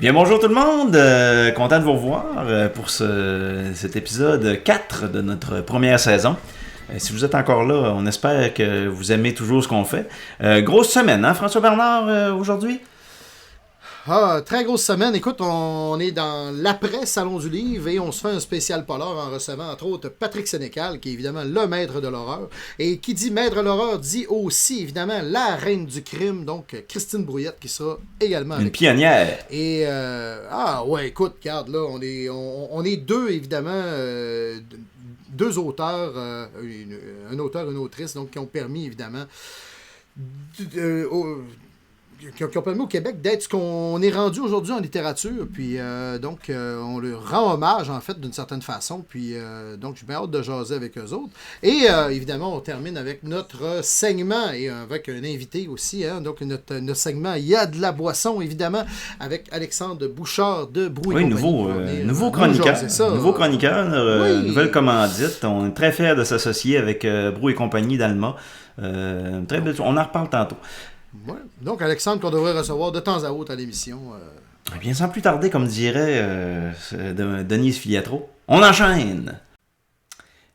Eh bien, bonjour tout le monde, content de vous revoir pour cet épisode 4 de notre première saison. Si vous êtes encore là, on espère que vous aimez toujours ce qu'on fait. Grosse semaine, hein, François Bernard, aujourd'hui? Ah, très grosse semaine. Écoute, on est dans l'après-Salon du Livre et on se fait un spécial polar en recevant entre autres Patrick Sénécal, qui est évidemment le maître de l'horreur. Et qui dit maître de l'horreur dit aussi évidemment la reine du crime, donc Christine Brouillette, qui sera également Une pionnière. Et, ouais, écoute, regarde, là, on est deux, évidemment, deux auteurs, un auteur, une autrice, donc qui ont permis, évidemment, qui ont permis au Québec d'être ce qu'on est rendu aujourd'hui en littérature. Puis, donc, on leur rend hommage, en fait, d'une certaine façon. Puis, donc, j'ai bien hâte de jaser avec eux autres. Et, évidemment, on termine avec notre segment et avec un invité aussi. Hein, donc, notre segment, il y a de la boisson, évidemment, avec Alexandre Bouchard de Brou et Compagnie. Nouveau chroniqueur. Nouveau chroniqueur, oui. Nouvelle commandite. On est très fiers de s'associer avec Brou et Compagnie d'Alma. Très belle... On en reparle tantôt. Ouais. Donc, Alexandre, qu'on devrait recevoir de temps à autre à l'émission. Eh bien, sans plus tarder, comme dirait Denise Filiatro, on enchaîne!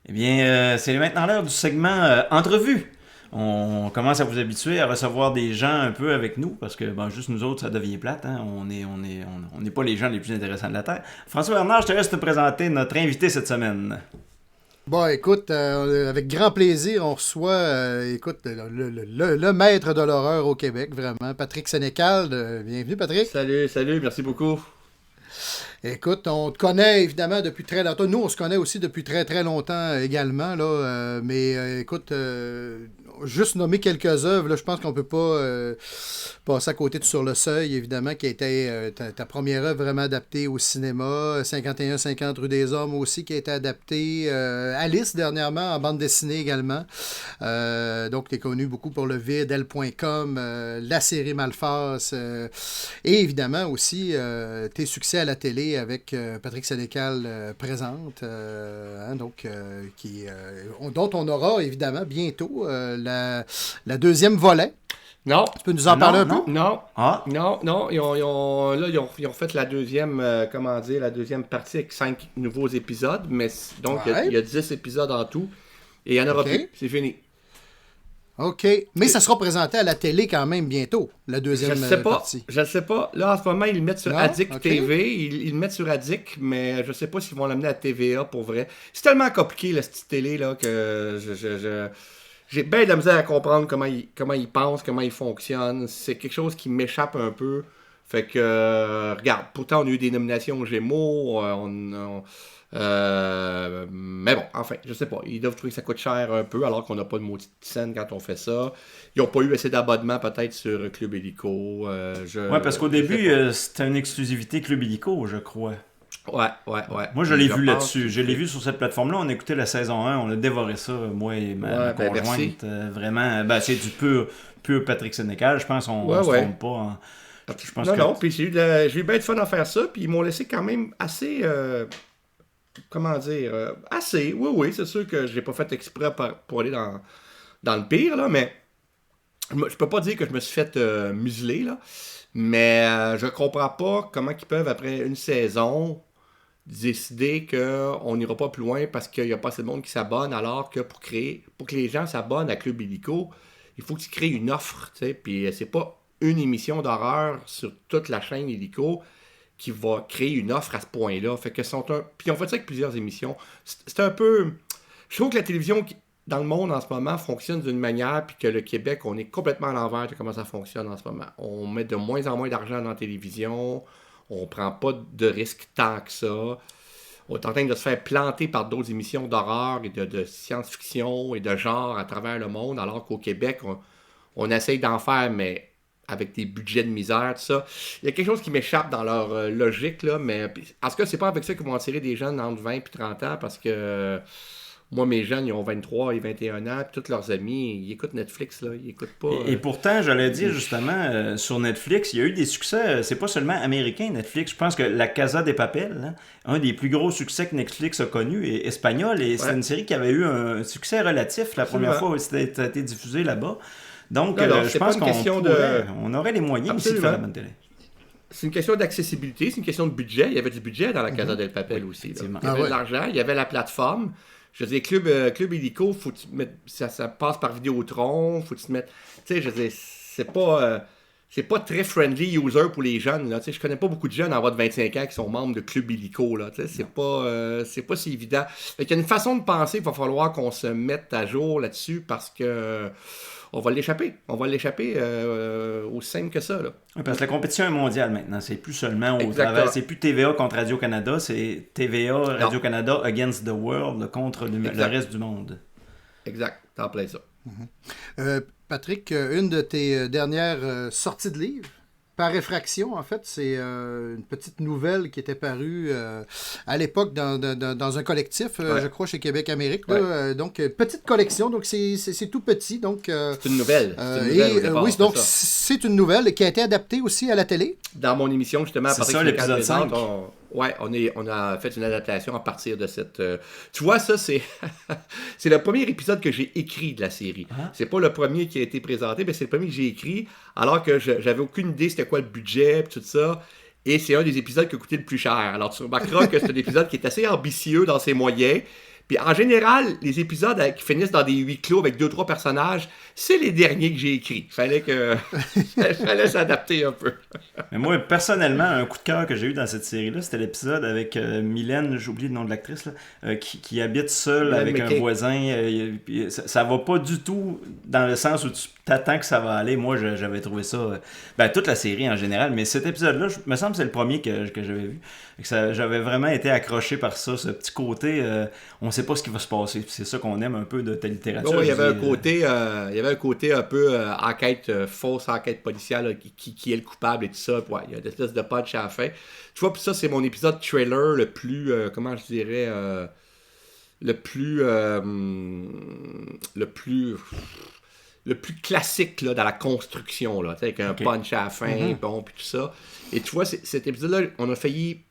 Eh bien, c'est maintenant l'heure du segment entrevue. On commence à vous habituer à recevoir des gens un peu avec nous, parce que juste nous autres, ça devient plate. Hein? On n'est pas les gens les plus intéressants de la Terre. François Bernard, je te laisse te présenter notre invité cette semaine. Bon, écoute, avec grand plaisir, on reçoit, écoute, le maître de l'horreur au Québec, vraiment, Patrick Sénécal. Bienvenue, Patrick. Salut, merci beaucoup. Écoute, on te connaît évidemment depuis très longtemps. Nous, on se connaît aussi depuis très très longtemps également, là. Mais écoute, juste nommer quelques œuvres, là, je pense qu'on peut pas passer à côté de Sur le Seuil, évidemment, qui a été ta première œuvre vraiment adaptée au cinéma. 51-50 rue des Hommes aussi, qui a été adaptée. Alice, dernièrement, en bande dessinée également. Donc, tu es connu beaucoup pour Le Vide, Elle.com, la série Malface. Et évidemment aussi, tes succès à la télé avec Patrick Sénécal présente, hein, donc, dont on aura évidemment bientôt la deuxième volet. Non. Tu peux nous en parler un peu? Non. Ah. Non. Ils ont fait la deuxième, la deuxième partie avec 5 nouveaux épisodes. Mais donc, il y a 10 épisodes en tout. Et il n'y en aura plus. C'est fini. OK. Mais ça sera présenté à la télé quand même bientôt, la deuxième partie. Je ne sais pas. Là, en ce moment, ils le mettent sur Addict TV. Ils le mettent sur Addict, mais je ne sais pas s'ils vont l'amener à TVA pour vrai. C'est tellement compliqué, la petite télé, là, que j'ai bien de la misère à comprendre comment ils pensent, comment ils fonctionnent. C'est quelque chose qui m'échappe un peu. Fait que, regarde, pourtant, on a eu des nominations aux Gémeaux. Mais bon, enfin, je sais pas. Ils doivent trouver que ça coûte cher un peu, alors qu'on n'a pas de maudite scène quand on fait ça. Ils n'ont pas eu assez d'abonnements, peut-être, sur Club Illico. Ouais, parce qu'au début, c'était une exclusivité Club Illico, je crois. Ouais. Moi, je l'ai vu là-dessus. Je l'ai vu sur cette plateforme-là. On a écouté la saison 1, on a dévoré ça, moi et ma conjointe. Vraiment, c'est du pur Patrick Sénécal. Je pense qu'on ne se trompe pas. Non, puis j'ai eu bien de fun à faire ça, puis ils m'ont laissé quand même assez... assez, oui, c'est sûr que je l'ai pas fait exprès pour aller dans le pire, là, mais je peux pas dire que je me suis fait museler, là, mais je comprends pas comment ils peuvent, après une saison, décider qu'on n'ira pas plus loin parce qu'il n'y a pas assez de monde qui s'abonne, alors que pour que les gens s'abonnent à Club Illico, il faut que tu crées une offre, tu sais, puis c'est pas une émission d'horreur sur toute la chaîne Illico qui va créer une offre à ce point-là. Fait que puis on fait ça avec plusieurs émissions. C'est un peu... Je trouve que la télévision dans le monde en ce moment fonctionne d'une manière, puis que le Québec, on est complètement à l'envers de comment ça fonctionne en ce moment. On met de moins en moins d'argent dans la télévision, on prend pas de risques tant que ça. On est en train de se faire planter par d'autres émissions d'horreur et de science-fiction et de genre à travers le monde, alors qu'au Québec, on essaye d'en faire, mais avec des budgets de misère, tout ça. Il y a quelque chose qui m'échappe dans leur logique, là, mais en tout cas, c'est pas avec ça qu'ils vont attirer des jeunes entre 20 et 30 ans, parce que moi, mes jeunes, ils ont 23 et 21 ans, puis tous leurs amis, ils écoutent Netflix, là, ils écoutent pas... Et pourtant, j'allais dire, justement, sur Netflix, il y a eu des succès, c'est pas seulement américain, Netflix, je pense que La Casa de Papel, hein, un des plus gros succès que Netflix a connu, est espagnol, et c'est une série qui avait eu un succès relatif la première fois où ça a été diffusé là-bas. Donc, je pense qu'on aurait les moyens aussi de faire la bonne télé. c'est une question d'accessibilité, c'est une question de budget. Il y avait du budget dans la Casa del Papel aussi. Là. Il y avait de l'argent, il y avait la plateforme. Je veux dire, Club Illico, faut que tu te mettes, ça passe par Vidéotron, faut que tu te mettes... Tu sais, je veux dire, c'est pas très friendly user pour les jeunes. Là. Tu sais, je connais pas beaucoup de jeunes en bas de 25 ans qui sont membres de Club Illico. Là. Tu sais, c'est pas si évident. Fait qu'il y a une façon de penser, il va falloir qu'on se mette à jour là-dessus parce que on va l'échapper. On va l'échapper aussi simple que ça. Là. Oui, parce que la compétition est mondiale maintenant. C'est plus seulement au travers. C'est plus TVA contre Radio-Canada, c'est TVA, Radio-Canada against the world, là, contre le reste du monde. Exact. T'en plein ça. Patrick, une de tes dernières sorties de livres, par effraction, en fait, c'est une petite nouvelle qui était parue à l'époque dans un collectif, je crois, chez Québec Amérique. Là, donc, petite collection, donc c'est tout petit. Donc, c'est une nouvelle. Oui, donc c'est une nouvelle qui a été adaptée aussi à la télé. Dans mon émission, justement, c'est ça, l'épisode 5. On a fait une adaptation à partir de cette... Tu vois, ça, c'est c'est le premier épisode que j'ai écrit de la série. C'est pas le premier qui a été présenté, mais c'est le premier que j'ai écrit, alors que j'avais aucune idée c'était quoi le budget, tout ça. Et c'est un des épisodes qui a coûté le plus cher. Alors, tu remarqueras que c'est un épisode qui est assez ambitieux dans ses moyens. Puis en général, les épisodes qui finissent dans des huis clos avec 2-3 personnages, c'est les derniers que j'ai écrits. Fallait s'adapter un peu. Mais moi, personnellement, un coup de cœur que j'ai eu dans cette série-là, c'était l'épisode avec Mylène, j'ai oublié le nom de l'actrice, là, qui habite seule avec un voisin. Ça va pas du tout dans le sens où tu t'attends que ça va aller. Moi, j'avais trouvé ça... toute la série en général, mais cet épisode-là, me semble que c'est le premier que j'avais vu. J'avais vraiment été accroché par ça, ce petit côté... on sait pas ce qui va se passer. C'est ça qu'on aime un peu de ta littérature. Il y avait un côté un peu fausse enquête policière, là, qui est le coupable et tout ça. Ouais, il y a une espèce de punch à la fin. Tu vois, puis ça, c'est mon épisode trailer le plus, comment je dirais, le plus classique là, dans la construction, là, avec un punch à la fin, bon, puis tout ça. Et tu vois, cet épisode-là, on a failli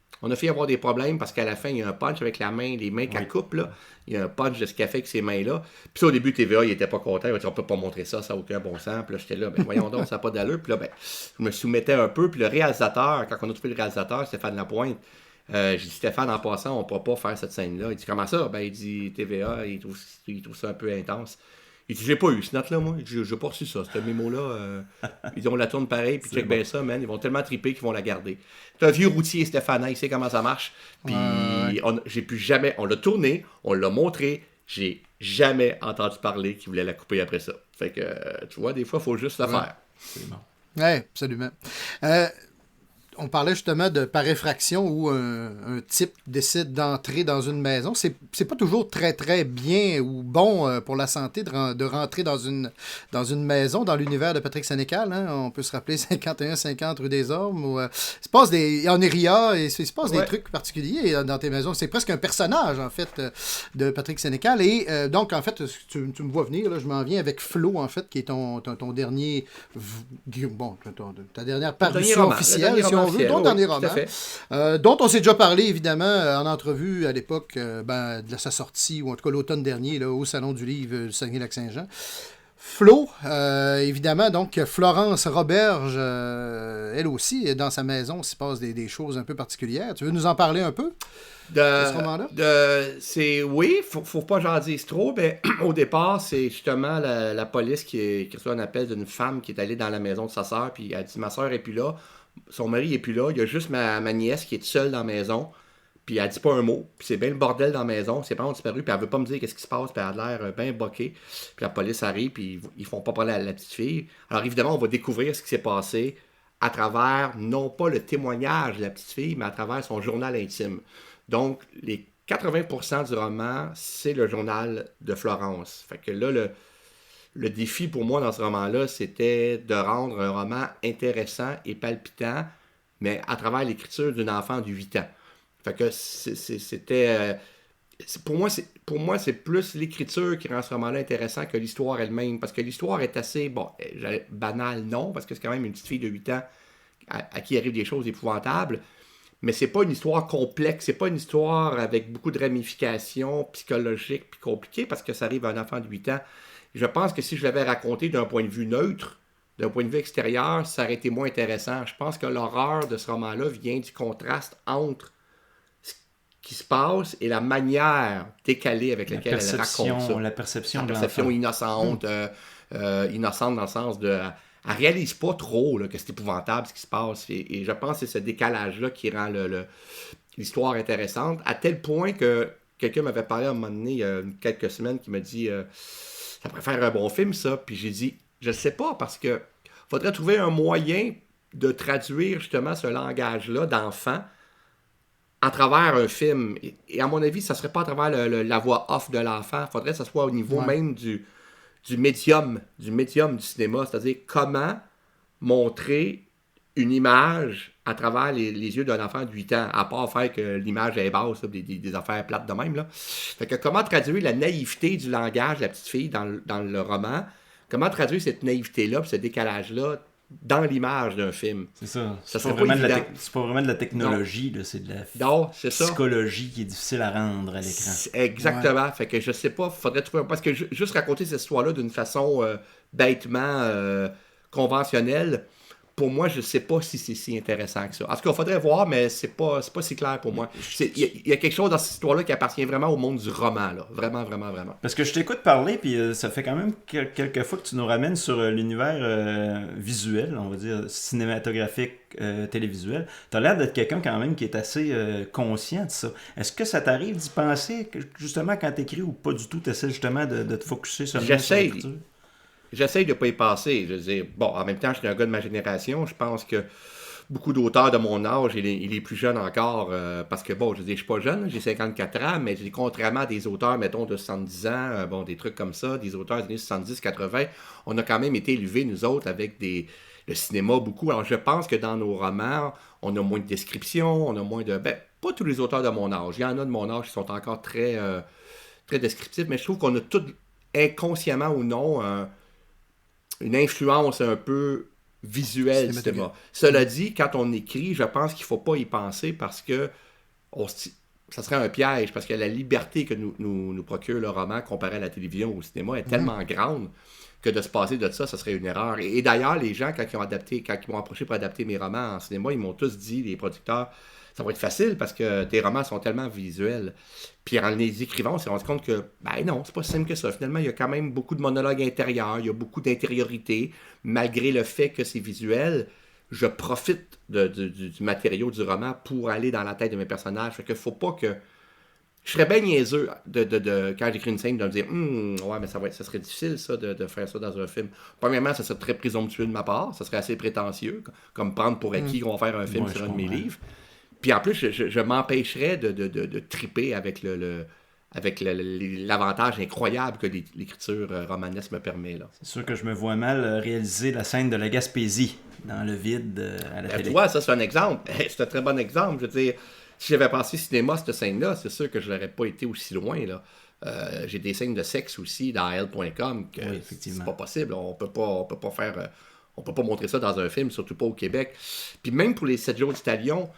avoir des problèmes parce qu'à la fin, il y a un punch avec les mains qu'elle coupe, là. Il y a un punch de ce qu'elle fait avec ses mains-là. Puis ça, au début, TVA, il était pas content. Il a dit, on peut pas montrer ça, ça n'a aucun bon sens. Puis là, j'étais là, voyons donc, ça n'a pas d'allure. Puis là, je me soumettais un peu. Puis le réalisateur, quand on a trouvé le réalisateur, Stéphane Lapointe, j'ai dit, Stéphane, en passant, on ne pourra pas faire cette scène-là. Il dit, comment ça? Il dit, TVA, il trouve ça un peu intense. Il dit, j'ai pas eu ce note-là, moi. Il dit, j'ai pas reçu ça. Ce mémo-là, ils dit, on la tourne pareil, puis check bien ça, man. Ils vont tellement triper qu'ils vont la garder. C'est un vieux routier, Stéphane, il sait comment ça marche. Puis, j'ai pu jamais. On l'a tourné, on l'a montré. J'ai jamais entendu parler qu'il voulait la couper après ça. Fait que, tu vois, des fois, il faut juste le faire. C'est bon. Oui, absolument. On parlait justement de par effraction où un type décide d'entrer dans une maison. C'est pas toujours très, très bien ou bon pour la santé de rentrer dans une maison, dans l'univers de Patrick Sénécal. Hein. On peut se rappeler 51-50 rue des Ormes. Où, il se passe en Iria, et il se passe des trucs particuliers dans tes maisons. C'est presque un personnage, en fait, de Patrick Sénécal. Et donc, en fait, tu me vois venir, là, je m'en viens avec Flo, en fait, qui est ton dernier... Bon, ta dernière parution officielle, si on veut, ton dernier roman, dont on s'est déjà parlé, évidemment, en entrevue à l'époque de sa sortie, ou en tout cas l'automne dernier, là, au Salon du Livre du Saguenay-Lac-Saint-Jean. Flo, évidemment, donc Florence Roberge, elle aussi, dans sa maison, il se passe des choses un peu particulières. Tu veux nous en parler un peu de ce roman-là? Oui, faut pas j'en dise trop, mais au départ, c'est justement la police qui reçoit un appel d'une femme qui est allée dans la maison de sa sœur, puis elle dit, ma sœur est plus là, son mari est plus là, il y a juste ma nièce qui est seule dans la maison. Puis elle dit pas un mot. Puis c'est bien le bordel dans la maison. Ses parents ont disparu. Puis elle veut pas me dire qu'est-ce qui se passe. Puis elle a l'air bien boquée. Puis la police arrive. Puis ils font pas parler à la petite fille. Alors évidemment, on va découvrir ce qui s'est passé à travers, non pas le témoignage de la petite fille, mais à travers son journal intime. Donc, les 80% du roman, c'est le journal de Florence. Fait que là, le défi pour moi dans ce roman-là, c'était de rendre un roman intéressant et palpitant, mais à travers l'écriture d'une enfant de 8 ans. Fait que c'était... pour moi, c'est plus l'écriture qui rend ce roman-là intéressant que l'histoire elle-même. Parce que l'histoire est assez, banale, non, parce que c'est quand même une petite fille de 8 ans à qui arrivent des choses épouvantables. Mais c'est pas une histoire complexe, c'est pas une histoire avec beaucoup de ramifications psychologiques puis compliquées, parce que ça arrive à un enfant de 8 ans. Je pense que si je l'avais raconté d'un point de vue neutre, d'un point de vue extérieur, ça aurait été moins intéressant. Je pense que l'horreur de ce roman-là vient du contraste entre ce qui se passe et la manière décalée avec laquelle elle raconte ça. La perception de perception innocente, innocente dans le sens de... Elle réalise pas trop là, que c'est épouvantable ce qui se passe. Et je pense que c'est ce décalage-là qui rend l'histoire intéressante, à tel point que quelqu'un m'avait parlé à un moment donné, il y a quelques semaines, qui m'a dit ça pourrait faire un bon film, ça. Puis j'ai dit, je sais pas, parce que faudrait trouver un moyen de traduire justement ce langage-là d'enfant à travers un film. Et à mon avis, ça serait pas à travers la voix off de l'enfant. Faudrait que ça soit au niveau même du médium du cinéma. C'est-à-dire comment montrer une image à travers les yeux d'un enfant de 8 ans, à part faire que l'image est basse, là, des affaires plates de même. Là. Fait que comment traduire la naïveté du langage de la petite fille dans le roman, comment traduire cette naïveté-là, ce décalage-là, dans l'image d'un film. C'est ça. Ça c'est pas vraiment de la technologie, là, c'est de la psychologie qui est difficile à rendre à l'écran. Exactement. Fait que je sais pas, faudrait trouver... Parce que juste raconter cette histoire-là d'une façon bêtement conventionnelle, pour moi, je sais pas si c'est si intéressant que ça. En tout cas, il faudrait voir, mais c'est pas si clair pour moi. Il y a quelque chose dans cette histoire-là qui appartient vraiment au monde du roman, là. Vraiment, vraiment, vraiment. Parce que je t'écoute parler, puis ça fait quand même quelques fois que tu nous ramènes sur l'univers visuel, on va dire cinématographique, télévisuel. Tu as l'air d'être quelqu'un quand même qui est assez conscient de ça. Est-ce que ça t'arrive d'y penser, justement, quand tu écris, ou pas du tout, tu essaies justement de te focusser sur l'écriture? J'essaye de ne pas y passer. Je veux dire, bon, en même temps, je suis un gars de ma génération. Je pense que beaucoup d'auteurs de mon âge, et les plus jeunes encore, parce que, bon, je veux dire, je suis pas jeune, j'ai 54 ans, mais contrairement à des auteurs, mettons, de 70 ans, bon, des trucs comme ça, des auteurs des années 70, 80, on a quand même été élevés, nous autres, avec le cinéma beaucoup. Alors, je pense que dans nos romans, on a moins de descriptions, on a moins de... Ben, pas tous les auteurs de mon âge. Il y en a de mon âge qui sont encore très, très descriptifs, mais je trouve qu'on a tous, inconsciemment ou non, une influence un peu visuelle du cinéma. Cela dit, quand on écrit, je pense qu'il ne faut pas y penser parce que ça serait un piège, parce que la liberté que nous procure le roman comparé à la télévision ou au cinéma est tellement grande que de se passer de ça serait une erreur. Et d'ailleurs, les gens, quand ils m'ont approché pour adapter mes romans en cinéma, ils m'ont tous dit, les producteurs, ça va être facile parce que tes romans sont tellement visuels. Puis en les écrivant, on s'est rendu compte que, ben non, c'est pas si simple que ça. Finalement, il y a quand même beaucoup de monologues intérieurs, il y a beaucoup d'intériorité. Malgré le fait que c'est visuel, je profite du matériau du roman pour aller dans la tête de mes personnages. Fait qu'il faut pas que... Je serais bien niaiseux quand j'écris une scène de me dire ouais, mais ça serait difficile ça de faire ça dans un film. Premièrement, ça serait très présomptueux de ma part, ça serait assez prétentieux, comme prendre pour acquis qu'on va faire un film sur un de mes livres. Puis en plus, je m'empêcherais de triper avec l'avantage incroyable que l'écriture romanesque me permet. Là. C'est sûr que je me vois mal réaliser la scène de la Gaspésie dans le vide à la télé. Tu vois, ça c'est un exemple. C'est un très bon exemple. Je veux dire, si j'avais passé cinéma, cette scène-là, c'est sûr que je n'aurais pas été aussi loin. Là. J'ai des scènes de sexe aussi dans Elle.com que c'est pas possible. On peut pas faire... on peut pas montrer ça dans un film, surtout pas au Québec. Puis même pour les 7 jours d'Italion,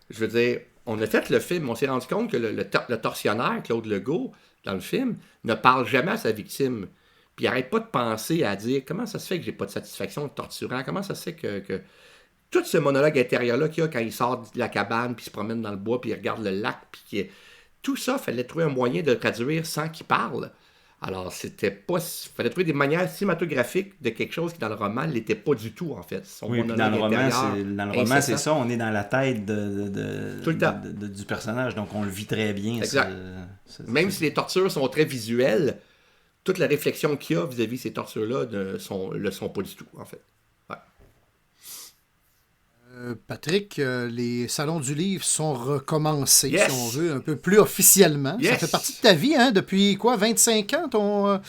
je veux dire, on a fait le film, on s'est rendu compte que le tortionnaire, Claude Legault, dans le film, ne parle jamais à sa victime. Puis il n'arrête pas de penser à dire comment ça se fait que j'ai pas de satisfaction de torturant, comment ça se fait que tout ce monologue intérieur-là qu'il y a quand il sort de la cabane, puis il se promène dans le bois, puis il regarde le lac, puis tout ça, il fallait trouver un moyen de le traduire sans qu'il parle. Alors, c'était pas... Il fallait trouver des manières cinématographiques de quelque chose qui, dans le roman, ne l'était pas du tout, en fait. Oui, puis dans le roman, c'est ça, on est dans la tête du personnage, donc on le vit très bien. Exact. Même si les tortures sont très visuelles, toute la réflexion qu'il y a vis-à-vis de ces tortures-là ne le sont pas du tout, en fait. Ouais. Patrick, les salons du livre sont recommencés, si on veut, un peu plus officiellement. Ça fait partie de ta vie, hein? Depuis quoi, 25 ans? Ton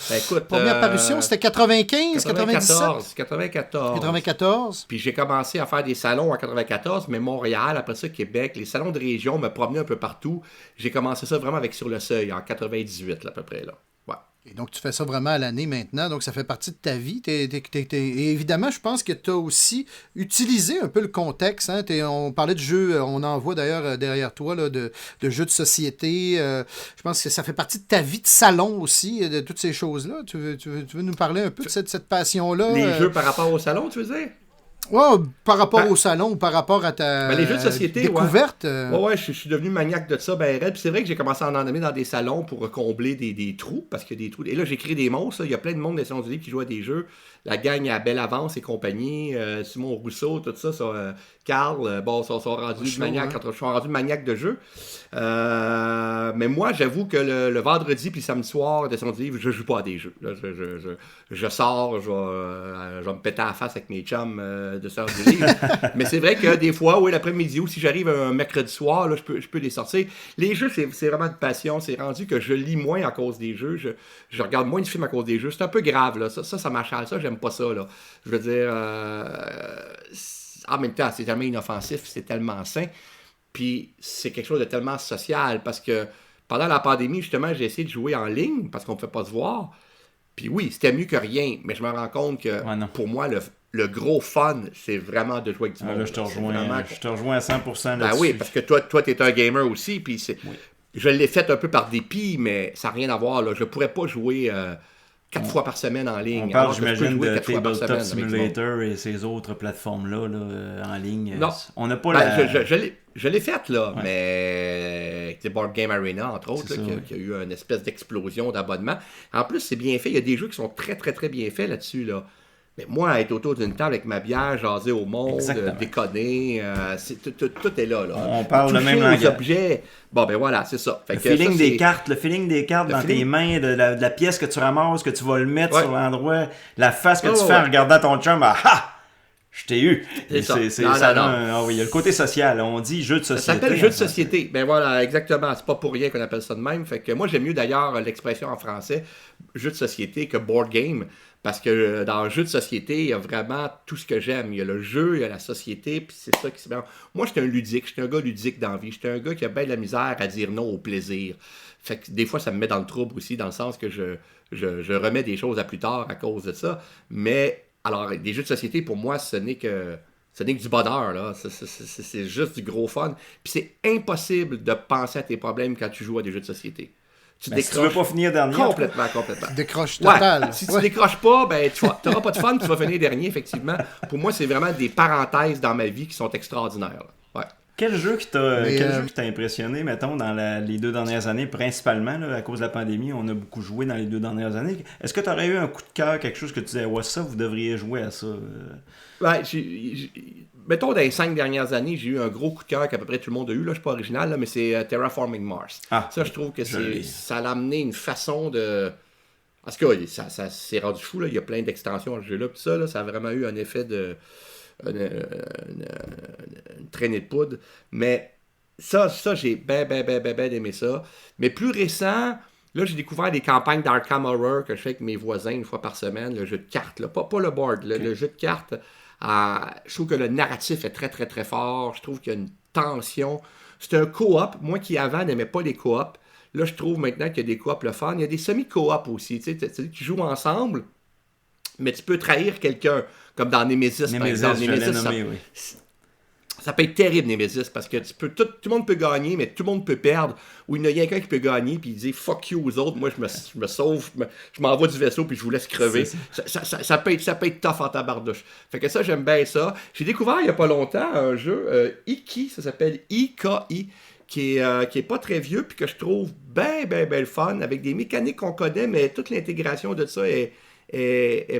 première parution, c'était 95, 97? 94. Puis j'ai commencé à faire des salons en 94, mais Montréal, après ça, Québec, les salons de région me promenaient un peu partout. J'ai commencé ça vraiment avec Sur le Seuil, en 98, là, à peu près, là. Ouais. Et donc, tu fais ça vraiment à l'année maintenant, donc ça fait partie de ta vie. Et évidemment, je pense que tu as aussi utilisé un peu le contexte. Hein? On parlait de jeux, on en voit d'ailleurs derrière toi, là, de jeux de société. Je pense que ça fait partie de ta vie de salon aussi, de toutes ces choses-là. Tu veux nous parler un peu de cette passion-là? Les jeux par rapport au salon, tu veux dire? Ouais, par rapport au salon ou par rapport à ta les jeux de société, découverte. Ouais, je suis devenu maniaque de ça, ben raide. Puis c'est vrai que j'ai commencé à en emmener dans des salons pour combler des trous, parce qu'il y a des trous. Et là, j'ai créé des monstres. Il y a plein de monde des salons du livre qui jouent à des jeux. La gang à Belle Avance et compagnie, Simon Rousseau, tout ça, Carl, sont rendus maniaques, je suis rendu maniaque de jeux. Mais moi, j'avoue que le vendredi puis samedi soir des salons du livre, je joue pas à des jeux. Là, je sors, je vais me péter à la face avec mes chums de salons du livre. Mais c'est vrai que des fois, oui, l'après-midi ou si j'arrive un mercredi soir, là, je peux les sortir. Les jeux, c'est vraiment une passion. C'est rendu que je lis moins à cause des jeux. Je regarde moins de films à cause des jeux. C'est un peu grave, là. Ça m'achale. Ça, j'aime pas ça, là. Je veux dire, en même temps, c'est tellement inoffensif, c'est tellement sain. Puis c'est quelque chose de tellement social parce que pendant la pandémie, justement, j'ai essayé de jouer en ligne parce qu'on ne pouvait pas se voir. Puis oui, c'était mieux que rien, mais je me rends compte que pour moi, le gros fun, c'est vraiment de jouer avec du monde. Là, je te rejoins à 100% là-dessus. Ben oui, parce que toi t'es un gamer aussi, puis je l'ai fait un peu par dépit, mais ça n'a rien à voir. Là. Je ne pourrais pas jouer 4 fois par semaine en ligne. On parle, j'imagine, de Tabletop Simulator et ces autres plateformes-là en ligne. Non. On n'a pas je l'ai faite, là, mais c'est Board Game Arena, entre autres, qui a eu une espèce d'explosion d'abonnements. En plus, c'est bien fait. Il y a des jeux qui sont très, très, très bien faits là-dessus, là. Mais moi, être autour d'une table avec ma bière, jaser au monde, déconner, tout est là. On parle le même langage. Objets. Bon, ben voilà, c'est ça. Fait le feeling des cartes dans tes mains, de la pièce que tu ramasses, que tu vas le mettre sur l'endroit, la face que tu fais en regardant ton chum, je t'ai eu. C'est ça. Il y a le côté social. On dit jeu de société. Ça s'appelle jeu de société. Ben voilà, exactement. C'est pas pour rien qu'on appelle ça de même. Fait que moi, j'aime mieux d'ailleurs l'expression en français, jeu de société, que board game. Parce que dans le jeu de société, il y a vraiment tout ce que j'aime. Il y a le jeu, il y a la société, puis c'est ça qui se met. Moi, j'étais un ludique. J'étais un gars ludique dans la vie. J'étais un gars qui a bien de la misère à dire non au plaisir. Fait que des fois, ça me met dans le trouble aussi, dans le sens que je remets des choses à plus tard à cause de ça. Mais, alors, des jeux de société, pour moi, ce n'est que du bonheur, là. C'est juste du gros fun. Puis c'est impossible de penser à tes problèmes quand tu joues à des jeux de société. Si tu veux pas finir dernier. Complètement. Tu décroches total. Si tu décroches pas, ben tu n'auras pas de fun, tu vas finir dernier, effectivement. Pour moi, c'est vraiment des parenthèses dans ma vie qui sont extraordinaires. Ouais. Quel jeu qui t'a impressionné, mettons, dans les 2 dernières années, principalement, là, à cause de la pandémie, on a beaucoup joué dans les 2 dernières années. Est-ce que tu aurais eu un coup de cœur, quelque chose que tu disais, ouais, ça, vous devriez jouer à ça? Ouais, mettons, dans les 5 dernières années, j'ai eu un gros coup de cœur qu'à peu près tout le monde a eu. Là, je ne suis pas original, là, mais c'est Terraforming Mars. Ça, je trouve que ça a amené une façon de... Parce que ça s'est rendu fou. Là. Il y a plein d'extensions à ce jeu-là. Puis ça a vraiment eu un effet de... Une traînée de poudre. Mais ça j'ai ben aimé ça. Mais plus récent... Là, j'ai découvert des campagnes d'Arkham Horror que je fais avec mes voisins une fois par semaine. Le jeu de cartes, là. Pas le board, le jeu de cartes... je trouve que le narratif est très, très, très fort. Je trouve qu'il y a une tension. C'est un co-op. Moi qui, avant, n'aimais pas les co-op. Là, je trouve maintenant qu'il y a des co-op le fun. Il y a des semi-co-op aussi. Tu sais, qui jouent ensemble, mais tu peux trahir quelqu'un. Comme dans Nemesis, par exemple. Ça peut être terrible, Nemesis, parce que tout le monde peut gagner, mais tout le monde peut perdre. Ou il y a quelqu'un qui peut gagner, puis il dit « fuck you » aux autres. Moi, je me sauve, je m'envoie du vaisseau, puis je vous laisse crever. Ça peut être tough en tabardouche. Fait que ça, j'aime bien ça. J'ai découvert il n'y a pas longtemps un jeu, Iki, ça s'appelle IKI, qui est pas très vieux, puis que je trouve bien le fun, avec des mécaniques qu'on connaît, mais toute l'intégration de ça est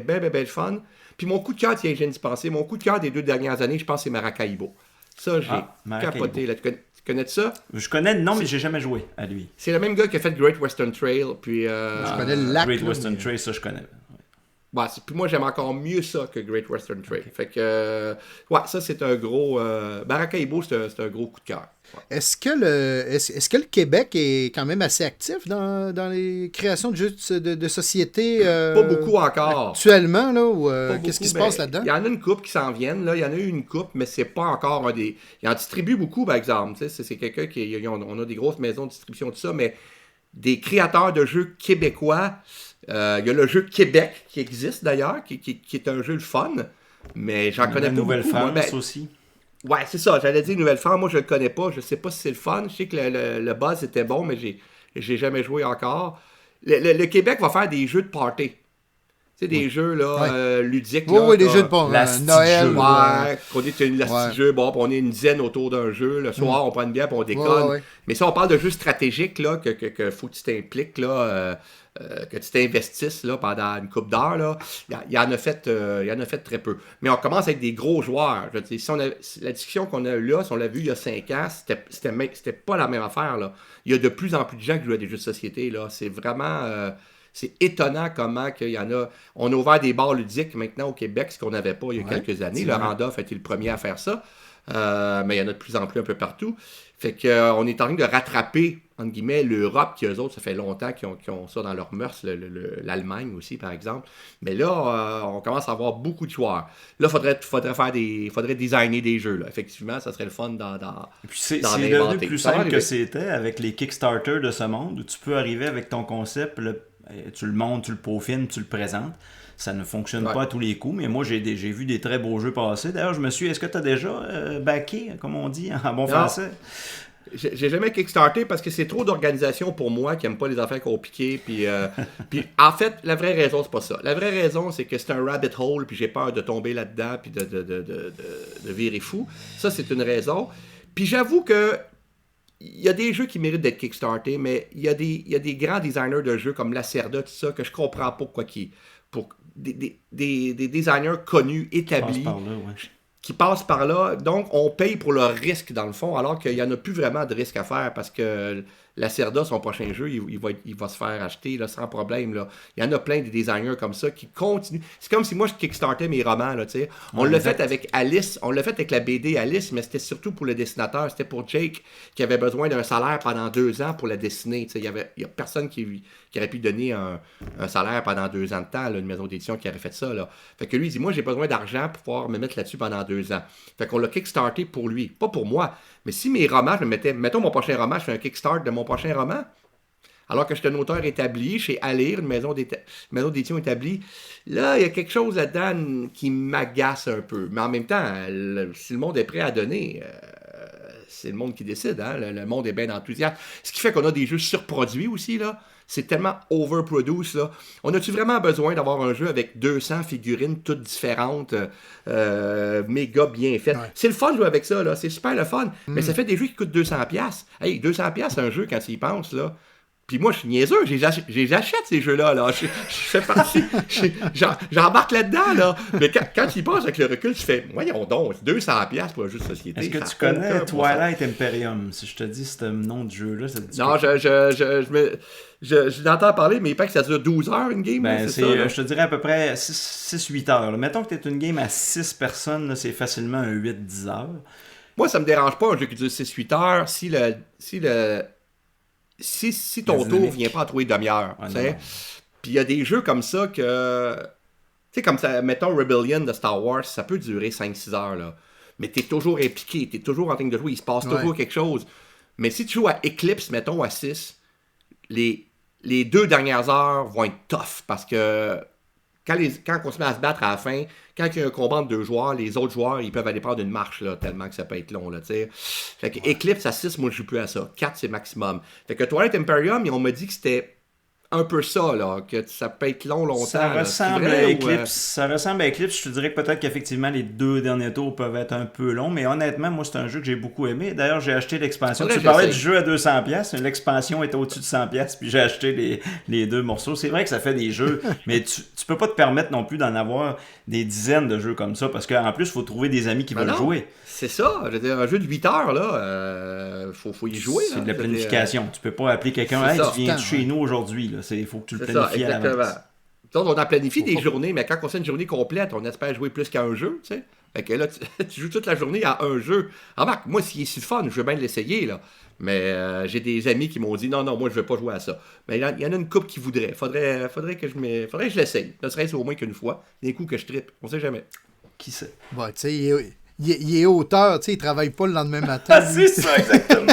bien le fun. Puis mon coup de cœur, tiens, je viens d'y penser, mon coup de cœur des 2 dernières années, je pense, c'est Maracaibo. Ça, j'ai capoté. Là. Tu connais ça? Je connais, non, mais j'ai jamais joué à lui. C'est le même gars qui a fait Great Western Trail. Puis, je connais le lac. Great Western Trail, ça, je connais. Ouais, puis moi, j'aime encore mieux ça que Great Western Trail. Fait que, ça, c'est un gros... Maracaibo, c'est un gros coup de cœur. Ouais. Est-ce que le Québec est quand même assez actif dans les créations de jeux de société? Pas beaucoup encore. Actuellement, là, ou qu'est-ce qui se passe là-dedans? Il y en a une couple qui s'en viennent. Là. Il y en a eu une couple, mais c'est pas encore un des... Il en distribue beaucoup, par exemple. C'est quelqu'un qui... On a des grosses maisons de distribution de ça, mais des créateurs de jeux québécois... Il y a le jeu Québec qui existe d'ailleurs, qui est un jeu de fun, mais j'en connais pas beaucoup. Nouvelle-France aussi. Ouais, c'est ça, j'allais dire Nouvelle-France, moi je le connais pas, je sais pas si c'est le fun, je sais que le buzz était bon, mais j'ai jamais joué encore. Le Québec va faire des jeux de party. Tu sais, des jeux là, ludiques. Oui, des jeux de Noël. Ouais, qu'on est une jeu, bon, on est une dizaine autour d'un jeu, le soir on prend une bière et on déconne. Mais si on parle de jeux stratégiques, là, que faut que tu t'impliques, là, que tu t'investisses là, pendant une couple d'heures, là, il y en a fait très peu. Mais on commence avec des gros joueurs. Je veux dire, la discussion qu'on a eue là, si on l'a vu il y a 5 ans, c'était pas la même affaire. Là. Il y a de plus en plus de gens qui jouent à des jeux de société. Là. C'est vraiment... c'est étonnant comment qu'il y en a. On a ouvert des bars ludiques maintenant au Québec, ce qu'on n'avait pas il y a quelques années. Le Randolph a été le premier à faire ça. Mais il y en a de plus en plus un peu partout. Fait qu'on est en train de rattraper, entre guillemets, l'Europe, qui eux autres, ça fait longtemps qu'ils ont ça dans leurs mœurs, l'Allemagne aussi, par exemple. Mais là, on commence à avoir beaucoup de joueurs. Là, faudrait designer des jeux. Là. Effectivement, ça serait le fun dans Et puis c'est devenu plus simple que c'était avec les Kickstarter de ce monde, où tu peux arriver avec ton concept, tu le montes, tu le peaufines, tu le présentes. Ça ne fonctionne pas à tous les coups, mais moi, j'ai vu des très beaux jeux passer. D'ailleurs, est-ce que tu as déjà backé, comme on dit en bon français? J'ai jamais kickstarté parce que c'est trop d'organisation pour moi qui n'aime pas les affaires compliquées. Puis en fait, la vraie raison, c'est pas ça. La vraie raison, c'est que c'est un rabbit hole, puis j'ai peur de tomber là-dedans, puis de virer fou. Ça, c'est une raison. Puis j'avoue que il y a des jeux qui méritent d'être kickstartés, mais il y a des grands designers de jeux comme Lacerda, tout ça, que je comprends pas pourquoi pour des designers connus, établis, qui passent par là. Donc, on paye pour le risque, dans le fond, alors qu'il n'y en a plus vraiment de risque à faire, parce que Lacerda, son prochain jeu, il va se faire acheter là, sans problème. Là. Il y en a plein des designers comme ça qui continuent. C'est comme si moi, je kickstartais mes romans. Là, on l'a fait avec Alice, on l'a fait avec la BD Alice, mais c'était surtout pour le dessinateur. C'était pour Jake, qui avait besoin d'un salaire pendant 2 ans pour la dessiner. Il y a personne qui aurait pu donner un salaire pendant 2 ans de temps, là, une maison d'édition qui aurait fait ça. Là. Fait que lui, il dit, moi, j'ai besoin d'argent pour pouvoir me mettre là-dessus pendant 2 ans. Fait qu'on l'a kickstarté pour lui, pas pour moi. Mais si mes romans, mettons mon prochain roman, je fais un kickstart de mon prochain roman, alors que je suis un auteur établi chez Alire, une maison d'édition établie, là, il y a quelque chose là-dedans qui m'agace un peu. Mais en même temps, si le monde est prêt à donner, c'est le monde qui décide. Hein? Le monde est bien enthousiaste. Ce qui fait qu'on a des jeux surproduits aussi, là. C'est tellement overproduced, là. On a-tu vraiment besoin d'avoir un jeu avec 200 figurines toutes différentes, méga bien faites? Ouais. C'est le fun de jouer avec ça, là. C'est super le fun. Mais ça fait des jeux qui coûtent 200$. Hey, 200$ un jeu quand tu y penses, là. Puis moi, je suis niaiseux, j'achète ces jeux-là, là. Je fais partie, j'embarque là-dedans, là. Mais quand tu y passes avec le recul, tu fais, voyons donc, 200$ pour un jeu de société. Est-ce que tu connais Twilight Imperium? Si je te dis ce nom de jeu-là, ça te dit non, je l'entends parler, mais il paraît que ça dure 12 heures une game. Ben, c'est ça, je te dirais à peu près 6-8 heures. Là. Mettons que tu es une game à 6 personnes, là, c'est facilement un 8-10 heures. Moi, ça me dérange pas un jeu qui dure 6-8 heures si ton tour vient pas à trouver demi-heure. Puis il y a des jeux comme ça que... Tu sais, comme ça, mettons Rebellion de Star Wars, ça peut durer 5-6 heures, là. Mais t'es toujours impliqué, t'es toujours en train de jouer, il se passe toujours quelque chose. Mais si tu joues à Eclipse, mettons, à 6, les 2 dernières heures vont être tough, parce que quand on se met à se battre à la fin, quand il y a un combat entre 2 joueurs, les autres joueurs, ils peuvent aller prendre une marche, là, tellement que ça peut être long, là, tu sais. Fait que Eclipse à 6, moi, je joue plus à ça. 4, c'est maximum. Fait que Twilight Imperium, on m'a dit que c'était un peu ça, là, que ça peut être longtemps. Ça ressemble à Eclipse. Ça ressemble à Eclipse. Je te dirais que peut-être qu'effectivement, les 2 derniers tours peuvent être un peu longs, mais honnêtement, moi, c'est un jeu que j'ai beaucoup aimé. D'ailleurs, j'ai acheté l'expansion. Tu parlais du jeu à 200$, l'expansion était au-dessus de 100$, puis j'ai acheté les 2 morceaux. C'est vrai que ça fait des jeux, mais tu peux pas te permettre non plus d'en avoir des dizaines de jeux comme ça, parce qu'en plus, il faut trouver des amis qui veulent jouer. C'est ça. Je veux dire, un jeu de 8 heures, là, faut y jouer. C'est de la planification. Tu peux pas appeler quelqu'un, hey, tu viens chez nous aujourd'hui. Il faut que tu le planifies à l'avance. Donc, on a planifié des journées, mais quand on fait une journée complète, on espère jouer plus qu'à un jeu, tu sais. Fait que là, tu joues toute la journée à un jeu. Remarque, moi, s'il est si fun, je veux bien l'essayer, là. Mais j'ai des amis qui m'ont dit, non, moi, je veux pas jouer à ça. Mais il y en a une couple qui voudrait. Faudrait que je l'essaye. Ne serait-ce au moins qu'une fois. Des coups que je trippe. On sait jamais. Qui sait? Bon, tu sais, il est auteur, tu sais, il travaille pas le lendemain matin. Ah, c'est ça, exactement.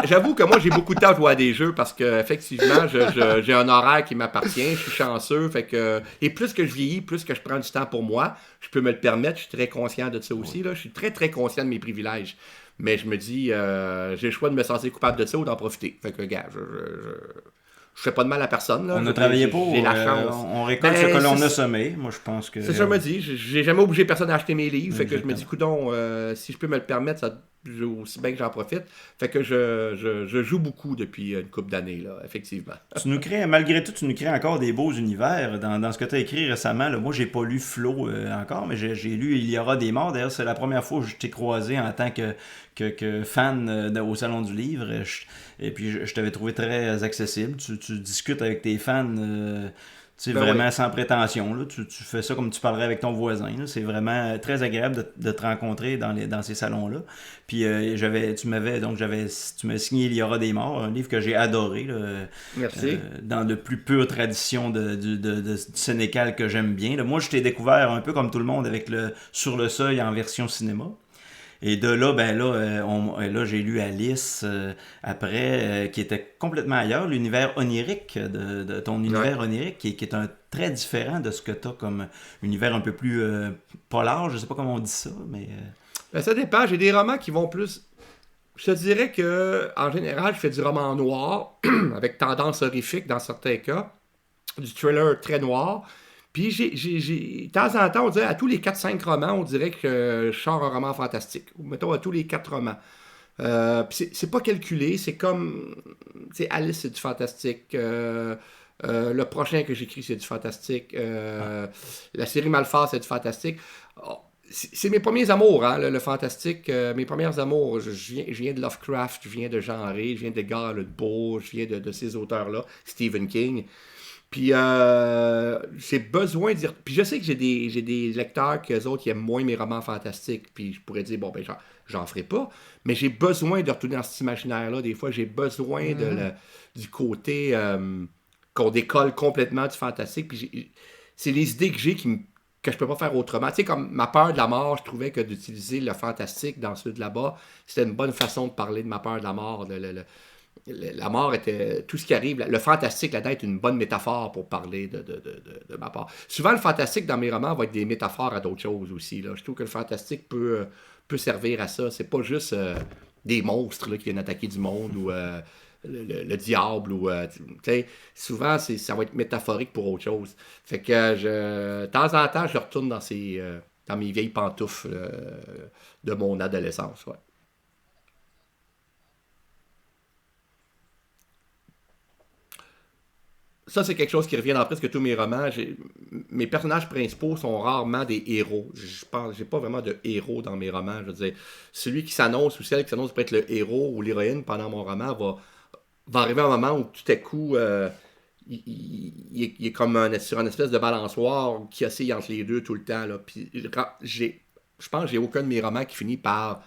J'avoue que moi, j'ai beaucoup de temps à jouer à des jeux parce que effectivement, j'ai un horaire qui m'appartient, je suis chanceux. Fait que, et plus que je vieillis, plus que je prends du temps pour moi, je peux me le permettre. Je suis très conscient de ça aussi. Là. Je suis très, très conscient de mes privilèges. Mais je me dis, j'ai le choix de me sentir coupable de ça ou d'en profiter. Fait que, gars, je fais pas de mal à personne. Là. On a travaillé pour, j'ai la chance. on récolte ce que l'on a semé. Moi, je pense que... C'est ça, je me dis. J'ai jamais obligé personne à acheter mes livres. Fait que je me dis, coudonc, si je peux me le permettre, ça aussi bien que j'en profite. Fait que je joue beaucoup depuis une couple d'années, là, effectivement. Malgré tout, tu nous crées encore des beaux univers. Dans ce que tu as écrit récemment, là, moi, j'ai pas lu Flo encore, mais j'ai lu Il y aura des morts. D'ailleurs, c'est la première fois que je t'ai croisé en tant que fan au Salon du Livre. Et puis, je t'avais trouvé très accessible. Tu discutes avec tes fans... tu sais, vraiment oui. sans prétention. Là. Tu fais ça comme tu parlerais avec ton voisin. Là. C'est vraiment très agréable de te rencontrer dans ces salons-là. Puis tu m'as signé Il y aura des morts, un livre que j'ai adoré. Là, Merci. dans de plus pure tradition du Sénécal que j'aime bien. Là. Moi, je t'ai découvert un peu comme tout le monde avec le Sur le seuil en version cinéma. Et de là, là j'ai lu Alice après, qui était complètement ailleurs, l'univers onirique, de ton univers onirique, qui est un très différent de ce que tu as comme univers un peu plus polar, je sais pas comment on dit ça, mais... Ben, ça dépend, j'ai des romans qui vont plus... Je te dirais que en général, je fais du roman noir, avec tendance horrifique dans certains cas, du thriller très noir. Puis, de temps en temps, on dirait, à tous les 4-5 romans, on dirait que je sors un roman fantastique. Ou mettons, à tous les 4 romans. Puis c'est pas calculé, c'est comme... Tu sais, Alice, c'est du fantastique. Le prochain que j'écris, c'est du fantastique. La série Malphas, c'est du fantastique. Oh, c'est mes premiers amours, hein, le fantastique. Mes premiers amours, je viens de Lovecraft, je viens de Jean Rey, je viens d'Edgar Allan Poe, je viens de ces auteurs-là, Stephen King. Puis j'ai besoin de dire. Puis je sais que j'ai des lecteurs qu'eux autres qui aiment moins mes romans fantastiques. Puis je pourrais dire, bon, ben, j'en ferai pas. Mais j'ai besoin de retourner dans cet imaginaire-là. Des fois, j'ai besoin du côté qu'on décolle complètement du fantastique. Puis c'est les idées que j'ai que je peux pas faire autrement. Tu sais, comme ma peur de la mort, je trouvais que d'utiliser le fantastique dans ceux de là-bas, c'était une bonne façon de parler de ma peur de la mort. La mort était tout ce qui arrive. Le fantastique, là-dedans, est une bonne métaphore pour parler de ma part. Souvent, le fantastique dans mes romans va être des métaphores à d'autres choses aussi. Là. Je trouve que le fantastique peut servir à ça. C'est pas juste des monstres là, qui viennent attaquer du monde ou le diable. Ou, souvent, ça va être métaphorique pour autre chose. Fait que de temps en temps, je retourne dans mes vieilles pantoufles de mon adolescence. Ouais. Ça, c'est quelque chose qui revient dans presque tous mes romans. Mes personnages principaux sont rarement des héros. J'ai pas vraiment de héros dans mes romans. Je veux dire, celui qui s'annonce ou celle qui s'annonce pour être le héros ou l'héroïne pendant mon roman va arriver un moment où tout à coup, il est comme sur une espèce de balançoire qui oscille entre les deux tout le temps. Là. Puis, je pense que j'ai aucun de mes romans qui finit par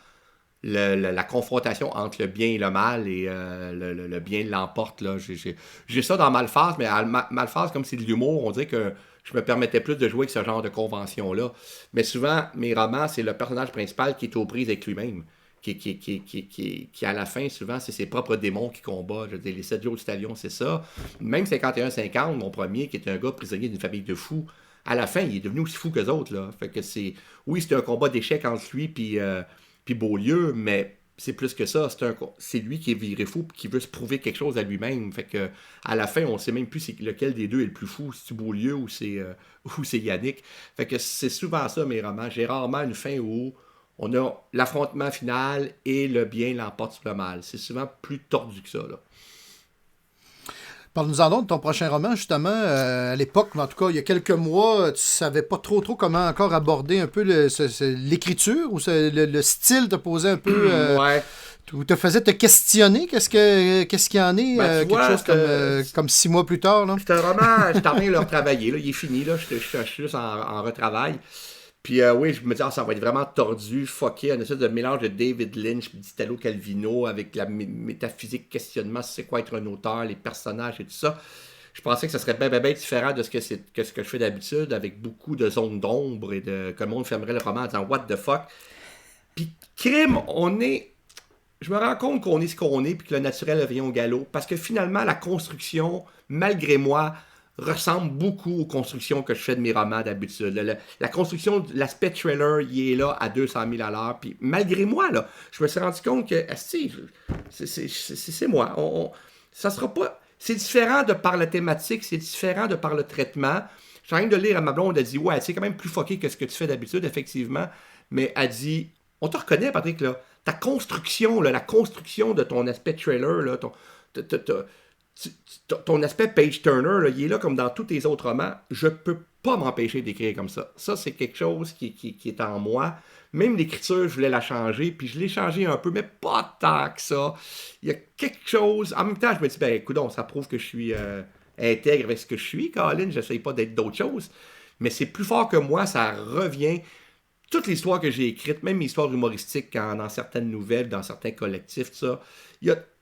la confrontation entre le bien et le mal et le bien l'emporte. Là. J'ai ça dans Malphas, mais Malphas, comme c'est de l'humour, on dirait que je me permettais plus de jouer avec ce genre de convention-là. Mais souvent, mes romans, c'est le personnage principal qui est aux prises avec lui-même. Qui à la fin, souvent, c'est ses propres démons qui combat. Je veux dire, les 7 jours du talion, c'est ça. Même 51-50, mon premier, qui était un gars prisonnier d'une famille de fous, à la fin, il est devenu aussi fou qu'eux autres. Là. Fait que oui, c'était un combat d'échecs entre lui puis Beaulieu, mais c'est plus que ça. C'est lui qui est viré fou et qui veut se prouver quelque chose à lui-même. Fait que à la fin, on sait même plus c'est lequel des deux est le plus fou, si c'est Beaulieu ou c'est Yannick. Fait que c'est souvent ça, mes romans. J'ai rarement une fin où on a l'affrontement final et le bien l'emporte sur le mal. C'est souvent plus tordu que ça, là. Parle-nous-en donc de ton prochain roman, justement. À l'époque, en tout cas, il y a quelques mois, tu savais pas trop comment encore aborder un peu l'écriture ou le style te posait un peu... ouais. Ou te faisait te questionner. Qu'est-ce qu'il y en est? Quelque chose comme 6 mois plus tard, là? C'est un roman, je suis en train de le retravailler. Là. Il est fini, là. Je suis juste en retravail. Puis oui, je me dis, ça va être vraiment tordu, fucké, un espèce de mélange de David Lynch et d'Italo Calvino avec la métaphysique, questionnement, c'est quoi être un auteur, les personnages et tout ça. Je pensais que ça serait bien différent de ce que je fais d'habitude, avec beaucoup de zones d'ombre et que le monde fermerait le roman en disant « What the fuck ». Puis, crime, je me rends compte qu'on est ce qu'on est, puis que le naturel revient au galop. Parce que finalement, la construction, malgré moi, ressemble beaucoup aux constructions que je fais de mes romans d'habitude. La construction, l'aspect trailer, il est là à 200 000 à l'heure. Puis malgré moi, là, je me suis rendu compte que c'est moi. Ça sera pas. C'est différent de par la thématique, c'est différent de par le traitement. Je suis en train de lire à ma blonde, elle dit ouais, c'est quand même plus fucké que ce que tu fais d'habitude, effectivement. Mais elle dit on te reconnaît, Patrick, là. Ta construction, là, la construction de ton aspect trailer, là, ton aspect page-turner, là, il est là comme dans tous tes autres romans. Je peux pas m'empêcher d'écrire comme ça. Ça, c'est quelque chose qui est en moi. Même l'écriture, je voulais la changer, puis je l'ai changé un peu, mais pas tant que ça. Il y a quelque chose... En même temps, je me dis, ben écoute, ça prouve que je suis intègre avec ce que je suis, Colin. J'essaye pas d'être d'autres choses. Mais c'est plus fort que moi, ça revient... Toutes les histoires que j'ai écrites, même mes histoires humoristiques dans certaines nouvelles, dans certains collectifs, tout ça,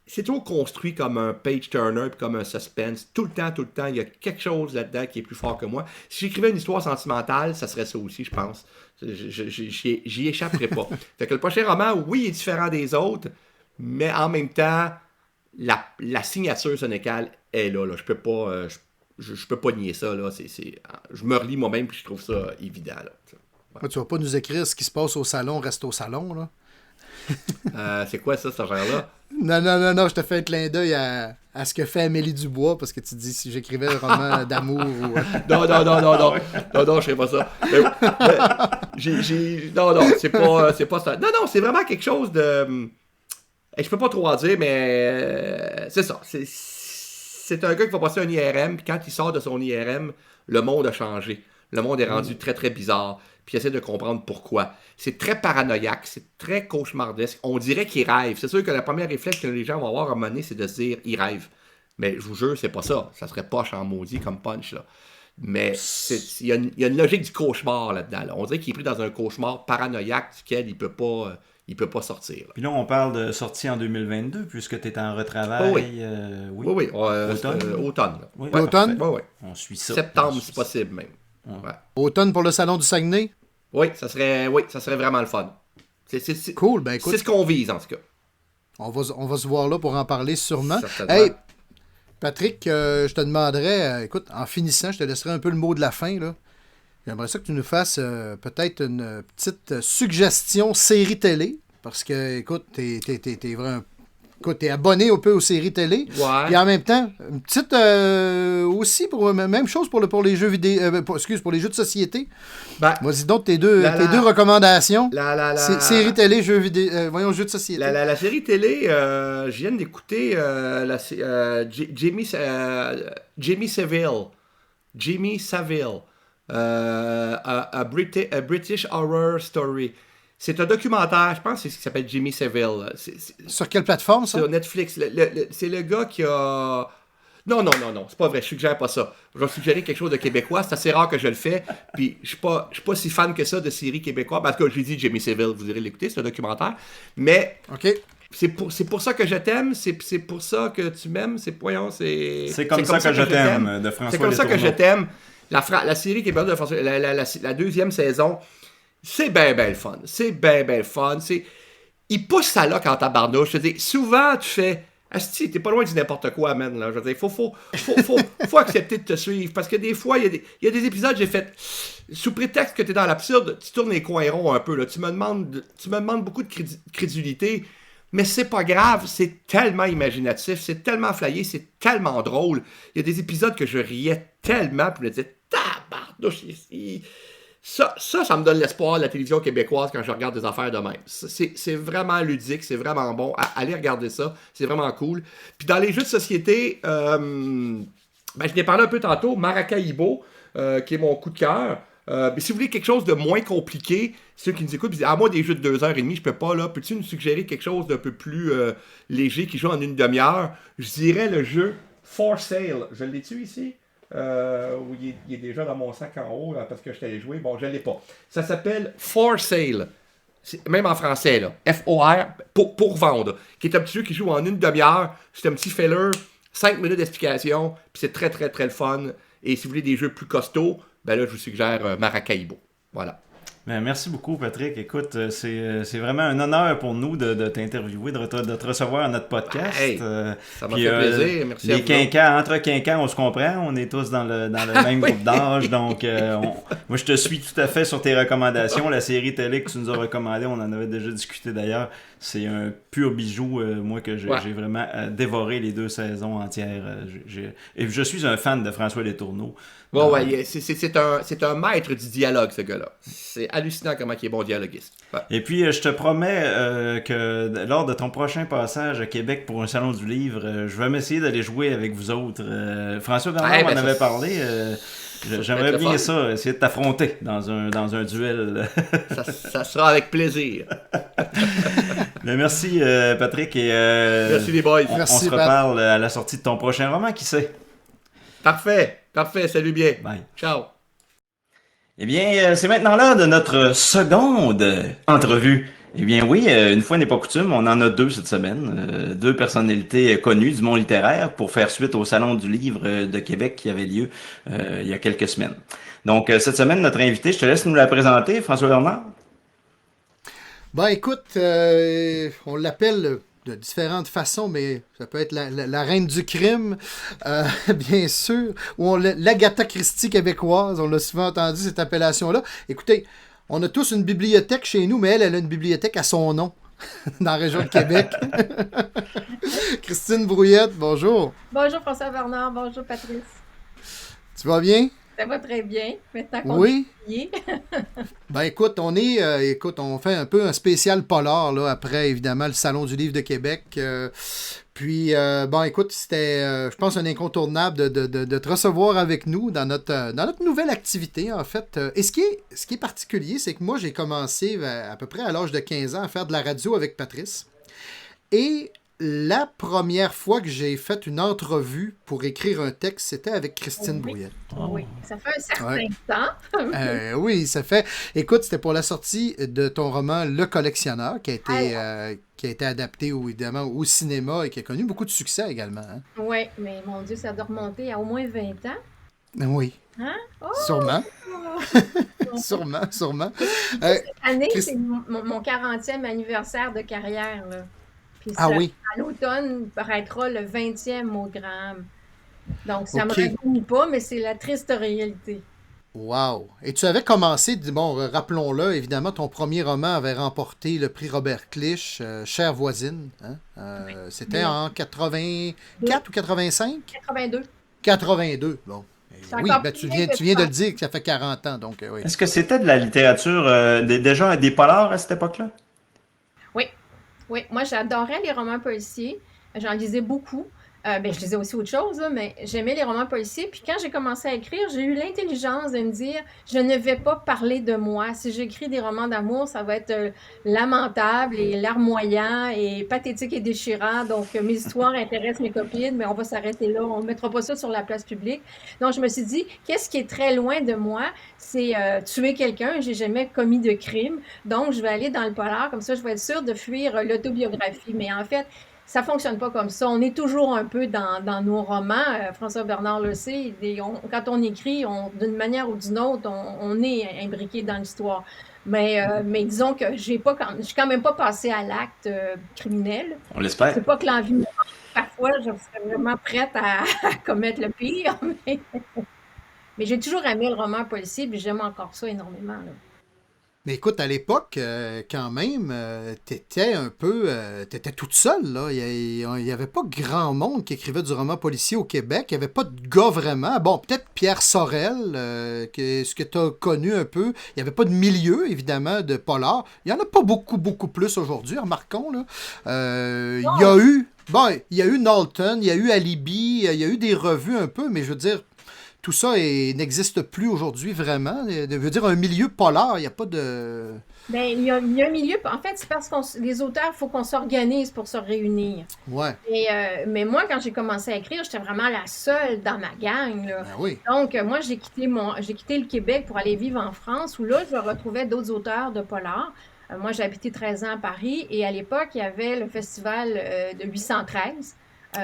c'est toujours construit comme un page-turner puis comme un suspense. Tout le temps, il y a quelque chose là-dedans qui est plus fort que moi. Si j'écrivais une histoire sentimentale, ça serait ça aussi, je pense. J'y échapperais pas. Fait que le prochain roman, oui, il est différent des autres, mais en même temps, la signature sénécale est là. Je peux pas... je peux pas nier ça. Là. Je me relis moi-même puis je trouve ça évident. Là. Ouais, tu vas pas nous écrire ce qui se passe au salon, reste au salon, là? C'est quoi ça, cette affaire-là? Non, je te fais un clin d'œil à ce que fait Amélie Dubois, parce que tu dis si j'écrivais un roman d'amour ou... Non, je ferais pas ça. C'est pas ça. Non, c'est vraiment quelque chose de... Je peux pas trop en dire, mais c'est ça. C'est un gars qui va passer un IRM, puis quand il sort de son IRM, le monde a changé. Le monde est rendu très, très bizarre. Puis il essaie de comprendre pourquoi. C'est très paranoïaque, c'est très cauchemardesque. On dirait qu'il rêve. C'est sûr que la première réflexe que les gens vont avoir à un moment donné, c'est de se dire « il rêve ». Mais je vous jure, c'est pas ça. Ça serait poche en maudit comme punch, là. Mais il y a une logique du cauchemar là-dedans. Là. On dirait qu'il est pris dans un cauchemar paranoïaque duquel il peut pas sortir. Là. Puis là, on parle de sortie en 2022, puisque tu es en retravail. Oui. Automne. Là. Oui, automne? Oui. On suit ça. Septembre, si possible, même. Ouais. Automne pour le Salon du Saguenay? Oui, ça serait vraiment le fun. C'est cool, ben écoute. C'est ce qu'on vise, en tout cas. On va se voir là pour en parler sûrement. Hey, Patrick, je te demanderais, écoute, en finissant, je te laisserai un peu le mot de la fin, là. J'aimerais ça que tu nous fasses peut-être une petite suggestion série télé, parce que, écoute, t'es abonné un peu aux séries télé. Ouais. Et en même temps, une petite aussi même chose pour les jeux vidéo, pour les jeux de société. Ben, vas-y donc tes deux recommandations. Séries télé, jeux vidéo, jeux de société. La série télé, je viens d'écouter Jimmy Savile. A British Horror Story. C'est un documentaire, je pense que c'est ce qui s'appelle Jimmy Savile. Sur quelle plateforme, ça? Sur Netflix. C'est le gars qui a... Non, c'est pas vrai, je suggère pas ça. Je vais suggérer quelque chose de québécois, c'est assez rare que je le fais, puis je suis pas si fan que ça de séries québécoises, parce que j'ai dit Jimmy Savile, vous irez l'écouter, c'est un documentaire, mais... OK. C'est pour ça que je t'aime, c'est pour ça que tu m'aimes, c'est comme ça que je t'aime, de François. C'est comme ça que je t'aime. La série québécoise de François, la deuxième saison, c'est bien le fun. C'est bien le fun. Il pousse ça là quand tabarnouche. Je te dis, souvent tu fais, asti, t'es pas loin de n'importe quoi, man. Là. Je veux dire, faut accepter de te suivre. Parce que des fois, il y a des épisodes, j'ai fait, sous prétexte que t'es dans l'absurde, tu tournes les coins ronds un peu. Là. Tu me demandes beaucoup de crédulité. Mais c'est pas grave, c'est tellement imaginatif, c'est tellement flyé, c'est tellement drôle. Il y a des épisodes que je riais tellement, puis je me disais, tabarnouche, ça me donne l'espoir de la télévision québécoise quand je regarde des affaires de même. C'est vraiment ludique, c'est vraiment bon. Allez regarder ça, c'est vraiment cool. Puis dans les jeux de société, je n'ai parlé un peu tantôt, Maracaibo, qui est mon coup de cœur. Mais si vous voulez quelque chose de moins compliqué, ceux qui nous écoutent disent « Ah, moi, des jeux de 2h30, je peux pas, là. Peux-tu nous suggérer quelque chose d'un peu plus léger qui joue en une demi-heure? » Je dirais le jeu For Sale. Je l'ai-tu ici? Oui, il est déjà dans mon sac en haut, là, parce que je t'allais jouer. Bon, je l'ai pas. Ça s'appelle For Sale. Même en français, là. F-O-R, pour vendre. Qui est un petit jeu qui joue en une demi-heure. C'est un petit filler, 5 minutes d'explication, puis c'est très, très, très le fun. Et si vous voulez des jeux plus costauds, ben là, je vous suggère Maracaibo. Voilà. Ben, merci beaucoup, Patrick. Écoute, c'est vraiment un honneur pour nous de t'interviewer, de te recevoir à notre podcast. Hey, ça m'a Puis, fait plaisir. Merci à les vous. quinquans, entre quinquans, on se comprend. On est tous dans le même Oui. groupe d'âge. Donc, moi, je te suis tout à fait sur tes recommandations. La série télé que tu nous as recommandée, on en avait déjà discuté d'ailleurs. C'est un pur bijou, moi, que Ouais. j'ai vraiment dévoré les 2 saisons entières. Et je suis un fan de François Letourneau. Bon, ouais, c'est un maître du dialogue, ce gars-là. C'est hallucinant comment il est bon dialoguiste. Ouais. Et puis, je te promets que lors de ton prochain passage à Québec pour un salon du livre, je vais m'essayer d'aller jouer avec vous autres. François Bernard Ouais, m'en ben, avait ça- parlé. J'aimerais être le bien fun. ça, essayer de t'affronter dans un duel. Ça sera avec plaisir. Mais merci, Patrick. Et, Merci les boys. on Merci, se Pat. reparle à la sortie de ton prochain roman, qui sait? Parfait. Salut bien. Bye. Ciao. Eh bien, c'est maintenant l'heure de notre seconde entrevue. Eh bien oui, une fois n'est pas coutume, on en a 2 cette semaine. 2 personnalités connues du monde littéraire pour faire suite au Salon du livre de Québec qui avait lieu il y a quelques semaines. Donc, cette semaine, notre invité, je te laisse nous la présenter, François Bernard. Ben écoute, on l'appelle de différentes façons, mais ça peut être la reine du crime, bien sûr, ou l'Agatha Christie québécoise, on l'a souvent entendu cette appellation-là. Écoutez, on a tous une bibliothèque chez nous, mais elle a une bibliothèque à son nom, dans la région de Québec. Christine Brouillette, bonjour. Bonjour François Bernard, bonjour Patrice. Tu vas bien? Ça va très bien, maintenant qu'on Oui. est liés. Ben écoute, on fait un peu un spécial polar là, après évidemment le Salon du livre de Québec. Bon écoute, c'était je pense un incontournable de te recevoir avec nous dans notre nouvelle activité en fait. Et ce qui est particulier, c'est que moi j'ai commencé à peu près à l'âge de 15 ans à faire de la radio avec Patrice. Et la première fois que j'ai fait une entrevue pour écrire un texte, c'était avec Christine Oui. Brouillette. Oui, ça fait un certain Ouais. temps. Oui, ça fait. Écoute, c'était pour la sortie de ton roman Le Collectionneur, qui a été adapté évidemment au cinéma et qui a connu beaucoup de succès également. Hein? Oui, mais mon Dieu, ça doit remonter à au moins 20 ans. Oui, Hein? Oh! sûrement. Sûrement. Cette année, Christ- c'est mon 40e anniversaire de carrière. Là. Puis Ah ça, oui. à l'automne, paraîtra le 20e au Gramme. Donc, ça Ok. me rajeunit pas, mais c'est la triste réalité. Wow. Et tu avais commencé, bon, rappelons-le, évidemment, ton premier roman avait remporté le prix Robert Clich, Chère voisine. Hein? C'était Oui. en 84 ou 85? 82. 82, bon. C'est Oui, encore ben, plus tu viens de que le dire que ça fait 40 ans, donc oui. Est-ce que c'était de la littérature, déjà des polars à cette époque-là? Oui, moi j'adorais les romans policiers. J'en lisais beaucoup. Je lisais aussi autre chose, là, mais j'aimais les romans policiers. Puis quand j'ai commencé à écrire, j'ai eu l'intelligence de me dire, je ne vais pas parler de moi. Si j'écris des romans d'amour, ça va être lamentable et larmoyant et pathétique et déchirant. Donc mes histoires intéressent mes copines, mais on va s'arrêter là. On ne mettra pas ça sur la place publique. Donc je me suis dit, qu'est-ce qui est très loin de moi? C'est tuer quelqu'un. J'ai jamais commis de crime. Donc je vais aller dans le polar. Comme ça, je vais être sûre de fuir l'autobiographie. Mais en fait, ça fonctionne pas comme ça. On est toujours un peu dans nos romans. François Bernard le sait. Quand on écrit, d'une manière ou d'une autre, on est imbriqué dans l'histoire. Mais disons que je suis quand même pas passée à l'acte criminel. On l'espère. C'est pas que l'envie me manque. Parfois, je serais vraiment prête à commettre le pire. Mais j'ai toujours aimé le roman policier, puis j'aime encore ça énormément. Là. Mais écoute, à l'époque, quand même, t'étais t'étais toute seule, là. Il y avait pas grand monde qui écrivait du roman policier au Québec. Il y avait pas de gars vraiment. Bon, peut-être Pierre Sorel, ce que t'as connu un peu. Il y avait pas de milieu, évidemment, de polar. Il y en a pas beaucoup plus aujourd'hui, remarquons, là. Il y a eu Knowlton, il y a eu Alibi, il y a eu des revues un peu, mais je veux dire, tout ça n'existe plus aujourd'hui vraiment. Je veux dire, un milieu polar, il n'y a pas de... Ben, il y a un milieu. En fait, c'est parce que les auteurs, il faut qu'on s'organise pour se réunir. Ouais, Mais moi, quand j'ai commencé à écrire, j'étais vraiment la seule dans ma gang. Là. ben oui. Donc, moi, j'ai quitté le Québec pour aller vivre en France, où là, je retrouvais d'autres auteurs de polar. Moi, j'ai habité 13 ans à Paris, et à l'époque, il y avait le festival de 813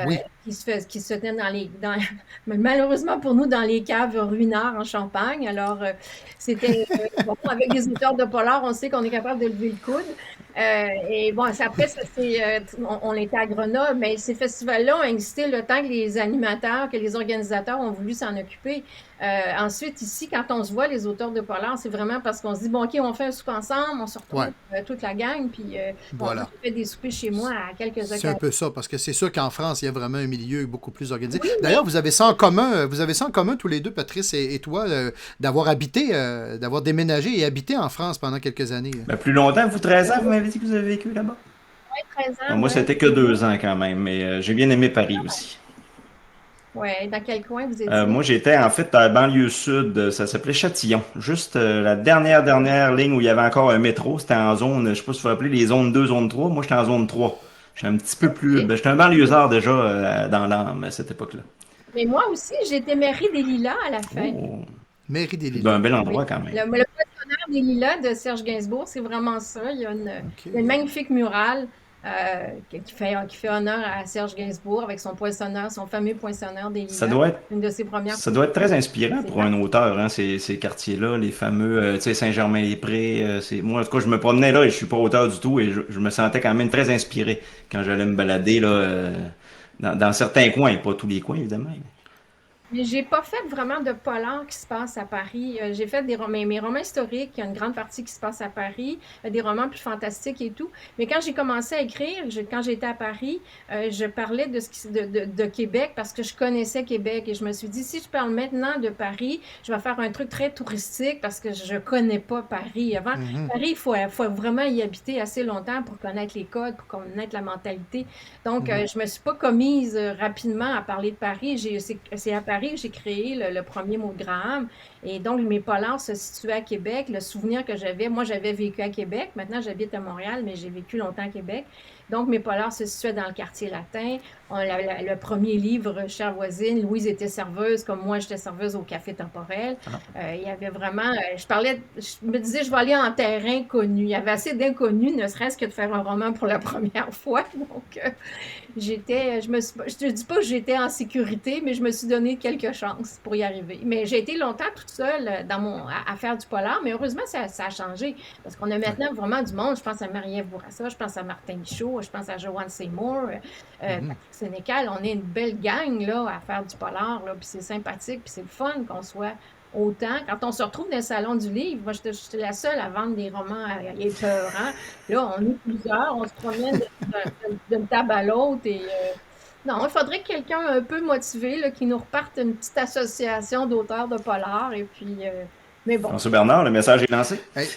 Oui. qui se tenaient mais malheureusement pour nous, dans les caves Ruinart en Champagne. Alors, c'était bon, avec des auteurs de polar, on sait qu'on est capable de lever le coude. Et bon, après, on était à Grenoble, mais ces festivals-là ont existé le temps que les animateurs, que les organisateurs ont voulu s'en occuper. Ensuite, ici, quand on se voit, les auteurs de polar, c'est vraiment parce qu'on se dit, bon, OK, on fait un souper ensemble, on se retrouve Ouais. Toute la gang, puis bon, moi, Voilà. j'ai fait des soupers chez moi à quelques C'est un occasions. peu ça, parce que c'est sûr qu'en France, il y a vraiment un milieu beaucoup plus organisé. Oui, mais D'ailleurs, vous avez ça en commun, tous les deux, Patrice et toi, d'avoir habité, d'avoir déménagé et habité en France pendant quelques années. Ben, plus longtemps, vous, 13 ans, vous m'avez dit que vous avez vécu là-bas? 13 Non, ans, moi, ouais. c'était que 2 ans quand même, mais j'ai bien aimé Paris aussi. Ouais, dans quel coin vous étiez? Moi, j'étais en fait à la banlieue sud, ça s'appelait Châtillon. Juste la dernière ligne où il y avait encore un métro, c'était en zone, je sais pas si vous vous rappelez, les zones 2, zone 3. Moi, j'étais en zone 3. J'étais un petit peu plus. OK. Ben, j'étais un banlieusard déjà dans l'âme à cette époque-là. Mais moi aussi, j'étais mairie des Lilas à la fin. Oh, Mairie des c'est Lilas. un bel endroit Oui. quand même. Le poinçonneur des Lilas de Serge Gainsbourg, c'est vraiment ça. Il y a OK. une magnifique murale qui fait honneur à Serge Gainsbourg avec son poinçonneur, son fameux poinçonneur des Ça Lilas. doit être, Une de ses premières ça doit être très inspirant C'est pour un auteur, hein, ces quartiers-là, les fameux, tu sais, Saint-Germain-les-Prés. Moi, en tout cas, je me promenais là et je suis pas auteur du tout et je me sentais quand même très inspiré quand j'allais me balader là, dans certains coins, pas tous les coins évidemment. Mais j'ai pas fait vraiment de polar qui se passe à Paris. J'ai fait mes romans historiques, il y a une grande partie qui se passe à Paris, des romans plus fantastiques et tout. Mais quand j'ai commencé à écrire, quand j'étais à Paris, je parlais de Québec parce que je connaissais Québec et je me suis dit, si je parle maintenant de Paris, je vais faire un truc très touristique parce que je connais pas Paris. Avant, Mhm. Paris, il faut vraiment y habiter assez longtemps pour connaître les codes, pour connaître la mentalité. Donc, je me suis pas commise rapidement à parler de Paris. C'est à Paris que j'ai créé le premier mot de Graham. Et donc, mes polars se situaient à Québec. Le souvenir que j'avais, moi, j'avais vécu à Québec. Maintenant, j'habite à Montréal, mais j'ai vécu longtemps à Québec. Donc, mes polars se situaient dans le quartier latin. Le premier livre, Chère voisine, Louise était serveuse, comme moi, j'étais serveuse au Café Temporel. Il y avait vraiment. Je me disais, je vais aller en terrain connu. Il y avait assez d'inconnus, ne serait-ce que de faire un roman pour la première fois. Donc, je te dis pas que j'étais en sécurité, mais je me suis donné quelques chances pour y arriver. Mais j'ai été longtemps toute seule à faire du polar, mais heureusement, ça a changé. Parce qu'on a maintenant vraiment du monde. Je pense à Marie-Ève Bourassa, je pense à Martin Michaud, je pense à Joanne Seymour, Patrick Sénécal. On est une belle gang là, à faire du polar, là, puis c'est sympathique, puis c'est le fun qu'on soit autant. Quand on se retrouve dans le salon du livre, moi, j'étais la seule à vendre des romans épeurants. Là, on est plusieurs, on se promène d'une table à l'autre et non, il faudrait quelqu'un un peu motivé là, qui nous reparte une petite association d'auteurs de polar et puis mais bon. François Bernard, le message est lancé. Hey.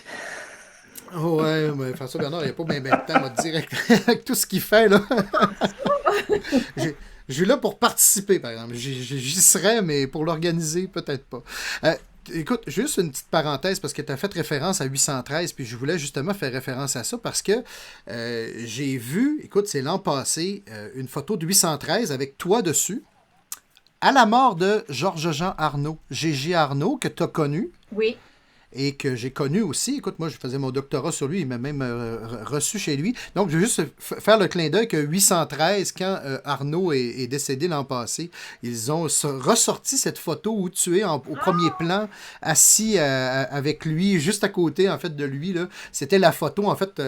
Ouais, mais François Bernard, il n'y a pas bien de temps, moi, direct, avec tout ce qu'il fait, là. Je suis là pour participer, par exemple. J'y serais, mais pour l'organiser, peut-être pas. Écoute, juste une petite parenthèse, parce que tu as fait référence à 813, puis je voulais justement faire référence à ça, parce que j'ai vu, écoute, c'est l'an passé, une photo de 813 avec toi dessus, à la mort de Georges-Jean Arnaud, Gégé Arnaud, que tu as connu. Oui. Et que j'ai connu aussi. Écoute, moi, je faisais mon doctorat sur lui. Il m'a même reçu chez lui. Donc, je vais juste faire le clin d'œil que 813, quand Arnaud est décédé l'an passé, ils ont ressorti cette photo où tu es au premier plan, assis avec lui, juste à côté, en fait, de lui. Là. C'était la photo, en fait,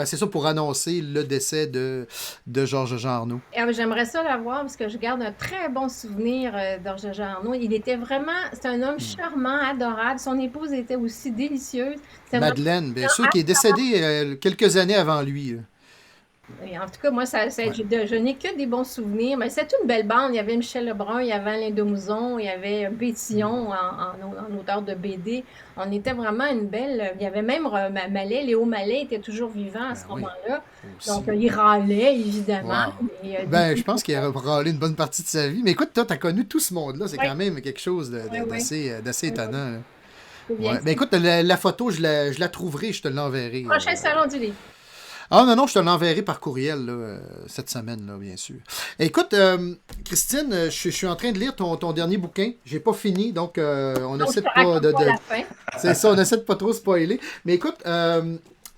c'est ça pour annoncer le décès de Georges-Jean Arnaud. J'aimerais ça l'avoir parce que je garde un très bon souvenir de Georges-Jean Arnaud. Il était vraiment... C'est un homme charmant, adorable. Son épouse était aussi délicieuse. Madeleine, bien sûr, qui est décédée quelques années avant lui. Et en tout cas, moi, je n'ai que des bons souvenirs. Mais c'est une belle bande. Il y avait Michel Lebrun, il y avait Alain Demouzon, il y avait Bétillon en auteur de BD. On était vraiment une belle... Il y avait même Mallet. Léo Mallet était toujours vivant à ce moment-là. Donc, il râlait, évidemment. Wow. Et, je pense qu'il a râlé une bonne partie de sa vie. Mais écoute, toi, tu as connu tout ce monde-là. C'est quand même quelque chose d'assez étonnant. Là. Ouais. Ben écoute, la photo, je la trouverai, je te l'enverrai. Prochain salon du livre. Ah non, je te l'enverrai par courriel là, cette semaine, là, bien sûr. Écoute, Christine, je suis en train de lire ton dernier bouquin. J'ai pas fini, donc on essaie de pas... C'est ça, on essaie de pas trop spoiler. Mais écoute,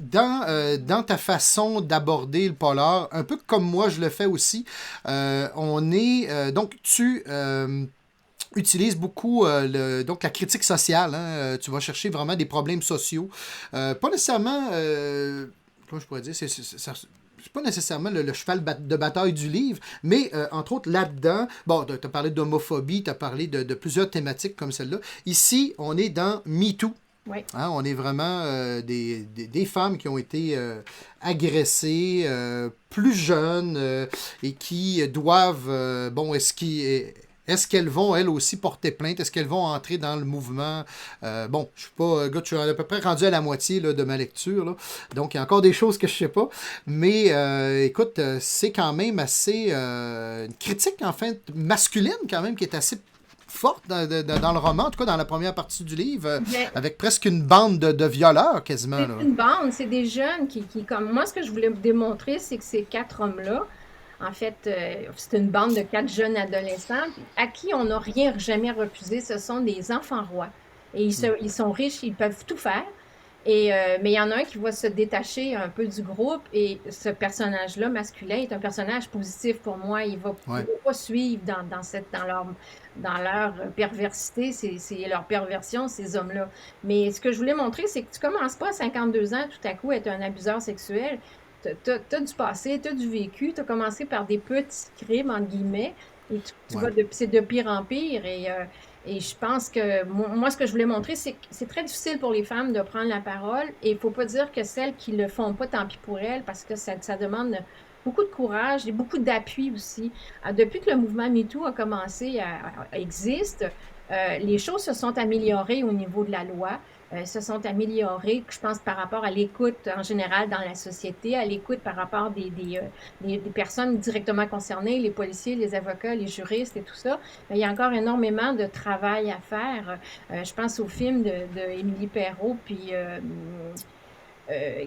dans ta façon d'aborder le polar, un peu comme moi je le fais aussi, donc tu utilises beaucoup donc la critique sociale. Hein, tu vas chercher vraiment des problèmes sociaux. Pas nécessairement, comment je pourrais dire, c'est pas nécessairement le cheval de bataille du livre, mais entre autres là-dedans, bon, tu as parlé d'homophobie, tu as parlé de plusieurs thématiques comme celle-là. Ici, on est dans MeToo. Oui. Hein, on est vraiment des femmes qui ont été agressées plus jeunes et qui doivent, bon, est-ce qu'elles vont, elles aussi, porter plainte? Est-ce qu'elles vont entrer dans le mouvement? Bon, je suis pas, gars, je suis à peu près rendu à la moitié là, de ma lecture. Là. Donc, il y a encore des choses que je sais pas. Mais, écoute, c'est quand même assez... une critique, en fait, masculine, quand même, qui est assez forte dans le roman, en tout cas dans la première partie du livre, avec presque une bande de violeurs, quasiment. C'est là. une bande, c'est des jeunes qui, comme... Moi, ce que je voulais démontrer, c'est que ces 4 hommes-là, en fait, c'est une bande de 4 jeunes adolescents à qui on n'a rien jamais refusé. Ce sont des enfants rois. Et ils sont riches, ils peuvent tout faire. Mais il y en a un qui va se détacher un peu du groupe et ce personnage-là, masculin, est un personnage positif pour moi. Il va pas suivre dans leur perversité, c'est leur perversion, ces hommes-là. Mais ce que je voulais montrer, c'est que tu commences pas à 52 ans tout à coup à être un abuseur sexuel. T'as du passé, t'as du vécu, t'as commencé par des petits crimes, entre guillemets, et c'est de pire en pire. Et je pense que moi, ce que je voulais montrer, c'est que c'est très difficile pour les femmes de prendre la parole. Et il ne faut pas dire que celles qui le font pas, tant pis pour elles, parce que ça demande beaucoup de courage et beaucoup d'appui aussi. Depuis que le mouvement MeToo a commencé existe, les choses se sont améliorées au niveau de la loi. Se sont améliorées, je pense, par rapport à l'écoute en général dans la société, à l'écoute par rapport des personnes directement concernées, les policiers, les avocats, les juristes et tout ça. Mais il y a encore énormément de travail à faire. Je pense au film de Émilie Perrault, puis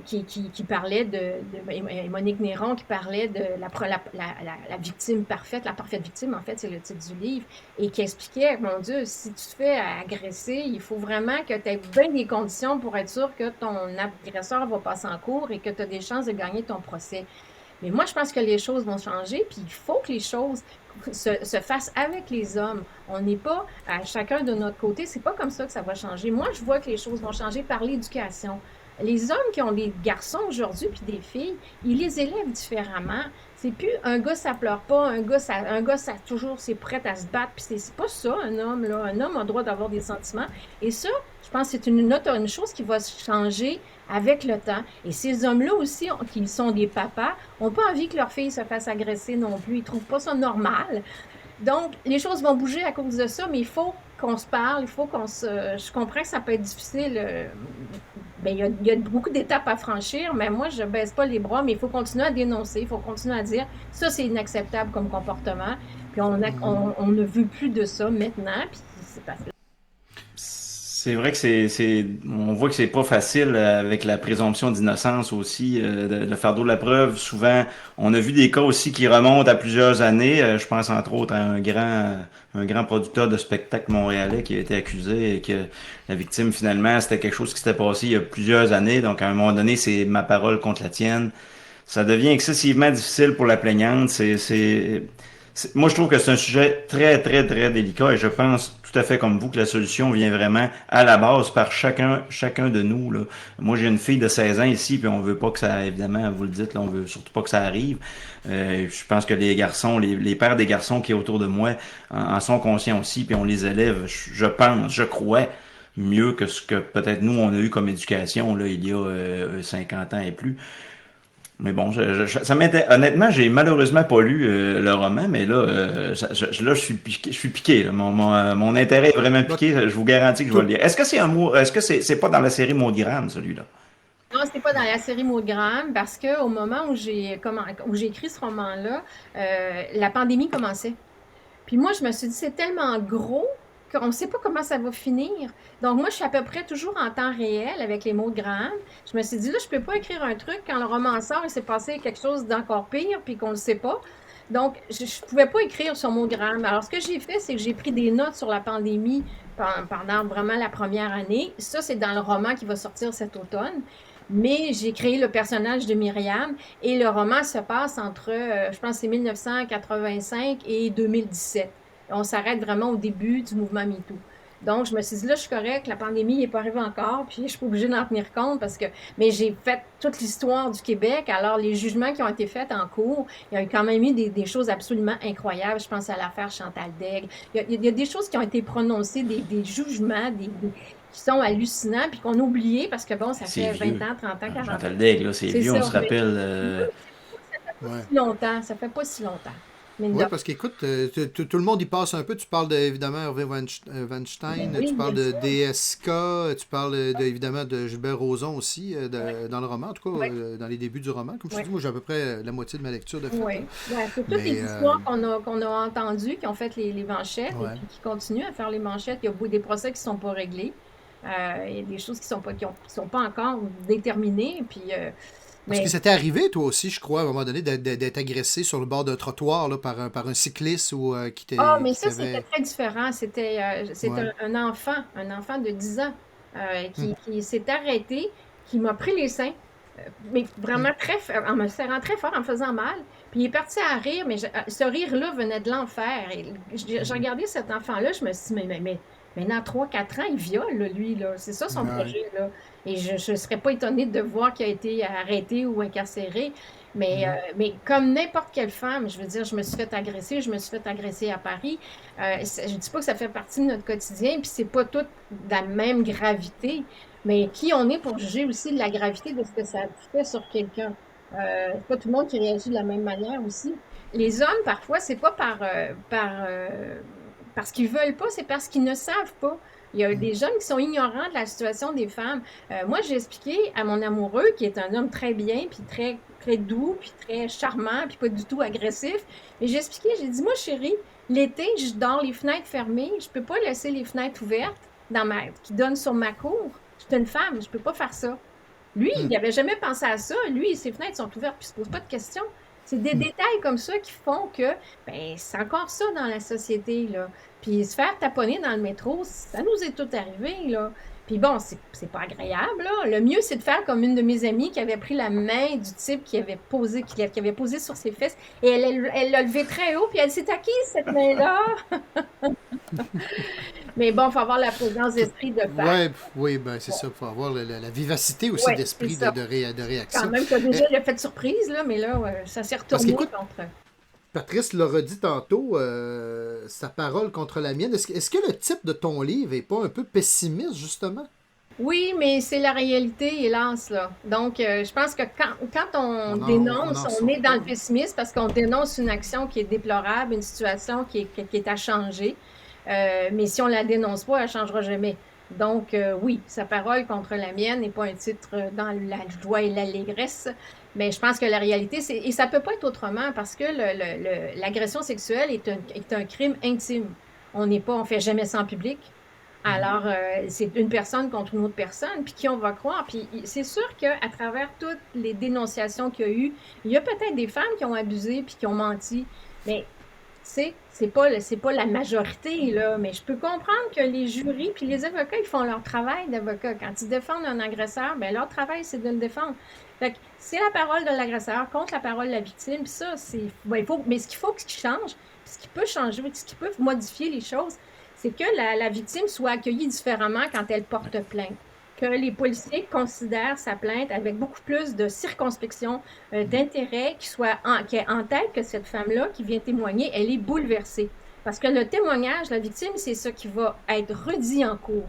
qui parlait de Monique Néron, qui parlait de la victime parfaite, la parfaite victime, en fait, c'est le titre du livre, et qui expliquait, mon Dieu, si tu te fais agresser, il faut vraiment que tu aies bien des conditions pour être sûr que ton agresseur va passer en cours et que tu as des chances de gagner ton procès. Mais moi, je pense que les choses vont changer, puis il faut que les choses se fassent avec les hommes. On n'est pas à chacun de notre côté, c'est pas comme ça que ça va changer. Moi, je vois que les choses vont changer par l'éducation. Les hommes qui ont des garçons aujourd'hui puis des filles, ils les élèvent différemment. C'est plus un gars ça pleure pas, un gars ça toujours c'est prêt à se battre puis c'est pas ça un homme là. Un homme a le droit d'avoir des sentiments et ça, je pense que c'est une chose qui va changer avec le temps. Et ces hommes-là aussi, qui sont des papas, n'ont pas envie que leur fille se fasse agresser non plus. Ils trouvent pas ça normal. Donc, les choses vont bouger à cause de ça, mais il faut qu'on se parle, il faut qu'on se... Je comprends que ça peut être difficile. Il y a beaucoup d'étapes à franchir, mais moi, je baisse pas les bras, mais il faut continuer à dénoncer, il faut continuer à dire ça, c'est inacceptable comme comportement. Puis on ne veut plus de ça maintenant, puis c'est pas fait. C'est vrai que on voit que c'est pas facile avec la présomption d'innocence aussi, le fardeau de la preuve. Souvent, on a vu des cas aussi qui remontent à plusieurs années. Je pense entre autres à un grand producteur de spectacle montréalais qui a été accusé et que la victime finalement, c'était quelque chose qui s'était passé il y a plusieurs années. Donc à un moment donné, c'est ma parole contre la tienne. Ça devient excessivement difficile pour la plaignante. Moi, je trouve que c'est un sujet très, très, très délicat et je pense tout à fait comme vous que la solution vient vraiment à la base par chacun de nous, là. Moi, j'ai une fille de 16 ans ici, puis on veut pas que ça, évidemment, vous le dites, là, on veut surtout pas que ça arrive. Je pense que les garçons, les pères des garçons qui est autour de moi en sont conscients aussi, puis on les élève, je crois, mieux que ce que peut-être nous, on a eu comme éducation, là, il y a 50 ans et plus. Mais bon, honnêtement, j'ai malheureusement pas lu le roman, mais là, je suis piqué. Là. Mon intérêt est vraiment piqué. Je vous garantis que je vais le lire. Est-ce que c'est un mot, est-ce que c'est pas dans la série Maud-Gram, celui-là? Non, c'est pas dans la série Maud-Gram parce que au moment où j'ai écrit ce roman-là, la pandémie commençait. Puis moi, je me suis dit, c'est tellement gros qu'on ne sait pas comment ça va finir. Donc, moi, je suis à peu près toujours en temps réel avec les mots de Graham. Je me suis dit, là, je ne peux pas écrire un truc quand le roman sort, il s'est passé quelque chose d'encore pire, puis qu'on ne le sait pas. Donc, je ne pouvais pas écrire sur mot Graham. Alors, ce que j'ai fait, c'est que j'ai pris des notes sur la pandémie pendant vraiment la première année. Ça, c'est dans le roman qui va sortir cet automne. Mais j'ai créé le personnage de Myriam et le roman se passe entre, je pense, que c'est 1985 et 2017. On s'arrête vraiment au début du mouvement MeToo. Donc, je me suis dit, là, je suis correcte, la pandémie n'est pas arrivée encore, puis je suis pas obligée d'en tenir compte parce que, mais j'ai fait toute l'histoire du Québec, alors les jugements qui ont été faits en cours, il y a quand même eu des choses absolument incroyables. Je pense à l'affaire Chantal Daigle. Il y a des choses qui ont été prononcées, des jugements, qui sont hallucinants, puis qu'on a oublié parce que, bon, ça C'est fait 20 vieux. ans, 30 ans, 40 ans. Chantal Daigle, là, c'est C'est vieux, on ça, se mais rappelle. ça fait pas Ouais. si longtemps, ça fait pas si longtemps. Mine de Oui, parce qu'écoute, tout le monde y passe un peu. Tu parles évidemment Hervé Weinstein, Ben oui, tu parles bien de sûr. DSK, tu parles évidemment de Gilbert Rozon aussi Oui, dans le roman, en tout cas oui, dans les débuts du roman. Comme je te oui. dis, moi j'ai à peu près la moitié de ma lecture de faite, là. Oui. Ouais, c'est toutes les Mais histoires qu'on a entendues, qui ont fait les manchettes et ouais. puis qui continuent à faire les manchettes. Il y a des procès qui ne sont pas réglés. Il y a des choses qui sont pas encore déterminées. Puis, Parce que mais c'était arrivé, toi aussi, je crois, à un moment donné, d'être agressé sur le bord d'un trottoir là, par un cycliste ou mais qui ça, c'était t'avait. très différent. C'est Ouais. un enfant de 10 ans Hum, qui s'est arrêté, qui m'a pris les seins, mais hum, vraiment en me serrant très fort, en me faisant mal. Puis il est parti à rire, mais ce rire-là venait de l'enfer. Et j'ai hum. regardé cet enfant-là, je me suis dit, mais dans 3 4 ans, il viole, là, lui, là. C'est ça son Ouais. projet, là. Et je ne serais pas étonnée de voir qu'il a été arrêté ou incarcéré. Mhm. Mais comme n'importe quelle femme, je veux dire, je me suis fait agresser à Paris. Je dis pas que ça fait partie de notre quotidien, puis c'est pas tout de la même gravité, mais qui on est pour juger aussi de la gravité de ce que ça fait sur quelqu'un? C'est pas tout le monde qui réagit de la même manière aussi. Les hommes, parfois, c'est pas parce qu'ils veulent pas, c'est parce qu'ils ne savent pas. Il y a Mhm. des jeunes qui sont ignorants de la situation des femmes. Moi, j'ai expliqué à mon amoureux, qui est un homme très bien, puis très, très doux, puis très charmant, puis pas du tout agressif. Mais j'ai expliqué, j'ai dit, moi, chérie, l'été, je dors les fenêtres fermées. Je peux pas laisser les fenêtres ouvertes qui donnent sur ma cour. Je suis une femme, je peux pas faire ça. Lui, il Hum. n'avait jamais pensé à ça. Lui, ses fenêtres sont ouvertes, puis il se pose pas de questions. C'est des détails comme ça qui font que, ben, c'est encore ça dans la société, là. Puis se faire taponner dans le métro, ça nous est tout arrivé, là. Puis bon, c'est pas agréable, là. Le mieux, c'est de faire comme une de mes amies qui avait pris la main du type qui avait posé sur ses fesses, et elle l'a levé très haut, puis elle s'est acquise cette main-là. Mais bon, il faut avoir la présence Tout- d'esprit de faire. Ouais, oui, ben c'est ça. Il faut avoir la vivacité aussi Ouais, c'est d'esprit ça. de Quand réaction. même, t'as Euh, déjà l'effet de surprise, là, mais là, ça s'est Parce retourné qu'écoute, contre. Patrice l'a redit tantôt, sa parole contre la mienne. Est-ce que le titre de ton livre est pas un peu pessimiste, justement? Oui, mais c'est la réalité, hélas, là. Donc, je pense que quand on On dénonce, n'en on sort est dans pas, le là. pessimisme parce qu'on dénonce une action qui est déplorable, une situation qui est à changer. Mais si on la dénonce pas, elle changera jamais. Donc, oui, sa parole contre la mienne n'est pas un titre dans la joie et l'allégresse, mais je pense que la réalité, et ça peut pas être autrement parce que l'agression sexuelle est un crime intime. On fait jamais ça en public. Mhm. Alors, c'est une personne contre une autre personne, puis qui on va croire. Puis c'est sûr qu'à travers toutes les dénonciations qu'il y a eu, il y a peut-être des femmes qui ont abusé puis qui ont menti, mais c'est pas la majorité, là. Mais je peux comprendre que les jurys puis les avocats, ils font leur travail d'avocat. Quand ils défendent un agresseur, ben leur travail, c'est de le défendre. Fait que c'est la parole de l'agresseur contre la parole de la victime. Puis ça, mais ce qu'il faut qu'il change, puis ce qui peut changer, ce qui peut modifier les choses, c'est que la victime soit accueillie différemment quand elle porte plainte. Que les policiers considèrent sa plainte avec beaucoup plus de circonspection, d'intérêt, qui est en tête que cette femme-là qui vient témoigner, elle est bouleversée. Parce que le témoignage, la victime, c'est ça qui va être redit en cours.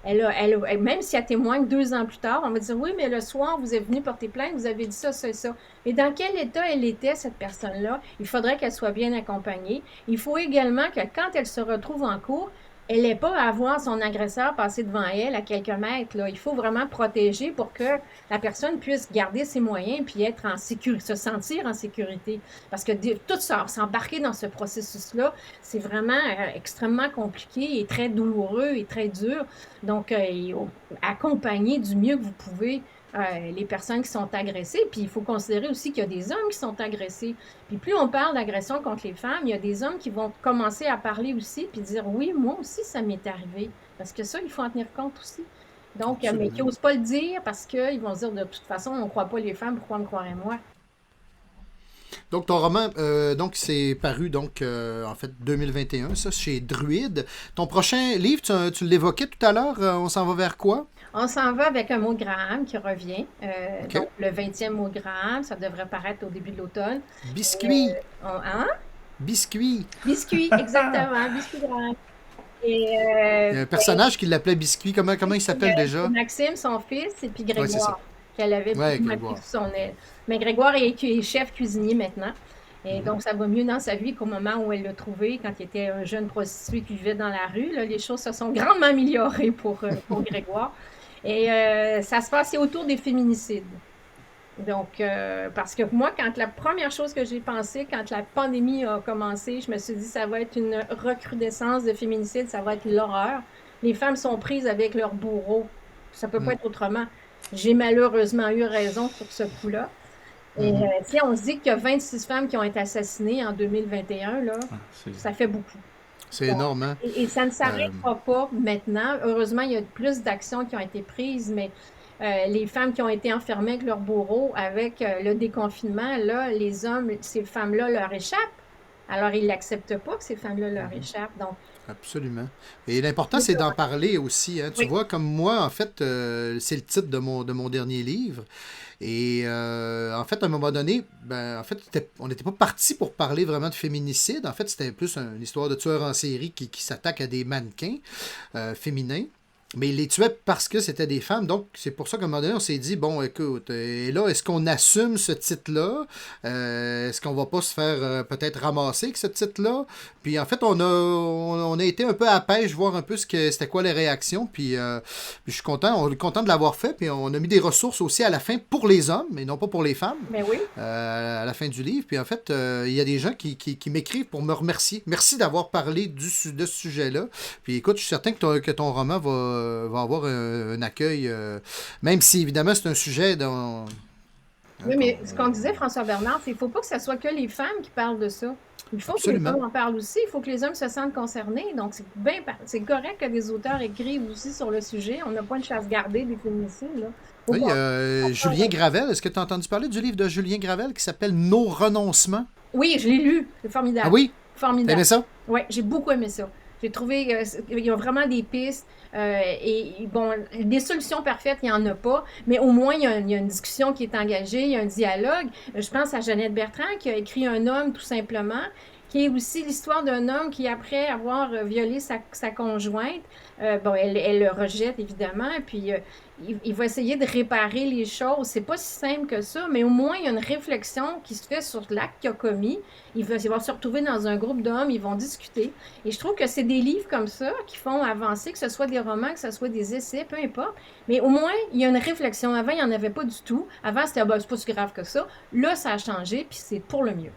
Même si elle témoigne 2 ans plus tard, on va dire oui, mais le soir, vous êtes venu porter plainte, vous avez dit ça, ça et ça. Mais dans quel état elle était, cette personne-là? Il faudrait qu'elle soit bien accompagnée. Il faut également que quand elle se retrouve en cours, elle n'ait pas à voir son agresseur passer devant elle à quelques mètres, là. Il faut vraiment protéger pour que la personne puisse garder ses moyens puis être en sécurité, se sentir en sécurité. Parce que tout ça, s'embarquer dans ce processus-là, c'est vraiment extrêmement compliqué et très douloureux et très dur. Donc, accompagner du mieux que vous pouvez les personnes qui sont agressées. Puis, il faut considérer aussi qu'il y a des hommes qui sont agressés. Puis, plus on parle d'agression contre les femmes, il y a des hommes qui vont commencer à parler aussi, puis dire, oui, moi aussi, ça m'est arrivé. Parce que ça, il faut en tenir compte aussi. Donc, mais Absolument. qui n'osent pas le dire parce qu'ils vont se dire de toute façon, on ne croit pas les femmes, pourquoi me croirait moi? Donc, ton roman, donc, c'est paru, donc, en fait, 2021, ça, chez Druide. Ton prochain livre, tu l'évoquais tout à l'heure, on s'en va vers quoi? On s'en va avec un mot de Graham qui revient. OK. Donc, le 20e mot de Graham, ça devrait paraître au début de l'automne. Et, Biscuit. hein? Biscuit. Biscuit, exactement, biscuit Graham. Et Il y a un personnage qui l'appelait Biscuit. Comment il s'appelle déjà? Maxime, son fils, et puis Ouais, c'est ça. Grégoire, qu'elle avait Ouais, beaucoup Grégoire. pris sous son aile. Mais Grégoire est chef cuisinier maintenant. Et donc, ça va mieux dans sa vie qu'au moment où elle l'a trouvé, quand il était un jeune prostitué qui vivait dans la rue. Là, les choses se sont grandement améliorées pour Grégoire. Et ça se passait autour des féminicides. Donc, parce que moi, quand la première chose que j'ai pensé, quand la pandémie a commencé, je me suis dit, ça va être une recrudescence de féminicide, ça va être l'horreur. Les femmes sont prises avec leurs bourreaux. Ça peut pas être autrement. J'ai malheureusement eu raison sur ce coup-là. Et tu sais, on se dit qu'il y a 26 femmes qui ont été assassinées en 2021, là. Ça fait beaucoup. C'est énorme, hein? Et ça ne s'arrêtera pas maintenant. Heureusement, il y a plus d'actions qui ont été prises, mais les femmes qui ont été enfermées avec leurs bourreaux, avec le déconfinement, là, les hommes, ces femmes-là leur échappent. Alors, ils n'acceptent pas que ces femmes-là leur échappent. Donc, Absolument. Et l'important, c'est d'en parler aussi. Hein. Tu Oui. vois, comme moi, en fait, c'est le titre de mon dernier livre. Et en fait, à un moment donné, en fait, on n'était pas parti pour parler vraiment de féminicide. En fait, c'était plus une histoire de tueur en série qui s'attaque à des mannequins féminins. Mais il les tuait parce que c'était des femmes. Donc, c'est pour ça qu'à un moment donné, on s'est dit, bon, écoute, et là, est-ce qu'on assume ce titre-là? Est-ce qu'on va pas se faire peut-être ramasser avec ce titre-là? Puis, en fait, on a été un peu à pêche, voir un peu c'était quoi les réactions. Puis je suis content, on est content de l'avoir fait. Puis, on a mis des ressources aussi à la fin pour les hommes, mais non pas pour les femmes, mais oui. à la fin du livre. Puis, en fait, il y a des gens qui m'écrivent pour me remercier. Merci d'avoir parlé de ce sujet-là. Puis, écoute, je suis certain que ton roman va avoir un accueil, même si évidemment c'est un sujet dont... Oui, mais ce qu'on disait, François Bernard, c'est qu'il ne faut pas que ce soit que les femmes qui parlent de ça. Il faut Absolument. que les hommes en parlent aussi. Il faut que les hommes se sentent concernés. Donc, c'est correct que des auteurs écrivent aussi sur le sujet. On n'a pas une chasse gardée des féminicides. Là. Faut Oui, pas- Julien Gravel, est-ce que tu as entendu parler du livre de Julien Gravel qui s'appelle Nos renoncements? Oui, je l'ai lu. C'est formidable. Ah oui? T'as Formidable. aimé ça? Oui, j'ai beaucoup aimé ça. J'ai trouvé qu'il y a vraiment des pistes. Et bon, des solutions parfaites, il n'y en a pas. Mais au moins, il y a une discussion qui est engagée, il y a un dialogue. Je pense à Jeannette Bertrand qui a écrit Un homme, tout simplement, qui est aussi l'histoire d'un homme qui, après avoir violé sa conjointe, bon, elle le rejette, évidemment, puis il va essayer de réparer les choses. C'est pas si simple que ça, mais au moins, il y a une réflexion qui se fait sur l'acte qu'il a commis. Il va se retrouver dans un groupe d'hommes, ils vont discuter. Et je trouve que c'est des livres comme ça qui font avancer, que ce soit des romans, que ce soit des essais, peu importe. Mais au moins, il y a une réflexion. Avant, il n'y en avait pas du tout. Avant, c'était c'est pas si grave que ça. Là, ça a changé, puis c'est pour le mieux.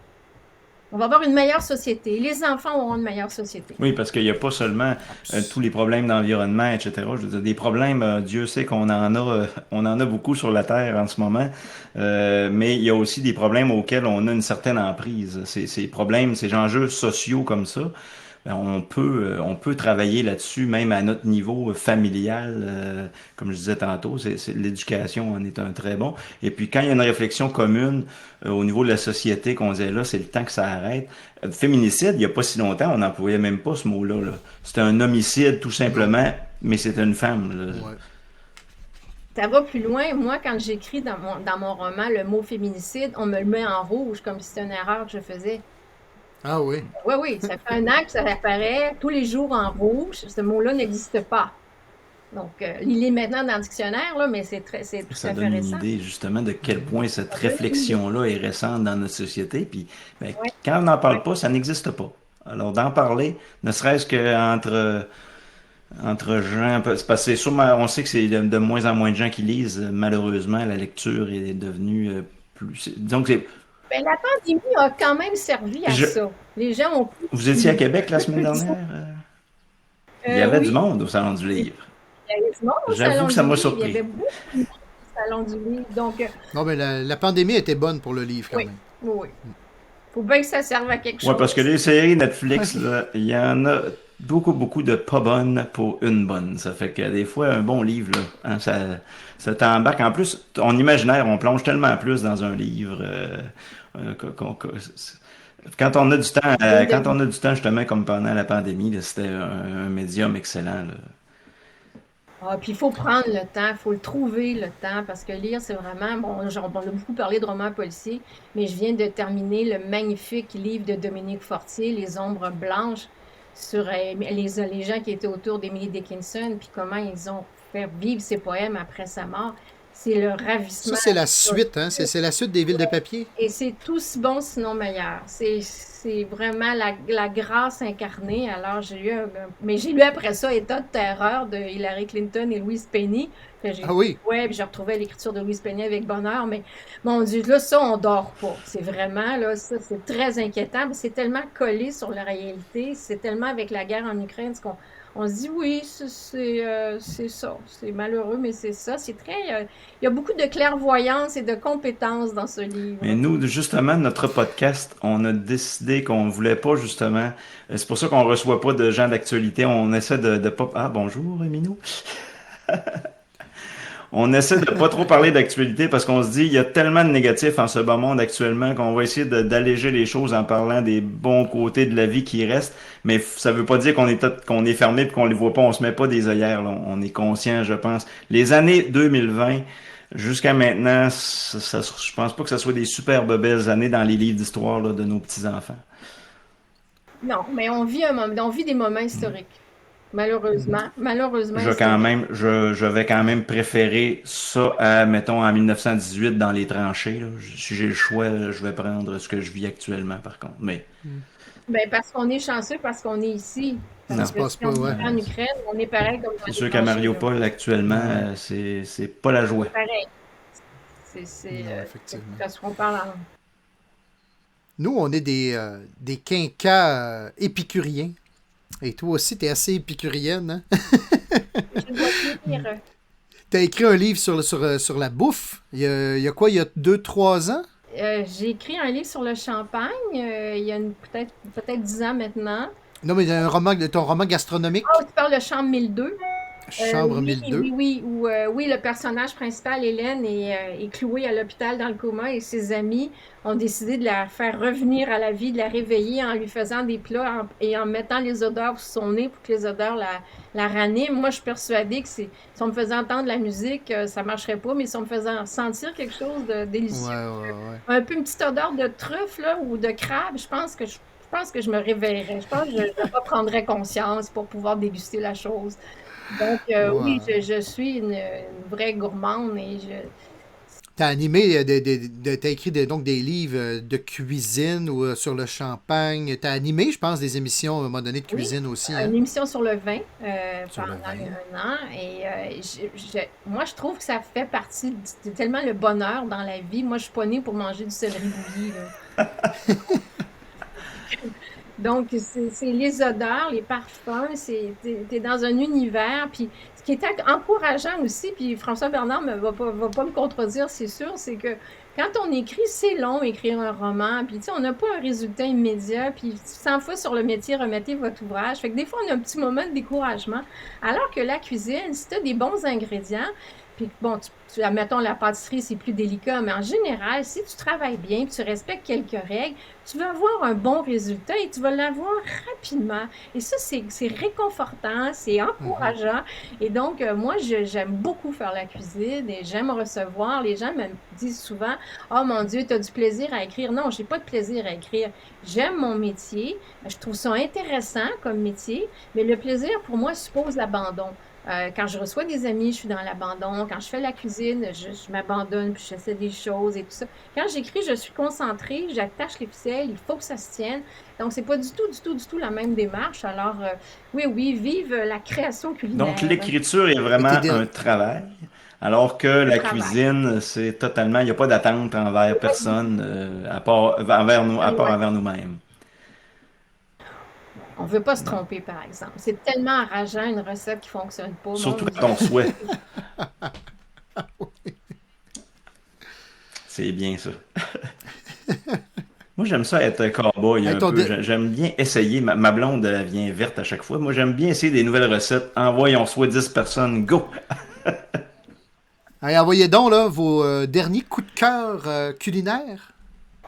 On va avoir une meilleure société. Les enfants auront une meilleure société. Oui, parce qu'il n'y a pas seulement tous les problèmes d'environnement, etc. Je veux dire, des problèmes, Dieu sait on en a beaucoup sur la Terre en ce moment, mais il y a aussi des problèmes auxquels on a une certaine emprise. Ces problèmes, ces enjeux sociaux comme ça, ben, on peut travailler là-dessus, même à notre niveau familial, comme je disais tantôt, l'éducation en est un très bon. Et puis quand il y a une réflexion commune au niveau de la société, qu'on disait là, c'est le temps que ça arrête. Féminicide, il n'y a pas si longtemps, on n'employait même pas ce mot-là. Là. C'était un homicide tout simplement, mais c'était une femme. Là. Ouais. Ça va plus loin. Moi, quand j'écris dans mon roman le mot féminicide, on me le met en rouge, comme si c'était une erreur que je faisais. Ah oui. Oui, oui, ça fait un an que ça apparaît tous les jours en rouge. Ce mot-là n'existe pas. Donc, il est maintenant dans le dictionnaire, là, mais c'est tout Ça à fait donne une récent. idée justement de quel point cette réflexion-là est récente dans notre société. Puis ben, Oui, quand on n'en parle pas, ça n'existe pas. Alors d'en parler, ne serait-ce entre gens, c'est parce que c'est sûrement, on sait que c'est de moins en moins de gens qui lisent. Malheureusement, la lecture est devenue plus. Donc, ben, la pandémie a quand même servi à je, ça. Les gens ont pu. vous étiez à Québec la semaine dernière? Il y avait du Oui, monde au Salon du Livre. il y avait du monde au J'avoue Salon que ça du m'a Livre. Il y surpris. avait beaucoup de monde au Salon du Livre. Donc, Non, mais la pandémie était bonne pour le livre quand oui, même. oui. Faut bien que ça serve à quelque Ouais, parce que chose. les séries Netflix, là, il y en a beaucoup de pas bonnes pour une bonne. Ça fait que des fois, un bon livre, là, hein, ça t'embarque. En plus, ton imaginaire, on plonge tellement plus dans un livre. Quand on a du temps, quand on a du temps justement comme pendant la pandémie, là, c'était un médium excellent. Là. Ah, puis il faut prendre le temps, il faut le trouver le temps, parce que lire, c'est vraiment, bon, on a beaucoup parlé de romans policiers, mais je viens de terminer le magnifique livre de Dominique Fortier, Les Ombres Blanches, sur les gens qui étaient autour d'Emily Dickinson, puis comment ils ont fait vivre ses poèmes après sa mort. C'est le Ça, ravissement. c'est la suite, hein? C'est la suite des villes de papier. Et c'est aussi bon, sinon meilleur. C'est vraiment la grâce incarnée. Alors, mais j'ai lu après ça État de terreur de Hillary Clinton et Louise Penny. Ah oui. Ouais, puis j'ai retrouvé l'écriture de Louise Penny avec bonheur. Mais mon Dieu, là, ça, on dort pas. C'est vraiment, là, ça, c'est très inquiétant. C'est tellement collé sur la réalité. C'est tellement avec la guerre en Ukraine, on se dit oui, c'est ça. C'est malheureux, mais c'est ça. C'est très. Il y a beaucoup de clairvoyance et de compétences dans ce livre. Mais nous, justement, notre podcast, on a décidé qu'on voulait pas justement. C'est pour ça qu'on reçoit pas de gens d'actualité. On essaie de pas. Ah bonjour, Minou. On essaie de pas trop parler d'actualité parce qu'on se dit il y a tellement de négatifs en ce bas monde actuellement qu'on va essayer d'alléger les choses en parlant des bons côtés de la vie qui restent. Mais ça veut pas dire qu'on est fermé et qu'on les voit pas. On se met pas des œillères. Là. On est conscient, je pense. Les années 2020 jusqu'à maintenant, je pense pas que ce soit des superbes belles années dans les livres d'histoire là, de nos petits enfants. Non, mais on vit des moments historiques. Malheureusement historiques. Je vais quand même préférer ça à, mettons, en 1918 dans les tranchées. Là. Si j'ai le choix, je vais prendre ce que je vis actuellement, par contre. Mais Ben, parce qu'on est chanceux, parce qu'on est ici. Ça non, se Parce que passe si pas, on ouais. vivait en Ukraine, on est pareil comme dans c'est les sûr qu'à tranchées, là. Mariupol actuellement, c'est pas la joie. Pareil. C'est, Non, effectivement. parce qu'on parle en... Nous, on est des quinquas épicuriens. Et toi aussi, t'es assez épicurienne, hein? Je dois lire. T'as écrit un livre sur la bouffe. Il y a quoi, il y a 2-3 ans? J'ai écrit un livre sur le champagne, il y a peut-être 10 ans maintenant. Non, mais ton roman gastronomique, Oh, tu parles de Chambre 1002? Chambre Oui, 1002. oui, où, oui, le personnage principal, Hélène, est clouée à l'hôpital dans le coma et ses amis ont décidé de la faire revenir à la vie, de la réveiller en lui faisant des plats et en mettant les odeurs sous son nez pour que les odeurs la raniment. Moi, je suis persuadée que si on me faisait entendre la musique, ça marcherait pas, mais si on me faisait sentir quelque chose de délicieux, Ouais. un peu une petite odeur de truffe là, ou de crabe, je pense que je me réveillerais. Je pense que je reprendrais conscience pour pouvoir déguster la chose. Donc, oui, Ouais. je suis une vraie gourmande et T'as animé, t'as écrit donc des livres de cuisine ou sur le champagne. T'as animé, je pense, des émissions à un moment donné de oui, cuisine aussi, hein? une émission sur le vin Sur le pendant vin. un an. Et moi, je trouve que ça fait partie, c'est tellement le bonheur dans la vie. Moi, je suis pas née pour manger du céleri bouilli, là. Donc, c'est les odeurs, les parfums, t'es dans un univers. Puis, ce qui est encourageant aussi, puis François Bernard ne va pas me contredire, c'est sûr, c'est que quand on écrit, c'est long écrire un roman. Puis, tu sais, on n'a pas un résultat immédiat. Puis, 100 fois sur le métier, remettez votre ouvrage. Fait que des fois, on a un petit moment de découragement. Alors que la cuisine, si tu as des bons ingrédients, puis bon, admettons, la pâtisserie, c'est plus délicat, mais en général, si tu travailles bien, tu respectes quelques règles, tu vas avoir un bon résultat et tu vas l'avoir rapidement. Et ça, c'est réconfortant, c'est encourageant. Et donc, moi, j'aime beaucoup faire la cuisine et j'aime recevoir. Les gens me disent souvent, oh mon Dieu, tu as du plaisir à écrire. Non, j'ai pas de plaisir à écrire. J'aime mon métier. Je trouve ça intéressant comme métier, mais le plaisir, pour moi, suppose l'abandon. Quand je reçois des amis, je suis dans l'abandon. Quand je fais la cuisine, je m'abandonne, puis j'essaie des choses et tout ça. Quand j'écris, je suis concentrée, j'attache les ficelles, il faut que ça se tienne. Donc, c'est pas du tout la même démarche. Alors, oui, vive la création culinaire. Donc, l'écriture est vraiment un travail, alors que la cuisine, c'est totalement, il n'y a pas d'attente envers personne, à part envers nous-mêmes. On ne veut pas se tromper, par exemple. C'est tellement enrageant, une recette qui ne fonctionne pas. Surtout quand on souhaite. C'est bien ça. Moi, j'aime ça être cowboy Hey, un peu. J'aime bien essayer. Ma blonde elle vient verte à chaque fois. Moi, j'aime bien essayer des nouvelles recettes. Envoyons soit 10 personnes. Go! Hey, envoyez donc là, vos derniers coups de cœur culinaires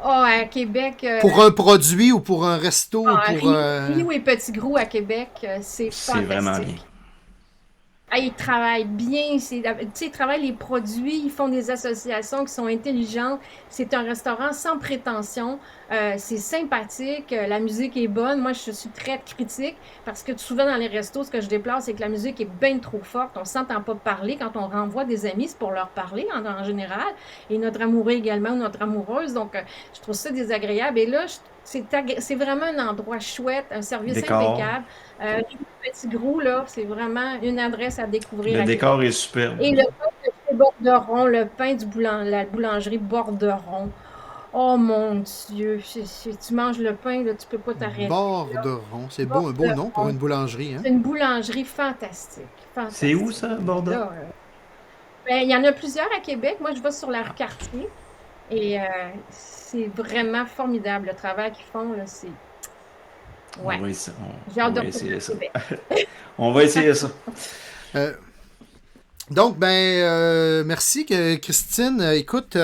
Oh, à Québec, pour un produit ou pour un resto ou pour... Rio et Petit Gros à Québec, c'est C'est vraiment bien. fantastique. Ah, ils travaillent bien, ils travaillent les produits, ils font des associations qui sont intelligentes. C'est un restaurant sans prétention, c'est sympathique, la musique est bonne. Moi, je suis très critique parce que souvent dans les restos, ce que je déplore, c'est que la musique est bien trop forte. On ne s'entend pas parler. Quand on renvoie des amis, c'est pour leur parler en général. Et notre amoureux également ou notre amoureuse. Donc, je trouve ça désagréable. Et là, c'est vraiment un endroit chouette, un service Décor. impeccable. Petit Gros, là, c'est vraiment une adresse à découvrir. Le à décor Québec. est superbe. Et le pain de chez Borderon, le pain la boulangerie Borderon. Oh mon Dieu, tu manges le pain, là, tu peux pas t'arrêter. Borderon. C'est beau, un beau nom pour une boulangerie. Hein? C'est une boulangerie fantastique. C'est où ça, Bordeaux? Là, ben, il y en a plusieurs à Québec. Moi, je vais sur la rue Cartier. Et c'est vraiment formidable le travail qu'ils font. Là, c'est... Ouais. J'ai hâte de essayer ça. Québec. On va essayer ça. Donc, merci Christine. Écoute,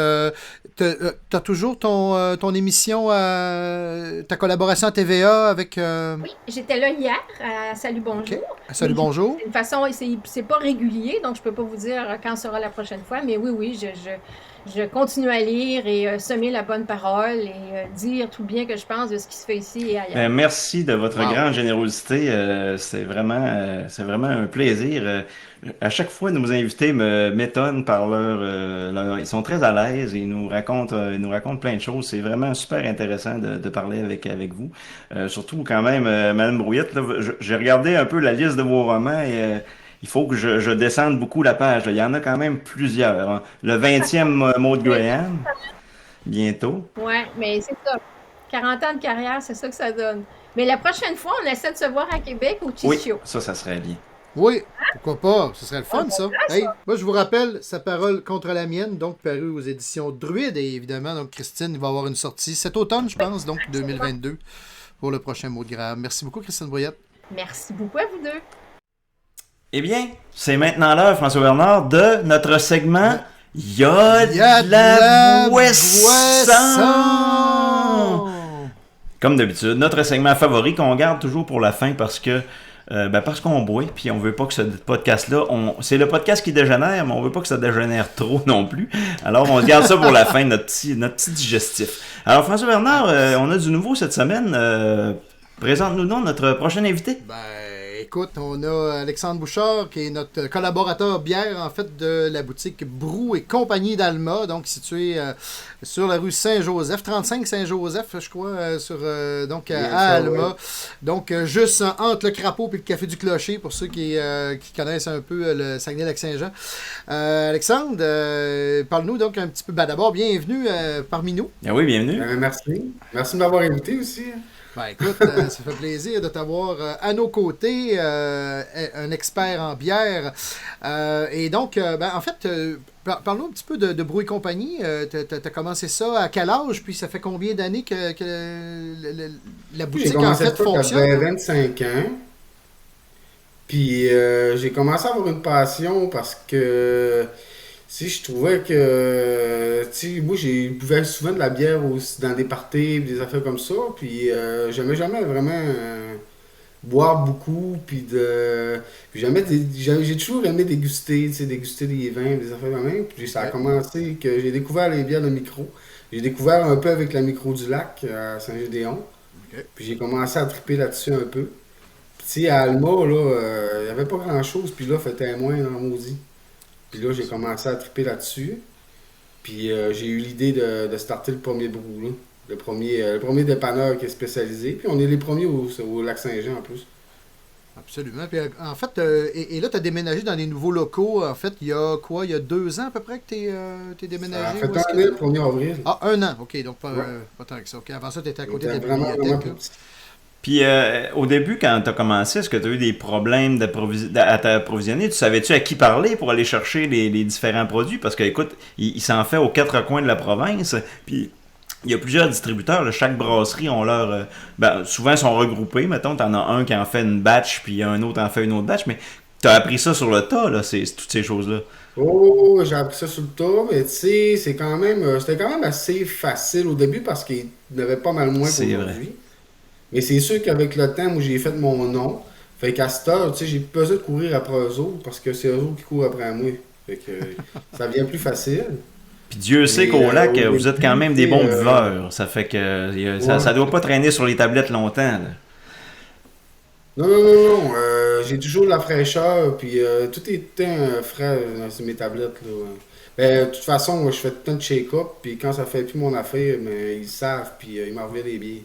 t'as toujours ton émission, ta collaboration à TVA avec... Oui, j'étais là hier à Salut Bonjour. Okay. Salut Bonjour. De toute façon, c'est pas régulier, donc je peux pas vous dire quand sera la prochaine fois, mais oui, je continue à lire et semer la bonne parole et dire tout bien que je pense de ce qui se fait ici et ailleurs. Merci de votre grande générosité. C'est vraiment un plaisir. À chaque fois, nos invités m'étonnent par ils sont très à l'aise et ils nous racontent plein de choses. C'est vraiment super intéressant de parler avec vous. Surtout quand même, Madame Brouillette, là, j'ai regardé un peu la liste de vos romans et il faut que je descende beaucoup la page. Là. Il y en a quand même plusieurs. Hein. Le 20e Maud Graham, bientôt. Ouais, mais c'est ça. 40 ans de carrière, c'est ça que ça donne. Mais la prochaine fois, on essaie de se voir à Québec au Chichio. Oui, ça serait bien. Oui, pourquoi pas? Ce serait le fun, ça. Hey, moi, je vous rappelle, Sa parole contre la mienne, donc paru aux éditions Druide. Et évidemment, donc Christine va avoir une sortie cet automne, je pense, donc 2022, pour le prochain mot de grave. Merci beaucoup, Christine Brouillette. Merci beaucoup à vous deux. Eh bien, c'est maintenant l'heure, François Bernard, de notre segment Il y a de la boisson! Comme d'habitude, notre segment favori qu'on garde toujours pour la fin parce qu'on boit, puis on veut pas que ce podcast-là, c'est le podcast qui dégénère, mais on veut pas que ça dégénère trop non plus. Alors, on se garde ça pour la fin, notre petit digestif. Alors, François Bernard, on a du nouveau cette semaine. Présente-nous donc notre prochain invité. Écoute, on a Alexandre Bouchard, qui est notre collaborateur bière, en fait, de la boutique Brou et Compagnie d'Alma, donc située sur la rue Saint-Joseph, 35 Saint-Joseph, je crois, à Alma. Donc, juste entre le Crapaud et le Café du Clocher, pour ceux qui connaissent un peu le Saguenay-Lac-Saint-Jean. Alexandre, parle-nous donc un petit peu. D'abord, bienvenue parmi nous. Ah oui, bienvenue. Merci. Merci de m'avoir invité aussi. Écoute, ça fait plaisir de t'avoir à nos côtés, un expert en bière. Et donc, en fait, parle-nous un petit peu de Brou et Compagnie. T'as commencé ça à quel âge? Puis ça fait combien d'années que la boutique, en fait, fonctionne? J'avais 25 ans. Puis j'ai commencé à avoir une passion parce que... je trouvais que, moi, j'ai buvais souvent de la bière aussi dans des parties, des affaires comme ça, puis j'aimais jamais vraiment boire beaucoup, puis j'ai toujours aimé déguster des vins, des affaires de même, puis ça a commencé que j'ai découvert les bières de micro. J'ai découvert un peu avec la micro du lac à Saint-Gédéon, puis j'ai commencé à triper là-dessus un peu. Puis à Alma, là, il n'y avait pas grand-chose, puis là, c'était moins dans le maudit. Puis là, j'ai commencé à triper là-dessus. Puis j'ai eu l'idée de starter le premier brou, là. Le premier dépanneur qui est spécialisé. Puis on est les premiers au Lac-Saint-Jean en plus. Absolument. Puis en fait, et là, tu as déménagé dans les nouveaux locaux. En fait, il y a 2 ans à peu près que tu es déménagé? Ça fait un an, le 1er avril. Ah, 1 an. OK, donc pas tant que ça. OK, avant ça, tu étais à côté de la bibliothèque. Puis au début, quand tu as commencé, est-ce que tu as eu des problèmes à t'approvisionner? Tu savais-tu à qui parler pour aller chercher les différents produits? Parce que, écoute, il s'en fait aux 4 coins de la province. Puis il y a plusieurs distributeurs. Là, chaque brasserie ont leur... souvent, ils sont regroupés. Mettons, t'en as un qui en fait une batch, puis un autre en fait une autre batch. Mais t'as appris ça sur le tas, là, toutes ces choses-là. Oh, j'ai appris ça sur le tas, mais tu sais, c'était quand même assez facile au début parce qu'il y en avait pas mal moins C'est vrai. qu'aujourd'hui. Mais c'est sûr qu'avec le temps où j'ai fait mon nom, fait qu'à cette heure, tu sais, j'ai plus besoin de courir après eux autres parce que c'est eux autres qui courent après moi. Fait que ça devient plus facile. Puis Dieu sait Mais, qu'au lac, au vous êtes quand début, même des bons tu sais, buveurs. Ça fait que ça doit pas traîner sur les tablettes longtemps. Là. Non, non, non, non. J'ai toujours de la fraîcheur, puis tout est frais sur mes tablettes. Là. Ben, de toute façon, moi, je fais tout le temps de shake-up, puis quand ça fait plus mon affaire, ben, ils savent, puis ils m'en reviennent des billets.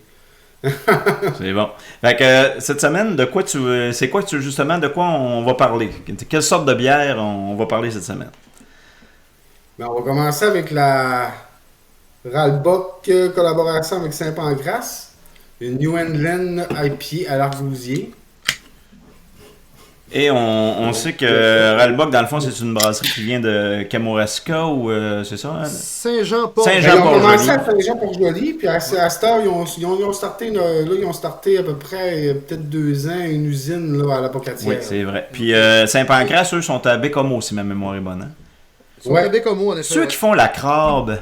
C'est bon. Fait que cette semaine, c'est quoi justement de quoi on va parler? Quelle sorte de bière on va parler cette semaine? Ben, on va commencer avec la Ralbock collaboration avec Saint-Pancras, une New England IPA à l'argousier. Et on sait que Ralbock, dans le fond, c'est une brasserie qui vient de Kamouraska ou c'est ça? Hein? Saint-Jean-Port. Ben, Saint-Jean. ils ont commencé Jean-Port-Joli. à Saint-Jean-Port-Joli, puis à cette heure, ils ont starté, là, ils ont starté à peu près peut-être 2 ans une usine là, à la Pocatière. Oui, c'est vrai. Puis Saint-Pancras, eux, sont à Bécomo, si ma mémoire est bonne. Hein? Ils sont Ouais. comme moi, en effet. Ceux qui font la crabe,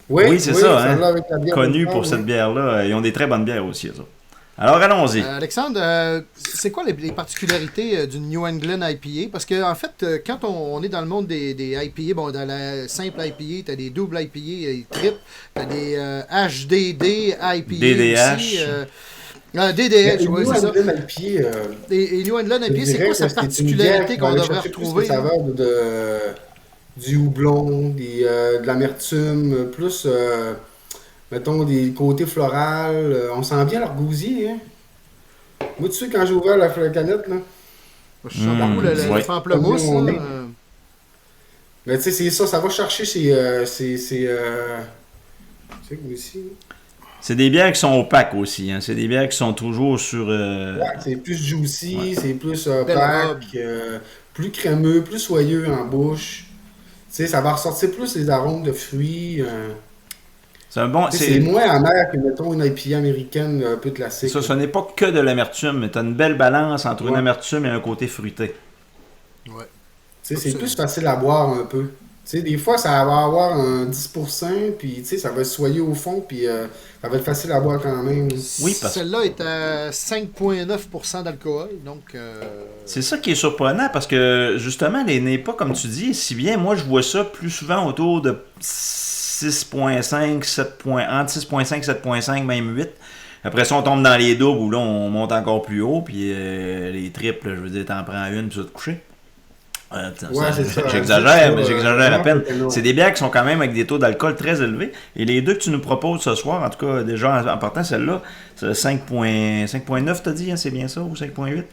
Oui, c'est ça, hein. celle-là avec la bière connus de pour Paul, cette oui. bière-là, ils ont des très bonnes bières aussi, eux autres. Alors, allons-y. Alexandre, c'est quoi les particularités d'une New England IPA? Parce que en fait, quand on est dans le monde des IPA, bon, dans la simple IPA, t'as des doubles IPA et triples, t'as des HDD IPA DDH. aussi. Mais DDH, une oui, New c'est ça. England IPA, Et New England je IPA, c'est dirais quoi sa que c'est une bière particularité qui va qu'on aller devrait chercher plus retrouver? les saveurs du houblon, de l'amertume, plus, mettons, des côtés florales. On sent bien l'argousier, hein. Moi, tu sais, quand j'ai ouvert la canette, là, Je sens beaucoup le ouais. pamplemousse. On là, est. mais tu sais, c'est ça va chercher c'est quoi aussi? C'est des bières qui sont opaques aussi. Hein. C'est des bières qui sont toujours sur... Ouais, c'est plus juicy, Ouais. c'est plus Belle opaque, robe. plus crémeux, plus soyeux en bouche. Tu sais, ça va ressortir plus les arômes de fruits. C'est un bon... Tu sais, c'est moins amer que, mettons, une IPA américaine un peu classique. Ça, ce n'est pas que de l'amertume, mais tu as une belle balance entre une Ouais. amertume et un côté fruité. Ouais. Tu sais, c'est Absolument. plus facile à boire un peu. Tu sais, des fois, ça va avoir un 10%, puis tu sais, ça va se soyer au fond, puis ça va être facile à boire quand même. Oui, parce- Celle-là est à 5,9% d'alcool, donc... C'est ça qui est surprenant parce que justement, les NEPA, comme tu dis, si bien moi je vois ça plus souvent autour de 6.5, 7. Entre 6.5, 7.5, même 8. Après ça, on tombe dans les doubles où là, on monte encore plus haut. Puis les triples, je veux dire, t'en prends une puis tu vas te coucher. Ouais, c'est ça. J'exagère, mais j'exagère à non, peine. c'est non. C'est des bières qui sont quand même avec des taux d'alcool très élevés. Et les deux que tu nous proposes ce soir, en tout cas, déjà en partant, celle-là, c'est 5.9, t'as dit, hein, c'est bien ça, ou 5.8?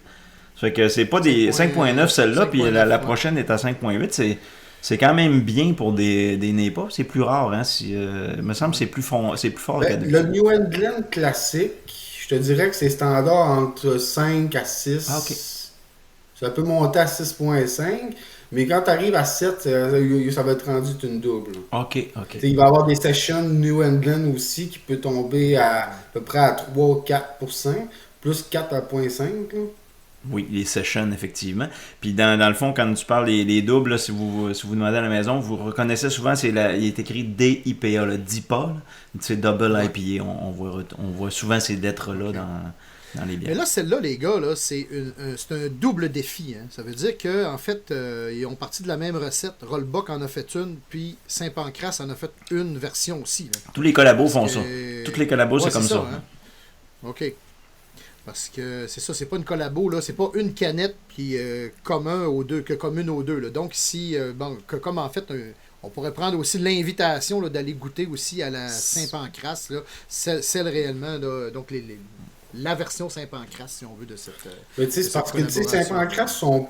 Ça fait que c'est pas des 5.9 celle-là, puis la 5.9, prochaine est à 5.8. C'est quand même bien pour des NEPA. C'est plus rare, hein. Il me semble que c'est plus fort que Ben, le d'habitude. New England classique, je te dirais que c'est standard entre 5 à 6. Ah, ok. Ça peut monter à 6.5, mais quand tu arrives à 7, ça va être rendu une double. Ok. Tu sais, il va y avoir des sessions New England aussi qui peut tomber à peu près à 3 ou 4%, plus 4,5. Là. Oui, les sessions, effectivement. Puis dans le fond, quand tu parles les doubles, là, si vous demandez à la maison, vous reconnaissez souvent, il est écrit DIPA, le DIPA, là. C'est Double IPA. On voit souvent ces lettres-là dans les Mais bières. là, celle-là, les gars, là, c'est un double défi. Hein. Ça veut dire qu'en fait, ils ont parti de la même recette. Rollbuck en a fait une, puis Saint-Pancras en a fait une version aussi. Là. Tous les collabos font Parce ça. que- Tous les collabos, Ouais, c'est comme ça. hein. OK. Parce que c'est ça, c'est pas une collabo, là, c'est pas une canette puis commune aux deux. Là. Donc, si, comme en fait, on pourrait prendre aussi l'invitation là, d'aller goûter aussi à la Saint-Pancras, là, celle réellement, là, donc la version Saint-Pancras, si on veut, de cette. Mais tu sais, c'est cette parce que tu sais, collaboration. Saint-Pancras sont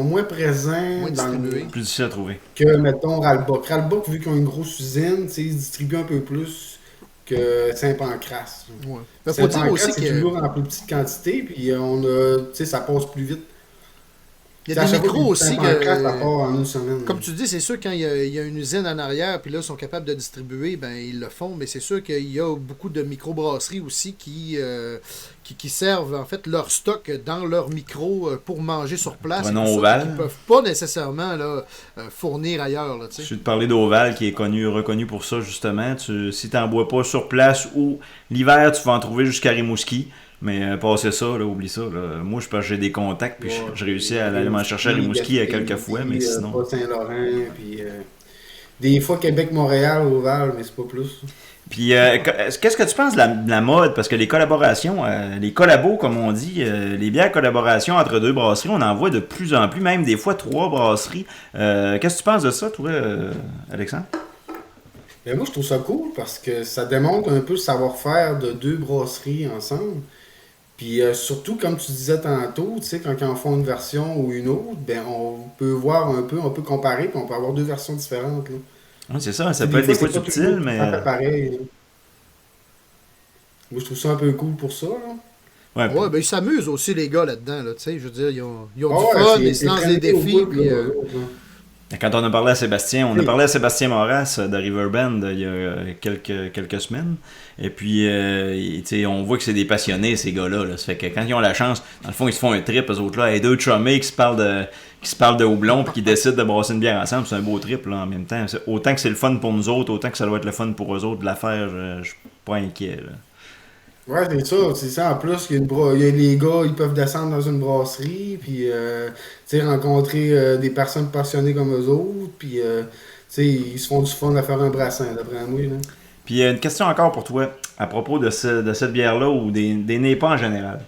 moins présents Moins dans le distribués. Plus difficile à trouver. que, mettons, Ralbock. Ralbock, vu qu'ils ont une grosse usine, tu sais, ils distribuent un peu plus que Saint-Pancras. Ouais. Il faut dire Saint-Pancras, aussi c'est que. toujours en plus petite quantité, puis tu sais, ça passe plus vite. Il y a des micros aussi en une semaine. Comme tu dis, c'est sûr quand il y a une usine en arrière, puis là, ils sont capables de distribuer, ben ils le font, mais c'est sûr qu'il y a beaucoup de microbrasseries aussi qui servent en fait leur stock dans leur micro pour manger sur place. Prenons Oval. Qui ne peuvent pas nécessairement fournir ailleurs. Là, je suis de parler d'Oval qui est reconnu pour ça justement. Si tu n'en bois pas sur place ou l'hiver, tu vas en trouver jusqu'à Rimouski. Mais passer ça, là, oublie ça. Là. Moi, je pense que j'ai des contacts, puis je réussis à aller m'en chercher à Rimouski quelques fois, mais sinon... Pas Saint-Laurent, puis des fois Québec-Montréal, Oval, mais c'est pas plus. Puis, qu'est-ce que tu penses de la mode? Parce que les collaborations, les collabos, comme on dit, les bières collaborations entre deux brasseries, on en voit de plus en plus, même des fois 3 brasseries. Qu'est-ce que tu penses de ça, toi, Alexandre? Ben moi, je trouve ça cool parce que ça démontre un peu le savoir-faire de 2 brasseries ensemble. Puis surtout, comme tu disais tantôt, tu sais, quand ils en font une version ou une autre, ben on peut voir un peu, on peut comparer, puis on peut avoir 2 versions différentes. Là. Oui, c'est ça, ça peut être des fois subtil, mais... pareil, là. Moi, je trouve ça un peu cool pour ça. Là. Ouais, ben ils s'amusent aussi, les gars, là-dedans. Là, tu sais, je veux dire, ils ont du fun, ils se lancent des défis, puis... Quand on a parlé à Sébastien, Moras de Riverbend il y a quelques semaines. Et puis, on voit que c'est des passionnés, ces gars-là. Là. Ça fait que quand ils ont la chance, dans le fond, ils se font un trip, eux autres-là, et 2 chummés qui se parlent de houblon puis qui décident de brasser une bière ensemble. C'est un beau trip là, en même temps. Autant que c'est le fun pour nous autres, autant que ça doit être le fun pour eux autres de la faire, je suis pas inquiet. Là. Ouais, c'est ça. En plus, il y a les gars, ils peuvent descendre dans une brasserie, puis rencontrer des personnes passionnées comme eux autres, puis ils se font du fun à faire un brassin, d'après moi. Là. Puis une question encore pour toi, à propos de cette bière-là, ou des NEIPA en général.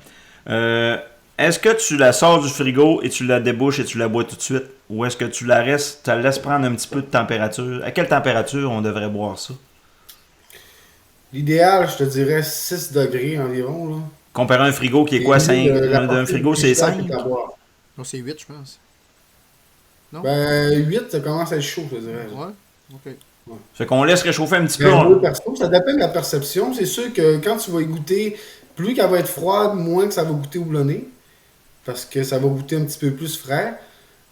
Est-ce que tu la sors du frigo et tu la débouches et tu la bois tout de suite? Ou est-ce que tu la laisses prendre un petit peu de température? À quelle température on devrait boire ça? L'idéal, je te dirais 6 degrés environ. Là. Comparé à un frigo qui est quoi? 5? Un frigo, c'est 5? Non, c'est 8, je pense. Non? Ben, 8, ça commence à être chaud, je dirais. Ouais, ok. Ouais. Fait qu'on laisse réchauffer un petit peu. Ça dépend de la perception. C'est sûr que quand tu vas y goûter, plus qu'elle va être froide, moins que ça va goûter houblonné. Parce que ça va goûter un petit peu plus frais.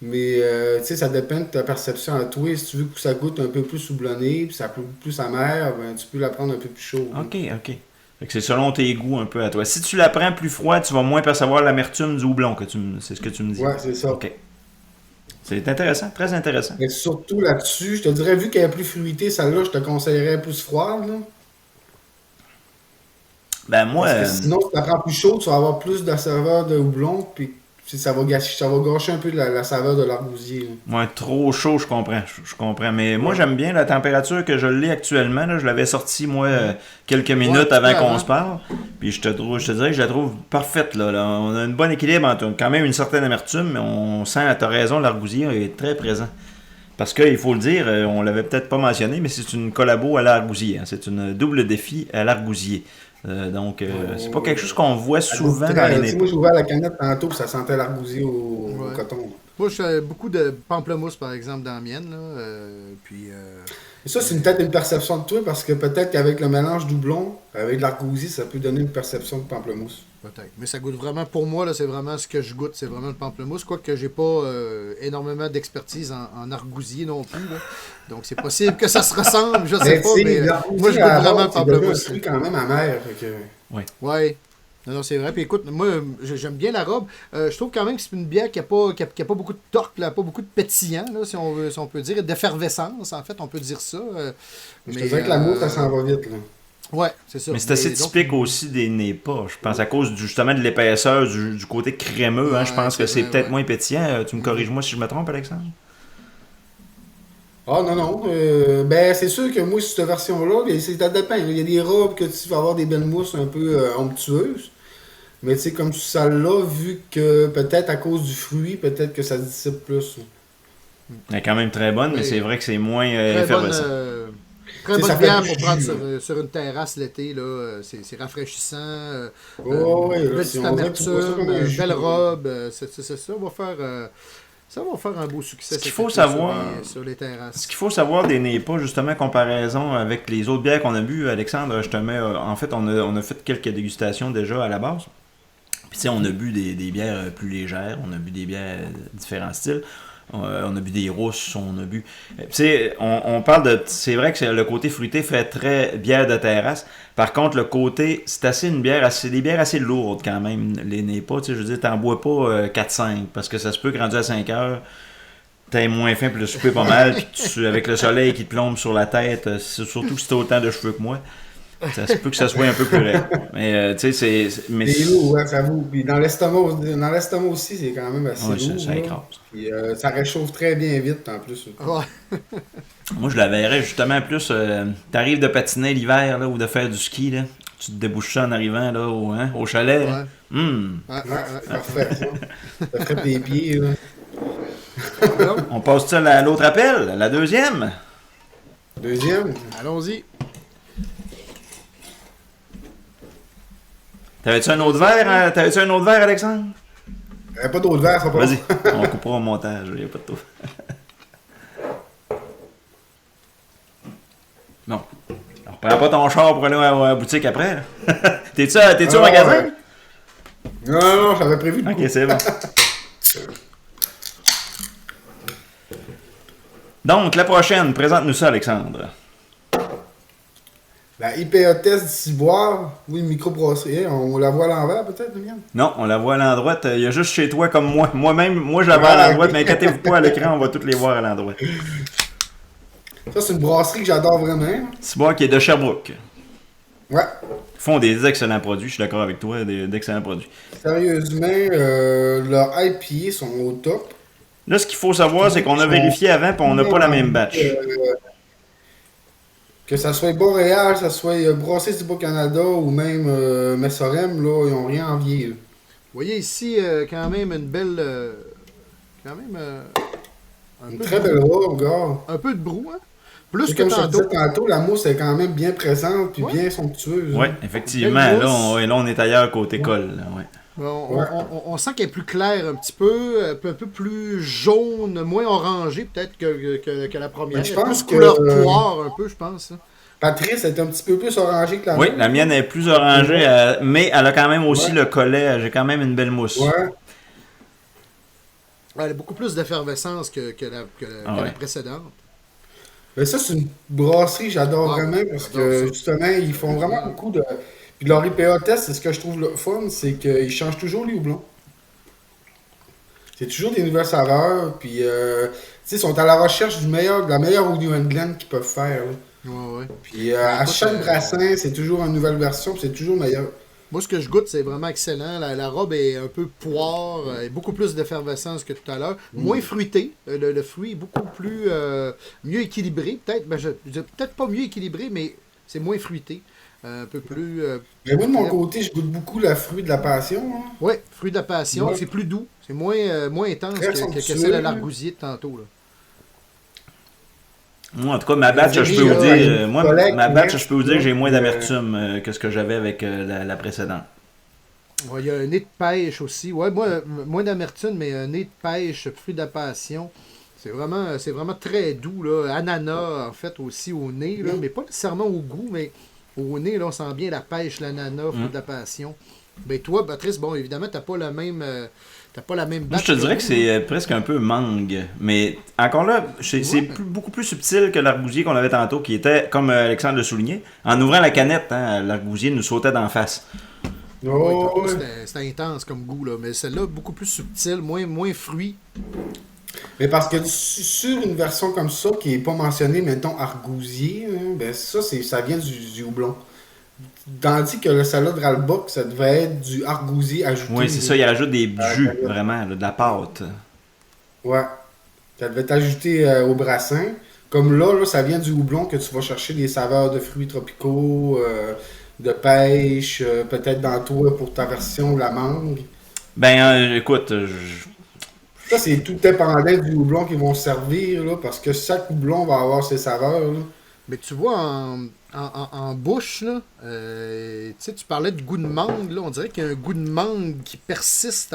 Mais ça dépend de ta perception à toi. Si tu veux que ça goûte un peu plus houblonné, puis ça goûte plus amer, ben, tu peux la prendre un peu plus chaude. Ok. Fait que c'est selon tes goûts un peu à toi. Si tu la prends plus froide, tu vas moins percevoir l'amertume du houblon, c'est ce que tu me dis. Ouais, c'est ça. Ok. C'est intéressant, très intéressant. Mais surtout là-dessus, je te dirais, vu qu'elle est plus fruitée, celle-là, je te conseillerais plus froide. Là. Ben moi. Parce que sinon, si tu la prends plus chaude, tu vas avoir plus de saveur de houblon, puis ça va gâcher un peu la saveur de l'argousier. Ouais, trop chaud, je comprends. Je comprends. Mais moi, j'aime bien la température que je l'ai actuellement. Là. Je l'avais sortie, moi, quelques minutes avant qu'on se parle. Puis je te dirais que je la trouve parfaite. Là. On a un bon équilibre entre quand même une certaine amertume, mais on sent, tu as raison, l'argousier est très présent. Parce qu'il faut le dire, on l'avait peut-être pas mentionné, mais c'est une collabo à l'argousier. Hein. C'est une double défi à l'argousier. Donc, c'est pas quelque chose qu'on voit souvent dans les NEIPA. Moi, j'ai ouvert la canette tantôt, puis ça sentait l'argousier au coton. Moi, je fais beaucoup de pamplemousse, par exemple, dans la mienne. Là, puis, Et ça, c'est peut-être une perception de toi, parce que peut-être qu'avec le mélange doublon, avec de l'argousier, ça peut donner une perception de pamplemousse. Peut-être. Mais ça goûte vraiment, pour moi, là, c'est vraiment ce que je goûte, c'est vraiment le pamplemousse. Quoique j'ai pas énormément d'expertise en argousier non plus. Là. Donc, c'est possible que ça se ressemble, je sais pas, mais moi, je goûte vraiment le pamplemousse. C'est quand même amer. Ouais. Non, c'est vrai. Puis écoute, moi, j'aime bien la robe. Je trouve quand même que c'est une bière qui a pas beaucoup de torque, là, pas beaucoup de pétillant, là, si on peut dire, d'effervescence, en fait, on peut dire ça. Je te dirais que l'amour, ça s'en va vite, là. Ouais, c'est ça. Mais c'est assez typique aussi des NEIPA. Je pense à cause justement de l'épaisseur, du côté crémeux. Ouais, hein, je pense que c'est peut-être moins pétillant. Tu me corriges moi si je me trompe, Alexandre? Ah non. Ben c'est sûr que moi, cette version-là, ça dépend. Il y a des robes que tu vas avoir des belles mousses un peu onctueuses. Mais tu sais, comme celle-là, vu que peut-être à cause du fruit, peut-être que ça se dissipe plus. Elle est quand même très bonne, mais c'est vrai que c'est moins effervescent. Très bonne bière pour prendre sur une terrasse l'été, là. C'est rafraîchissant. Petite amertume, belle robe. Ça va faire un beau succès. Ce qu'il faut savoir sur les terrasses. Ce qu'il faut savoir des NEIPA, justement, en comparaison avec les autres bières qu'on a bu, Alexandre, je te mets. En fait, on a fait quelques dégustations déjà à la base. Puis tu sais, on a bu des bières plus légères, on a bu des bières différents styles. On a bu des rousses, on a bu... Tu sais, on parle de... C'est vrai que le côté fruité fait très bière de terrasse. Par contre, le côté... C'est assez une bière... C'est des bières assez lourdes quand même, les NEIPA. Tu sais, je veux dire, t'en bois pas 4-5, parce que ça se peut que rendu à 5 heures, t'es moins faim puis le souper pas mal, puis avec le soleil qui te plombe sur la tête, surtout si t'as autant de cheveux que moi, ça se peut que ça soit un peu plus raide. Mais tu sais, c'est... Mais C'est lourd, ouais, ça vaut. Puis dans l'estomac aussi, c'est quand même assez ouais, lourd. ça là. écrase. Puis ça réchauffe très bien vite en plus. Ouais. Moi, je la verrais justement plus... T'arrives de patiner l'hiver, là, ou de faire du ski, là. Tu te débouches ça en arrivant, là, au chalet. Ouais. Ouais, parfait. Ça ferait des pieds, là. On passe ça à l'autre appel, la deuxième. Deuxième. Allons-y. T'avais-tu un autre verre, Alexandre? Pas d'autre verre, ça passe. Vas-y, on coupera au montage, il n'y a pas de tout. Bon. Alors, prends pas ton char pour aller à la boutique après. T'es-tu au magasin? Ouais. Non, j'avais prévu de Ok, c'est bon. Donc, la prochaine, présente-nous ça, Alexandre. La IPA test d'ici boire, oui, microbrasserie, on la voit à l'envers peut-être, Miguel? Non, on la voit à l'endroit. Il y a juste chez toi comme moi. Moi, je la vois à l'endroit, mais inquiétez-vous pas, à l'écran, on va toutes les voir à l'endroit. Ça, c'est une brasserie que j'adore vraiment. Ciboire qui est de Sherbrooke. Ouais. Ils font des excellents produits, je suis d'accord avec toi, d'excellents produits. Sérieusement, leurs IPA sont au top. Là, ce qu'il faut savoir, c'est qu'on a vérifié avant, puis on n'a pas la même batch. Que ça soit Boréal, ça soit Brassé du Bas-Canada ou même Messorem, là, ils n'ont rien envié. Là. Vous voyez ici quand même une belle... quand même... Une très belle robe, gars. Un peu de brou, hein? Plus Et que comme je te tantôt. disais tantôt, la mousse est quand même bien présente puis bien somptueuse. Oui, hein. effectivement. Belle Là, mousse. on est ailleurs côté colle. Là, ouais. On, Ouais. on sent qu'elle est plus claire un petit peu, un peu plus jaune, moins orangée peut-être que la première. Mais je Elle est pense plus couleur que- poire un peu, je pense. Hein. Patrice est un petit peu plus orangée que la Oui, nôtre. la mienne est plus orangée, mais elle a quand même aussi le collet. J'ai quand même une belle mousse. Ouais. Elle a beaucoup plus d'effervescence que Ah ouais. la précédente. Mais ça, c'est une brasserie que j'adore Ah, vraiment parce j'adore que ça. justement, ils font vraiment beaucoup de. Puis leur IPA test, c'est ce que je trouve le fun, c'est qu'ils changent toujours les houblons. C'est toujours des nouvelles saveurs, puis tu sais, ils sont à la recherche de la meilleure au New England qu'ils peuvent faire. Là. Ouais. Puis à Écoute, chaque brassin, c'est toujours une nouvelle version, puis c'est toujours meilleur. Moi, ce que je goûte, c'est vraiment excellent. La robe est un peu poire, et beaucoup plus d'effervescence que tout à l'heure. Moins fruité. Le fruit est beaucoup plus mieux équilibré. Peut-être, peut-être pas mieux équilibré, mais c'est moins fruité. Un peu plus... Mais moi, de mon côté, je goûte beaucoup la fruit de la passion. Hein. ouais, fruit de la passion. Ouais. C'est plus doux. C'est moins intense Très que somptueux. celle de l'argousier de tantôt. Là. Moi, en tout cas, ma batch, je peux J'ai, vous dire, une moi, collègue ma qui batch, vient- je peux vous dire que j'ai moins d'amertume que ce que j'avais avec la précédente. Ouais, il y a un nez de pêche aussi. Ouais, moi, moins d'amertume, mais un nez de pêche, fruit de la passion. C'est vraiment très doux. Là. Ananas, en fait, aussi au nez. Là, mais pas nécessairement au goût, mais au nez, là, on sent bien la pêche, l'ananas, fruit de la passion. Ben toi, Patrice, bon, évidemment, t'as pas la même Moi, batch je te dirais nous, que c'est presque un peu mangue. Mais encore là, c'est beaucoup plus subtil que l'argousier qu'on avait tantôt, qui était, comme Alexandre le soulignait, en ouvrant la canette, hein, l'argousier nous sautait d'en face. Ouais, Oh, tantôt, ouais. c'était intense comme goût, là. Mais celle-là, beaucoup plus subtile, moins fruit. Mais parce que sur une version comme ça, qui n'est pas mentionnée, mettons, argousier, hein, ben ça vient du houblon. Tandis que le salade Ralbock, ça devait être du argousier ajouté. Oui, c'est ça, il rajoute des jus, canette. vraiment, là, de la pâte. Ouais. Ça devait être ajouté au brassin. Comme là, ça vient du houblon que tu vas chercher des saveurs de fruits tropicaux, de pêche, peut-être dans toi pour ta version la mangue. Ben, écoute, Ça, c'est tout dépendant du houblon qu'ils vont servir, là, parce que chaque houblon va avoir ses saveurs. Là. Mais tu vois, en bouche, là, tu sais, tu parlais de goût de mangue, là, on dirait qu'il y a un goût de mangue qui persiste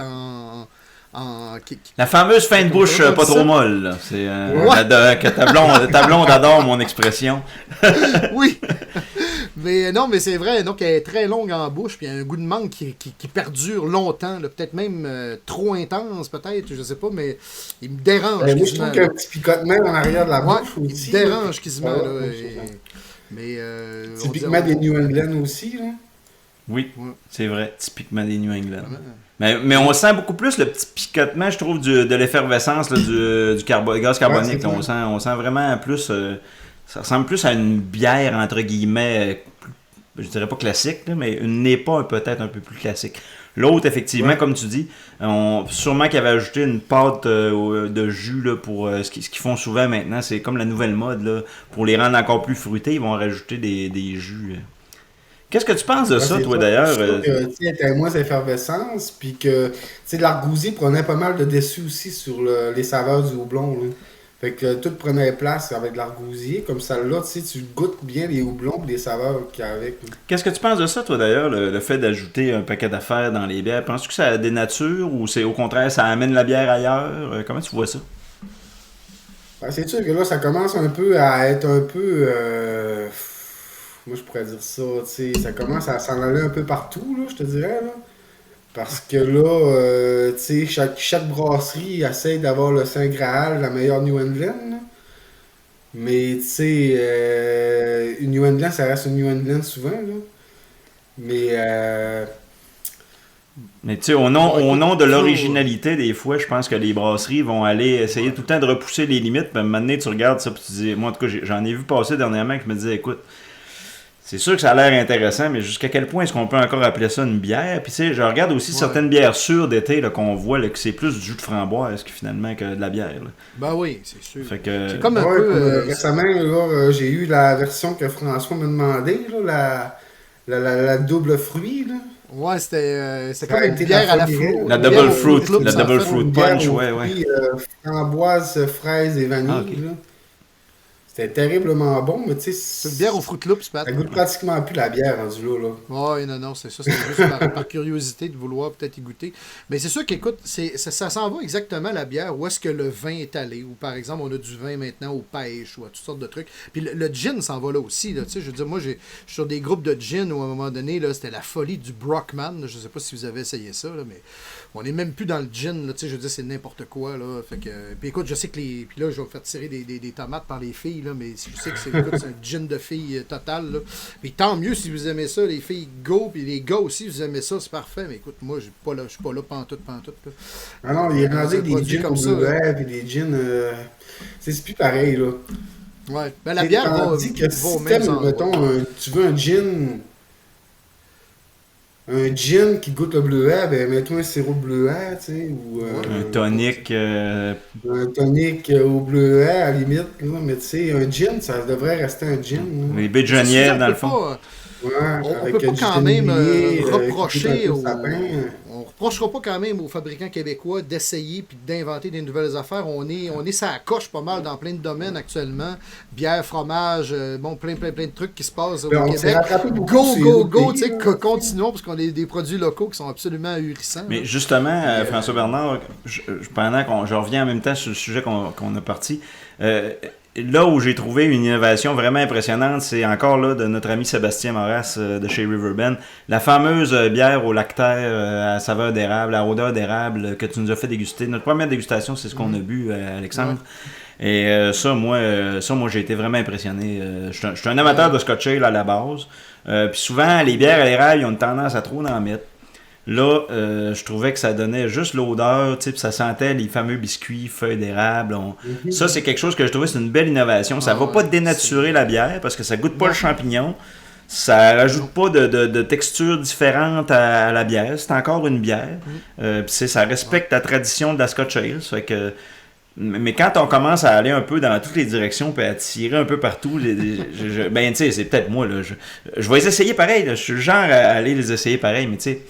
la fameuse fin de bouche Comme pas ça. trop molle, là. C'est Ouais. que ta blonde adore mon expression. Oui! Mais non, mais c'est vrai, donc elle est très longue en bouche, puis il y a un goût de mangue qui perdure longtemps, là, peut-être même trop intense, peut-être, je sais pas, mais il me dérange. Moi, je quasiment, trouve qu'il y a un petit picotement en arrière de la ouais, bouche il aussi. me dérange quasiment. Ouais, Là, ouais, mais on typiquement dirait- des New England aussi. Là. Oui, Ouais. c'est vrai, typiquement des New England. Vraiment. Mais on sent beaucoup plus le petit picotement, je trouve, de l'effervescence là, du gaz carbonique. Ouais, Là. c'est On sent vraiment plus... ça ressemble plus à une bière, entre guillemets, je dirais pas classique, là, mais une NEPA peut-être un peu plus classique. L'autre, effectivement, Ouais. comme tu dis, sûrement qu'ils avaient ajouté une pâte de jus là, pour ce qu'ils font souvent maintenant. C'est comme la nouvelle mode. Là, pour les rendre encore plus fruités, ils vont rajouter des jus. Qu'est-ce que tu penses de Ouais, ça, c'est toi, ça. d'ailleurs? Je trouve que, tu sais, elle était moins effervescence, puis que, tu sais, l'argousier prenait pas mal de dessus aussi sur les saveurs du houblon, là. Fait que tout prenait place avec l'argousier, comme ça là, tu sais, tu goûtes bien les houblons et les saveurs qu'il y a avec. Là. Qu'est-ce que tu penses de ça, toi, d'ailleurs, le fait d'ajouter un paquet d'affaires dans les bières? Penses-tu que ça dénature ou c'est au contraire, ça amène la bière ailleurs? Comment tu vois ça? Ben, c'est sûr que là, ça commence un peu à être un peu... moi, je pourrais dire ça, tu sais, ça commence à s'en aller un peu partout, là, je te dirais, là. Parce que là, tu sais, chaque brasserie essaie d'avoir le Saint Graal, la meilleure New England, là. Mais, tu sais, une New England, ça reste une New England souvent, là. Mais, Mais tu sais, au nom de l'originalité, des fois, je pense que les brasseries vont aller essayer tout le temps de repousser les limites. Puis à un moment donné, tu regardes ça, puis tu dis, moi en tout cas, j'en ai vu passer dernièrement, que je me disais, écoute, c'est sûr que ça a l'air intéressant, mais jusqu'à quel point est-ce qu'on peut encore appeler ça une bière? Puis tu sais, je regarde aussi certaines bières sûres d'été là, qu'on voit là, que c'est plus du jus de framboise que finalement que de la bière. Là. Ben oui, c'est sûr. Fait que... C'est comme un ouais, peu. récemment, là, j'ai eu la version que François m'a demandé, là, la double fruit, là. Ouais, c'était Ça comme a une été bière à la la fruit. folie. La une double bière au fruit, Fruit Loops, la en double fait. fruit Une bière punch, au ouais. fruit, framboise, fraise et vanille, Ah, ok. là. C'était terriblement bon, mais tu sais, C'est une bière au Fruit Loops, Pat. ça goûte pratiquement plus la bière rendu là. Ouais, non, c'est ça. C'est juste par curiosité de vouloir peut-être y goûter. Mais c'est sûr qu'écoute, ça s'en va exactement la bière. Où est-ce que le vin est allé? Ou par exemple, on a du vin maintenant aux pêches ou à toutes sortes de trucs. Puis le gin s'en va là aussi. Là, tu sais, je veux dire, moi, je suis sur des groupes de gin où à un moment donné, là, c'était la folie du Brockman. Là. Je sais pas si vous avez essayé ça, là, mais on n'est même plus dans le gin. Là, tu sais, je veux dire, c'est n'importe quoi. Là. Fait que, puis écoute, je sais que les. Puis là, je vais faire tirer des tomates par les filles, là, mais je sais que c'est un gin de filles total. Là. Puis tant mieux si vous aimez ça, les filles go, puis les gars aussi, vous aimez ça, c'est parfait. Mais écoute, moi, je suis pas là pantoute. Là. Ah non, il y a rendu un des produit gins comme au ça, bleuet, puis des gins... c'est plus pareil, là. Ouais. Ben, la bière va, Tandis que va si au même t'aimes, endroit. mettons, tu veux un gin qui goûte le bleuet, ben mets-toi un sirop de bleuet, tu sais, ou... Un tonic. Un tonic au bleuet, à la limite, là, mais tu sais, un gin, ça devrait rester un gin, là. Les baies de C'est sûr, Genièvre, on dans peut le fond. pas, Ouais, on avec peut pas du quand même février, qui reprocher goûte un peu le sapin. on reprochera pas quand même aux fabricants québécois d'essayer puis d'inventer des nouvelles affaires. On est ça coche pas mal dans plein de domaines actuellement. Bière, fromage, bon, plein de trucs qui se passent Ben, au on s'est Québec. rattrapé beaucoup sur les autres Go, pays, tu sais, là. continuons parce qu'on a des produits locaux qui sont absolument ahurissants. Mais là. justement, François Bernard, pendant qu'on je reviens en même temps sur le sujet qu'on a parti, là où j'ai trouvé une innovation vraiment impressionnante, c'est encore là de notre ami Sébastien Moras de chez Riverbend. La fameuse bière au lactaire à saveur d'érable, à odeur d'érable que tu nous as fait déguster. Notre première dégustation, c'est ce qu'on a bu, Alexandre. Et ça, moi, j'ai été vraiment impressionné. Je suis un amateur de Scotch Ale à la base. Puis souvent, les bières à l'érable, ils ont une tendance à trop en mettre. Là, je trouvais que ça donnait juste l'odeur, tu sais, puis ça sentait les fameux biscuits, feuilles d'érable. Ça, c'est quelque chose que je trouvais c'est une belle innovation. Ça va pas dénaturer la bière parce que ça goûte pas le champignon. Ça rajoute pas de texture différente à la bière. C'est encore une bière. Puis ça respecte la tradition de la Scotch Ale. Ça fait que... Mais quand on commence à aller un peu dans toutes les directions puis à tirer un peu partout, ben tu sais, c'est peut-être moi, là. Je vais les essayer pareil. Là. Je suis le genre à aller les essayer pareil, mais tu sais...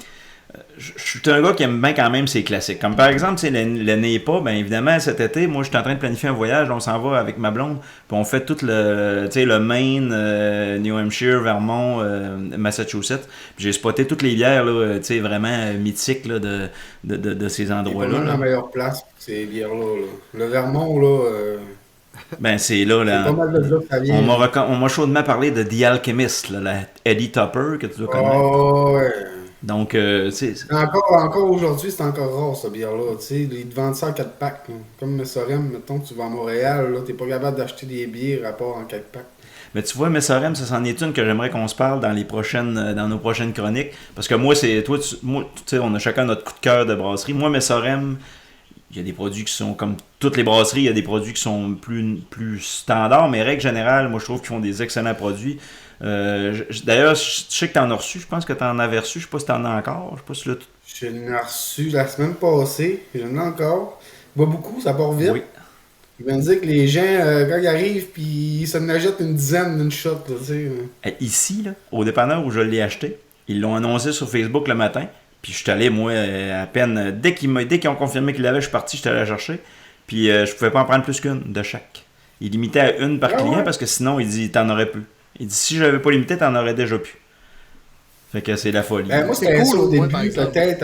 Je suis un gars qui aime bien quand même ses classiques. Comme par exemple, le NEPA, bien évidemment, cet été, moi, je suis en train de planifier un voyage. On s'en va avec ma blonde, puis on fait tout le Maine, New Hampshire, Vermont, Massachusetts. Puis j'ai spoté toutes les bières, là, vraiment mythiques là, de ces C'est pas endroits-là. mal là. la meilleure place pour ces bières-là. Là. Le Vermont, là, Ben, c'est là, C'est pas mal de là que ça vient. on m'a chaudement parlé de The Alchemist, là, la Eddie Topper, que tu dois connaître. Oh, ouais. Donc, Encore aujourd'hui, c'est encore rare, cette bière-là. Tu sais, ils te vendent ça en 4 packs. Là. Comme Messorem, mettons, tu vas à Montréal, là, t'es pas capable d'acheter des bières à part en 4 packs. mais tu vois, Messorem, ça c'en est une que j'aimerais qu'on se parle dans nos prochaines chroniques. Parce que moi, tu sais, on a chacun notre coup de cœur de brasserie. Moi, Messorem, il y a des produits qui sont, comme toutes les brasseries, il y a des produits qui sont plus standards, mais règle générale, moi, je trouve qu'ils font des excellents produits. D'ailleurs, je sais que tu en as reçu, je pense que tu en avais reçu, je sais pas si tu en as encore, je sais pas si là... Je l'ai reçu la semaine passée, j'en ai encore. Pas beaucoup, ça part vite. Oui. Il vient de dire que les gens, quand ils arrivent, puis ils se achètent une dizaine d'une shot, là, tu sais. Ici, là, au dépanneur où je l'ai acheté, ils l'ont annoncé sur Facebook le matin, puis je suis allé, moi, à peine, dès qu'ils ont confirmé qu'ils l'avaient, je suis parti, je suis allé la chercher, puis je pouvais pas en prendre plus qu'une de chaque. Il limitait à une par client, parce que sinon, il dit, t'en aurais plus. Il dit, si j'avais pas limité, t'en aurais déjà plus. Fait que c'est la folie. Ben, moi, c'était cool au début, peut-être,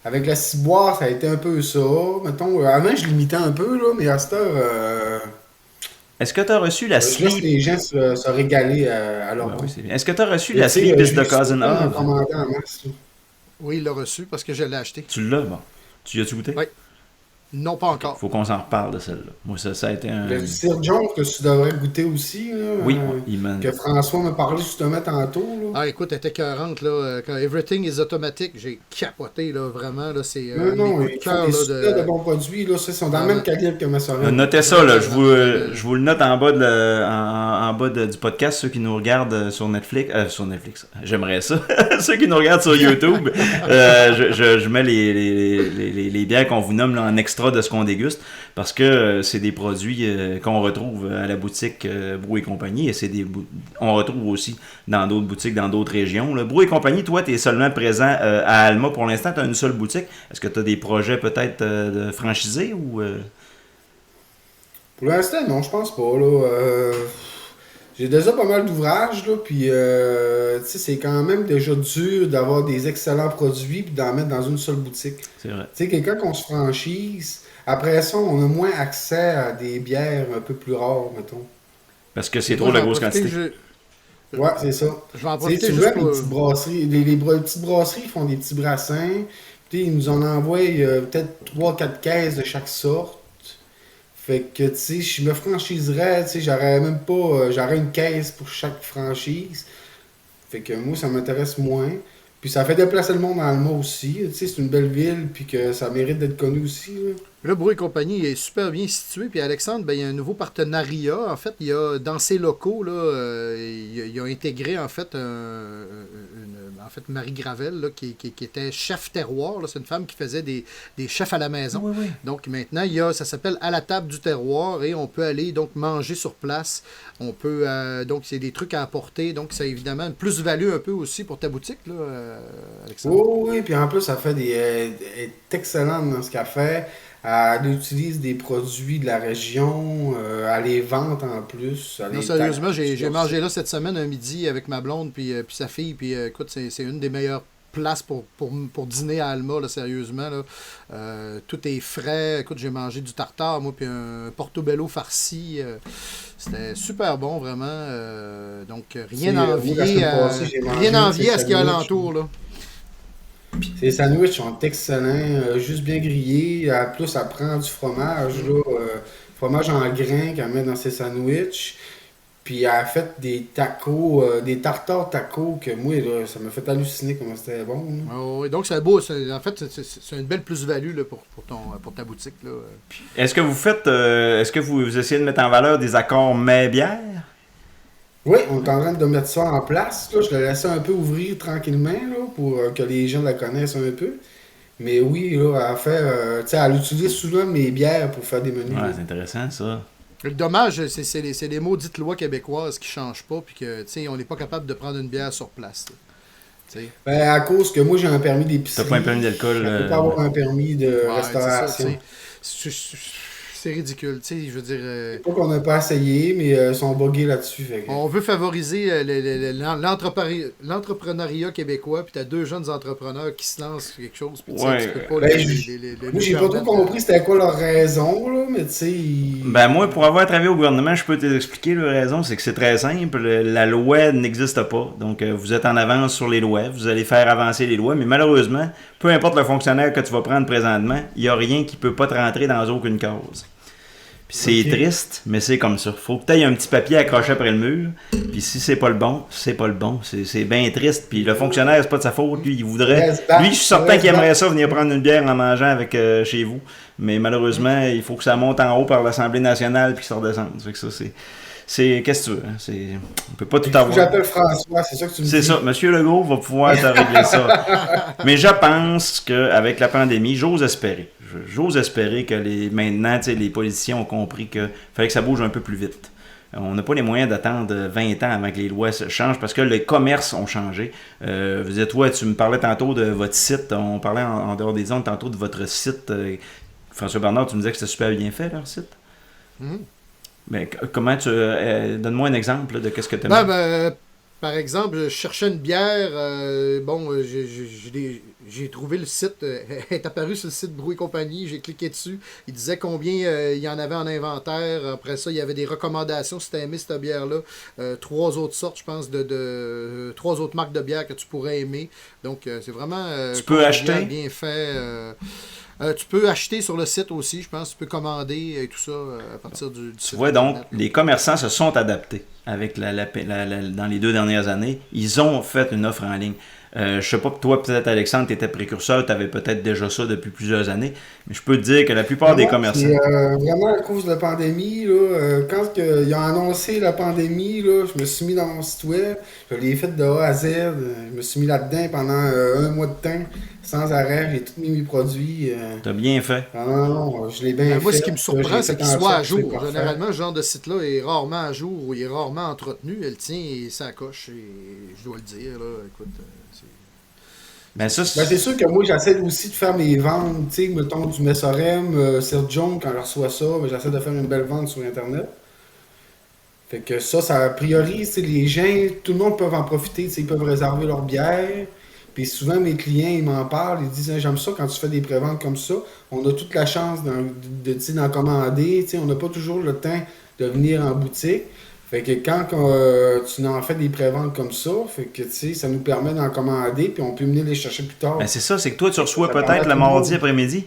avec la ciboire, ça a été un peu ça. Mettons, avant, je limitais un peu, là, mais à cette heure, Est-ce que tu as reçu la je laisse sleep? les gens se régaler à leur Ouais, goût. oui, c'est bien. Est-ce que tu as reçu Et la tu sais, sleep is j'ai the cousin un of? commentaire en masse, là. Oui, il l'a reçu parce que je l'ai acheté. Tu l'as, bon. Tu y as-tu goûté? Oui. Non, pas encore. Faut qu'on s'en reparle de celle-là. Moi, ça a été un... Le Sir Jones que tu devrais goûter aussi, là, Oui, que François m'a parlé justement tantôt. Là. Ah, écoute, elle était écœurante, là. Quand Everything is Automatic, j'ai capoté, là, vraiment, là. C'est Non, mes coups de ils cœur, font des là, super de bons produits, là. Ils sont dans le même calibre que ma soeur. Notez ça, là. Je vous le note en bas, en bas du podcast, ceux qui nous regardent sur Netflix. Sur Netflix, j'aimerais ça. Ceux qui nous regardent sur YouTube, je mets les bières qu'on vous nomme là, en extra de ce qu'on déguste. Parce que c'est des produits qu'on retrouve à la boutique Brou et compagnie. Et on retrouve aussi dans d'autres boutiques, dans d'autres régions. Là. Brou et compagnie, toi, tu es seulement présent à Alma. Pour l'instant, tu as une seule boutique. Est-ce que tu as des projets peut-être de franchisés ou... Pour l'instant, non, je pense pas. Là. J'ai déjà pas mal d'ouvrages, là, puis c'est quand même déjà dur d'avoir des excellents produits puis d'en mettre dans une seule boutique. C'est vrai. Tu sais, quelqu'un qu'on se franchise, après ça, on a moins accès à des bières un peu plus rares, mettons. Parce que c'est trop la grosse quantité. Ouais, c'est ça. Je vais en Tu sais, profiter tu juste vois, les petites brasseries, les petites brasseries font des petits brassins. Ils nous en envoient peut-être 3-4 caisses de chaque sorte. Fait que, tu sais, je me franchiserais, tu sais, j'aurais même pas, j'aurais une caisse pour chaque franchise. Fait que moi, ça m'intéresse moins. Puis ça fait déplacer le monde dans le mot aussi. Tu sais, c'est une belle ville, puis que ça mérite d'être connu aussi. Là. Le Brou et compagnie est super bien situé. Puis Alexandre, ben, il y a un nouveau partenariat. En fait, il y a dans ses locaux, là, il a intégré en fait Marie Gravel, là, qui était chef terroir. Là. C'est une femme qui faisait des chefs à la maison. Oui, oui. Donc maintenant, ça s'appelle À la table du terroir et on peut aller donc manger sur place. On peut donc c'est des trucs à apporter. Donc c'est évidemment une plus-value un peu aussi pour ta boutique, là, Alexandre. Oh, oui, puis en plus, ça fait elle est excellente dans ce qu'elle fait. Elle utilise des produits de la région, elle les vend en plus. Non, sérieusement, j'ai mangé là cette semaine un midi avec ma blonde puis sa fille. Puis écoute, c'est une des meilleures places pour dîner à Alma, là, sérieusement. Là. Tout est frais. Écoute, j'ai mangé du tartare, moi, puis un portobello farci. C'était super bon, vraiment. Donc, rien à envier à ce qu'il y a alentour, là. Ces sandwichs sont excellents, juste bien grillés. Plus, ça prend du fromage, là, fromage en grains qu'elle met dans ses sandwichs. Puis elle a fait des tacos, des tartares tacos que moi, là, ça m'a fait halluciner comment c'était bon. Oh, donc c'est beau, en fait, c'est une belle plus-value là, pour ta boutique. Là. Est-ce que vous faites, est-ce que vous essayez de mettre en valeur des accords mets-bières? Oui, on est en train de mettre ça en place. Là. Je l'ai laissé un peu ouvrir tranquillement là, pour que les gens la connaissent un peu. Mais oui, là, elle utilise souvent mes bières pour faire des menus. Ouais, c'est intéressant ça. Le dommage, c'est les maudites lois québécoises qui ne changent pas puis que on n'est pas capable de prendre une bière sur place. Ben, à cause que moi j'ai un permis d'épicerie. T'as pas un permis d'alcool. Je peux pas avoir un permis de restauration. C'est ridicule, tu sais, je veux dire... Pas qu'on n'a pas essayé, mais ils sont buggés là-dessus. Fait que... On veut favoriser l'entrepreneuriat québécois, puis t'as 2 jeunes entrepreneurs qui se lancent sur quelque chose, puis tu sais, tu peux pas moi, j'ai pas trop compris c'était quoi leur raison, là, mais tu sais... Ben moi, pour avoir travaillé au gouvernement, je peux t'expliquer la raison, c'est que c'est très simple. La loi n'existe pas. Donc, vous êtes en avance sur les lois, vous allez faire avancer les lois, mais malheureusement, peu importe le fonctionnaire que tu vas prendre présentement, il n'y a rien qui peut pas te rentrer dans aucune cause. Puis c'est triste, mais c'est comme ça. Faut que tu aies un petit papier accroché après le mur, puis si c'est pas le bon, c'est pas le bon. C'est bien triste. Puis le fonctionnaire, c'est pas de sa faute. Lui, il voudrait... Lui, je suis certain qu'il aimerait ça venir prendre une bière en mangeant avec chez vous. Mais malheureusement, il faut que ça monte en haut par l'Assemblée nationale puis que ça redescende. Fait que ça, qu'est-ce que tu veux? Hein? On peut pas tout avoir. J'appelle François, c'est ça que tu me dis. C'est ça. Monsieur Legault va pouvoir te régler ça. Mais je pense qu'avec la pandémie, j'ose espérer que maintenant, les politiciens ont compris qu'il fallait que ça bouge un peu plus vite. On n'a pas les moyens d'attendre 20 ans avant que les lois se changent parce que les commerces ont changé. Vous dites, toi, tu me parlais tantôt de votre site. On parlait en dehors des ondes tantôt de votre site. François Bernard, tu me disais que c'était super bien fait, leur site. Ben, comment tu... donne-moi un exemple de qu'est-ce que tu as mis. Par exemple, je cherchais une bière. J'ai trouvé le site. Elle est apparue sur le site Brou et compagnie. J'ai cliqué dessus. Il disait combien il y en avait en inventaire. Après ça, il y avait des recommandations si tu aimé cette bière-là. 3 autres sortes, je pense, de 3 autres marques de bière que tu pourrais aimer. Donc, c'est vraiment tu peux acheter bien fait. Tu peux acheter sur le site aussi, je pense. Tu peux commander et tout ça à partir du site. Tu vois, donc, les commerçants se sont adaptés avec dans les 2 dernières années. Ils ont fait une offre en ligne. Je sais pas, toi, peut-être, Alexandre, tu étais précurseur, tu avais peut-être déjà ça depuis plusieurs années, mais je peux te dire que la plupart des commerçants... C'est vraiment à cause de la pandémie, là, quand ils ont annoncé la pandémie, là, je me suis mis dans mon site web, je l'ai fait de A à Z, je me suis mis là-dedans pendant 1 mois de temps, sans arrêt, j'ai tout mis mes produits. T'as bien fait. Non, je l'ai bien fait. Moi, ce qui me surprend, c'est qu'il soit à jour. Généralement, ce genre de site-là est rarement à jour ou il est rarement entretenu. Elle tient et ça coche, et je dois le dire, là, écoute... c'est sûr que moi, j'essaie aussi de faire mes ventes, tu sais, mettons du Messorem, Sir John, quand je reçois ça, j'essaie de faire une belle vente sur Internet. Fait que ça a priori, les gens, tout le monde peut en profiter, ils peuvent réserver leur bière. Puis souvent, mes clients, ils m'en parlent, ils disent j'aime ça quand tu fais des préventes comme ça. On a toute la chance d'en commander, on n'a pas toujours le temps de venir en boutique. Fait que quand tu en fais des préventes comme ça, fait que ça nous permet d'en commander, puis on peut venir les chercher plus tard. Ben c'est ça, c'est que toi, tu reçois peut-être le mardi après-midi.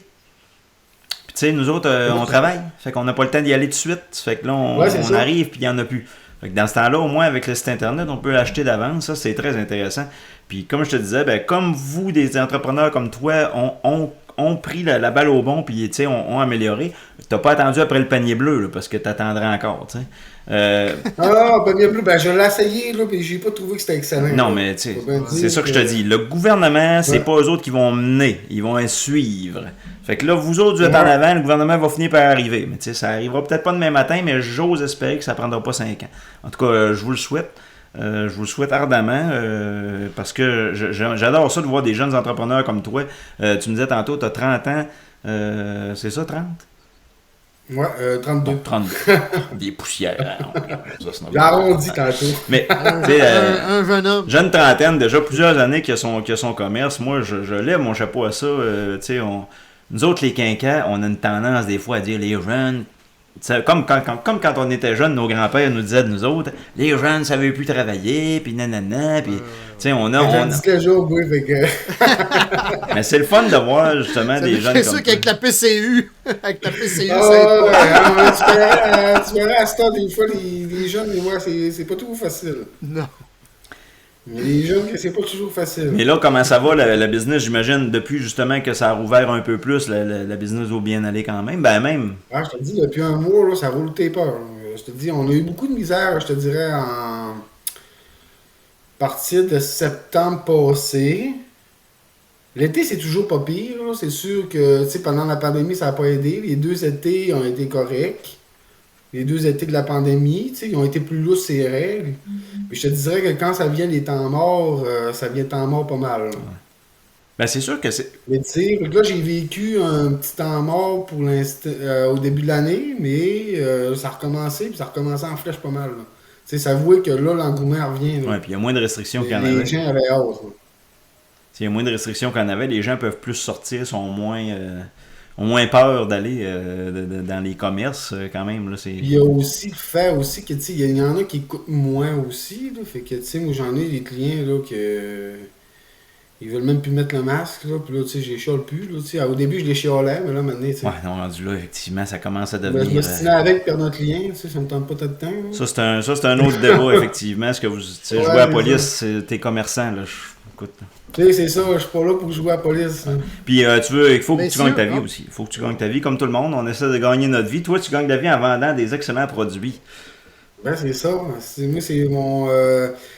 Puis tu sais, nous autres, on travaille. Fait qu'on n'a pas le temps d'y aller tout de suite. Fait que là, on arrive, puis il n'y en a plus. Fait que dans ce temps-là, au moins, avec le site Internet, on peut l'acheter d'avance. Ça, c'est très intéressant. Puis comme je te disais, comme vous, des entrepreneurs comme toi, ont pris la balle au bon, puis ont amélioré. T'as pas attendu après le panier bleu, là, parce que t'attendrais encore, tu sais. Panier bleu, je l'ai essayé, là, puis j'ai pas trouvé que c'était excellent. Non, mais tu sais, c'est ça que je te dis. Le gouvernement, c'est pas eux autres qui vont mener, ils vont suivre. Fait que là, vous autres, vous êtes en avant, le gouvernement va finir par arriver. Mais tu sais, ça arrivera peut-être pas demain matin, mais j'ose espérer que ça prendra pas 5 ans. En tout cas, je vous le souhaite. Je vous le souhaite ardemment parce que j'adore ça de voir des jeunes entrepreneurs comme toi. Tu me disais tantôt, tu as 30 ans. C'est ça, 30? Ouais, 32. Bon, 32. Des poussières. L'arrondi tantôt. Mais, un jeune homme. Jeune trentaine, déjà plusieurs années qu'il a son commerce. Moi, je lève mon chapeau à ça. Nous autres, les quinquants, on a une tendance des fois à dire les jeunes. Comme quand on était jeunes, nos grands-pères nous disaient de nous autres, les jeunes ne savaient plus travailler, puis nanana, puis on a... Mais c'est le fun de voir justement des jeunes comme ça. C'est sûr qu'avec la PCU, ça aide pas. Tu verras à ce temps, des fois, les jeunes, c'est pas toujours facile. Non. Mais les jeunes, c'est pas toujours facile. Mais là, comment ça va, la business, j'imagine, depuis justement que ça a rouvert un peu plus, la business va bien aller quand même. Ben même. Ah, je te dis, depuis un mois, là, ça roule tes peurs. Je te dis, on a eu beaucoup de misère, je te dirais, en partir de septembre passé. L'été, c'est toujours pas pire. Là. C'est sûr que pendant la pandémie, ça n'a pas aidé. Les 2 étés ont été corrects. Les 2 étés de la pandémie, ils ont été plus lousses ces règles. Mais je te dirais que quand ça vient des temps morts, ça vient temps morts pas mal. Ben, c'est sûr que c'est... Mais tu sais, là, j'ai vécu un petit temps mort pour l'instant, au début de l'année, mais ça a recommencé, puis ça a recommencé en flèche pas mal. Tu sais, ça avouait que là, l'engouement revient. Là. Ouais, puis il y a moins de restrictions qu'il y en Les avait. gens avaient hâte. Là. S'il y a moins de restrictions qu'on avait, les gens peuvent plus sortir, ont moins peur d'aller dans les commerces quand même. Là, Puis il y a aussi le fait aussi que, tu sais, il y en a qui coûtent moins aussi. Là, fait que, tu sais, moi, j'en ai des clients là que... Ils veulent même plus mettre le masque, là, puis là, tu sais, je les chiale plus, là, tu sais. Au début, je les chialais, mais là, maintenant, tu sais. Ouais, non, rendu là, effectivement, ça commence à Je devenir... me stinais avec perdre un client, tu sais, ça me tente pas tout le temps. Là. Ça, c'est un autre débat, effectivement. Est-ce que vous... Tu sais, Ouais, jouer à la c'est police, t'es commerçant, là. Écoute... Tu sais, c'est ça, je suis pas là pour jouer à la police. Hein. Puis il faut que Bien tu gagnes sûr, ta vie hein. aussi. Il faut que tu gagnes ta vie, comme tout le monde. On essaie de gagner notre vie. Toi, tu gagnes ta vie en vendant des excellents produits. Ben, c'est ça. Moi,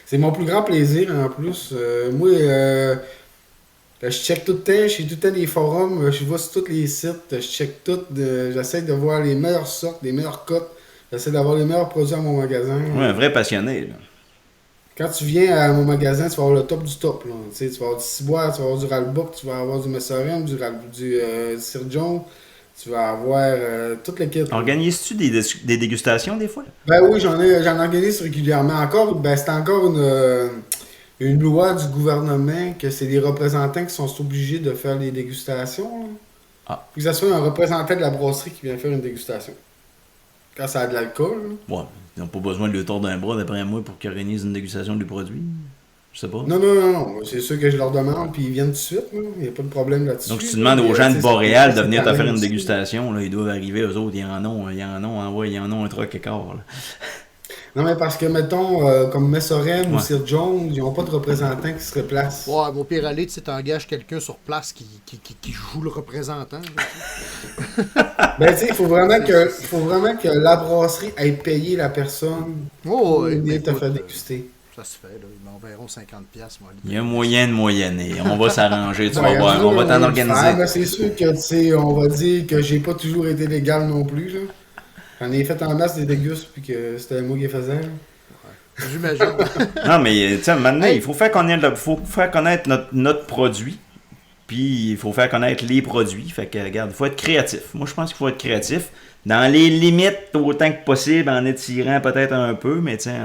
c'est mon plus grand plaisir, en plus. Moi, je check tout le temps, je suis tout le temps des forums, je vois sur tous les sites, je check tout, j'essaie de voir les meilleures sortes, les meilleures cotes, j'essaie d'avoir les meilleurs produits à mon magasin. Ouais, un vrai passionné, là. Quand tu viens à mon magasin, tu vas avoir le top du top. Là. Tu sais, tu vas avoir du ciboire, tu vas avoir du ralbook, tu vas avoir du messorem, du Sir John, tu vas avoir toute l'équipe. Organises-tu des dégustations des fois? Ben oui, j'en organise régulièrement. C'est encore une loi du gouvernement que c'est les représentants qui sont obligés de faire les dégustations. Là. Ah. Faut que ça soit un représentant de la brasserie qui vient faire une dégustation. Quand ça a de l'alcool. Là. Ouais, ils n'ont pas besoin de le tordre d'un bras, d'après moi, pour qu'ils organisent une dégustation du produit. Je sais pas. Non. C'est sûr que je leur demande, puis ils viennent tout de suite. Il n'y a pas de problème là-dessus. Donc, si tu demandes aux gens de c'est Boréal de c'est venir te faire une aussi. dégustation, là, ils doivent arriver, eux autres, ils en ont un truc écart. Là. Non, mais parce que, mettons, comme Messorem ou Ouais. Sir John, ils n'ont pas de représentants qui se replacent. Ouais, mon pire aller, tu sais, t'engages quelqu'un sur place qui joue le représentant. Ben, tu sais, il faut vraiment que la brasserie ait payé la personne Oh, pour ouais, venir te écoute, faire déguster. ça se fait, là. Ils m'enverront 50$, moi. Il y a moyen de moyenner. On va s'arranger, tu vas Ouais, voir. On va t'en le organiser. faire, mais c'est sûr que, tu sais, on va dire que j'ai pas toujours été légal non plus, là. J'en ai fait en masse des dégustes, puis que c'était moi qui les faisais, là. J'imagine. Non, mais tu sais, maintenant, Hey. il faut faire connaître notre produit. Puis il faut faire connaître les produits. Fait que, regarde, il faut être créatif. Moi, je pense qu'il faut être créatif. Dans les limites, autant que possible, en étirant peut-être un peu, mais tu sais,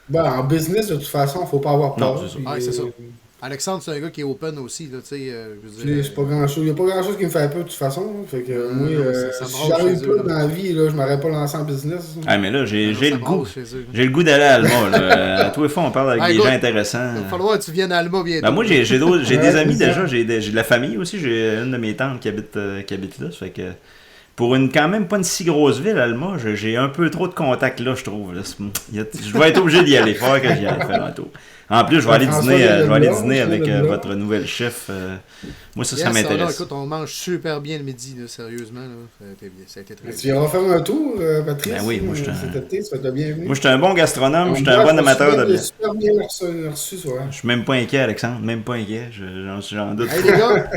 Ben, en business, de toute façon, faut pas avoir peur. Non, c'est ça. puis, Ouais, c'est ça. Alexandre, c'est un gars qui est open aussi, là, tu sais. Je veux dire, c'est pas grand-chose. Il n'y a pas grand-chose qui me fait peur, de toute façon. Là. Fait que, moi, non, ça si brasse j'arrive chez eux, pas dans la vie, là, je m'aurais pas lancé en business. Ah, mais là, j'ai ça le brasse goût. chez eux. J'ai le goût d'aller à Alma. Là. À tous les fois, on parle avec Ah, des écoute, gens intéressants. Il va falloir que tu viennes à Alma bientôt. Ben, moi, j'ai des Ouais, amis c'est ça. déjà. J'ai de la famille aussi. J'ai une de mes tantes qui habite là. Ça fait que pour quand même pas une si grosse ville, Alma, j'ai un peu trop de contacts là, je trouve. Là. Je vais être obligé d'y aller. Il va falloir que j'y aille faire un tour. En plus, je vais aller François dîner, Delblanc, avec Delblanc. votre nouvelle chef. Moi, ça Yes, non, m'intéresse. écoute, on mange super bien le midi, là, sérieusement. Là. Ça a été très Tu viendras faire un tour, Patrice, Ben oui, moi, je cet été, tu vas être bienvenu. Moi, je suis un bon gastronome, je suis un Ouais, bon amateur de bien. bien. Super bien reçu, toi. Je suis même pas inquiet, Alexandre, même pas inquiet. J'en doute. Hey les gars,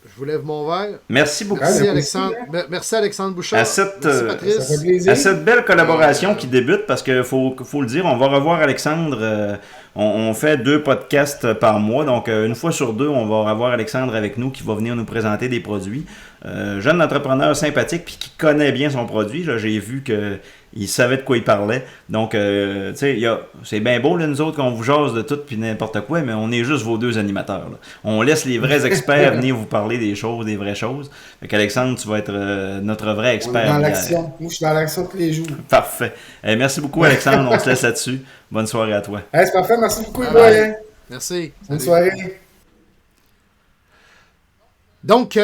je vous lève mon verre. Merci beaucoup. Merci Ouais, Alexandre. Merci Alexandre Bouchard. À cette, Merci Ça Patrice. fait plaisir. À cette belle collaboration qui débute, parce qu'il faut le dire, on va revoir Alexandre. On fait 2 podcasts par mois, donc une fois sur 2, on va avoir Alexandre avec nous qui va venir nous présenter des produits. Jeune entrepreneur sympathique puis qui connaît bien son produit. Là, j'ai vu qu'il savait de quoi il parlait. Donc, tu sais, c'est bien beau, là, nous autres, qu'on vous jase de tout puis n'importe quoi, mais on est juste vos 2 animateurs. Là. On laisse les vrais experts venir vous parler des choses, des vraies choses. Fait qu'Alexandre, tu vas être notre vrai On est expert. dans l'action. Moi, je suis dans l'action tous les jours. Parfait. Merci beaucoup, Alexandre. On se laisse là-dessus. Bonne soirée à toi. Hey, c'est parfait. Merci beaucoup, les Bye boys, bye. hein. Merci. Bonne Salut. soirée. Donc,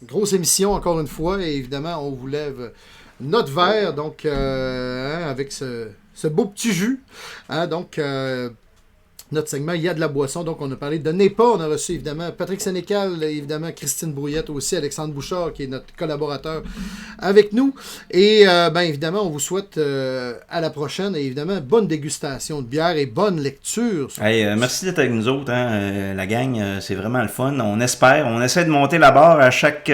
grosse émission encore une fois, et évidemment, on vous lève notre verre, donc, avec ce beau petit jus. Hein, donc, notre segment, il y a de la boisson, donc on a parlé de Nepa, on a reçu évidemment Patrick Sénécal, évidemment Christine Brouillette aussi, Alexandre Bouchard qui est notre collaborateur avec nous, et bien évidemment on vous souhaite à la prochaine, et évidemment bonne dégustation de bière et bonne lecture. Hey, merci d'être avec nous autres, hein, la gang, c'est vraiment le fun. On essaie de monter la barre à chaque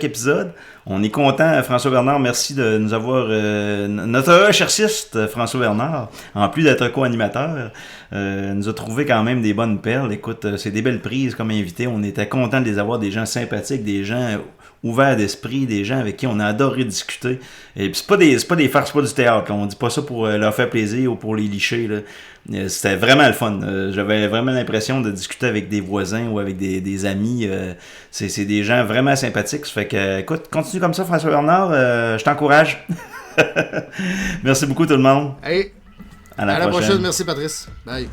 épisode. On est content, François Bernard, merci de nous avoir... notre recherchiste, François Bernard, en plus d'être co-animateur, nous a trouvé quand même des bonnes perles. Écoute, c'est des belles prises comme invité. On était content de les avoir, des gens sympathiques, des gens ouverts d'esprit, des gens avec qui on a adoré discuter. Et puis c'est pas des farces, c'est pas du théâtre. Là. On dit pas ça pour leur faire plaisir ou pour les licher. Là. C'était vraiment le fun. J'avais vraiment l'impression de discuter avec des voisins ou avec des amis. C'est des gens vraiment sympathiques. Ça fait que, écoute, continue comme ça, François Bernard. Je t'encourage. Merci beaucoup tout le monde. Hey, à la prochaine. Merci, Patrice. Bye.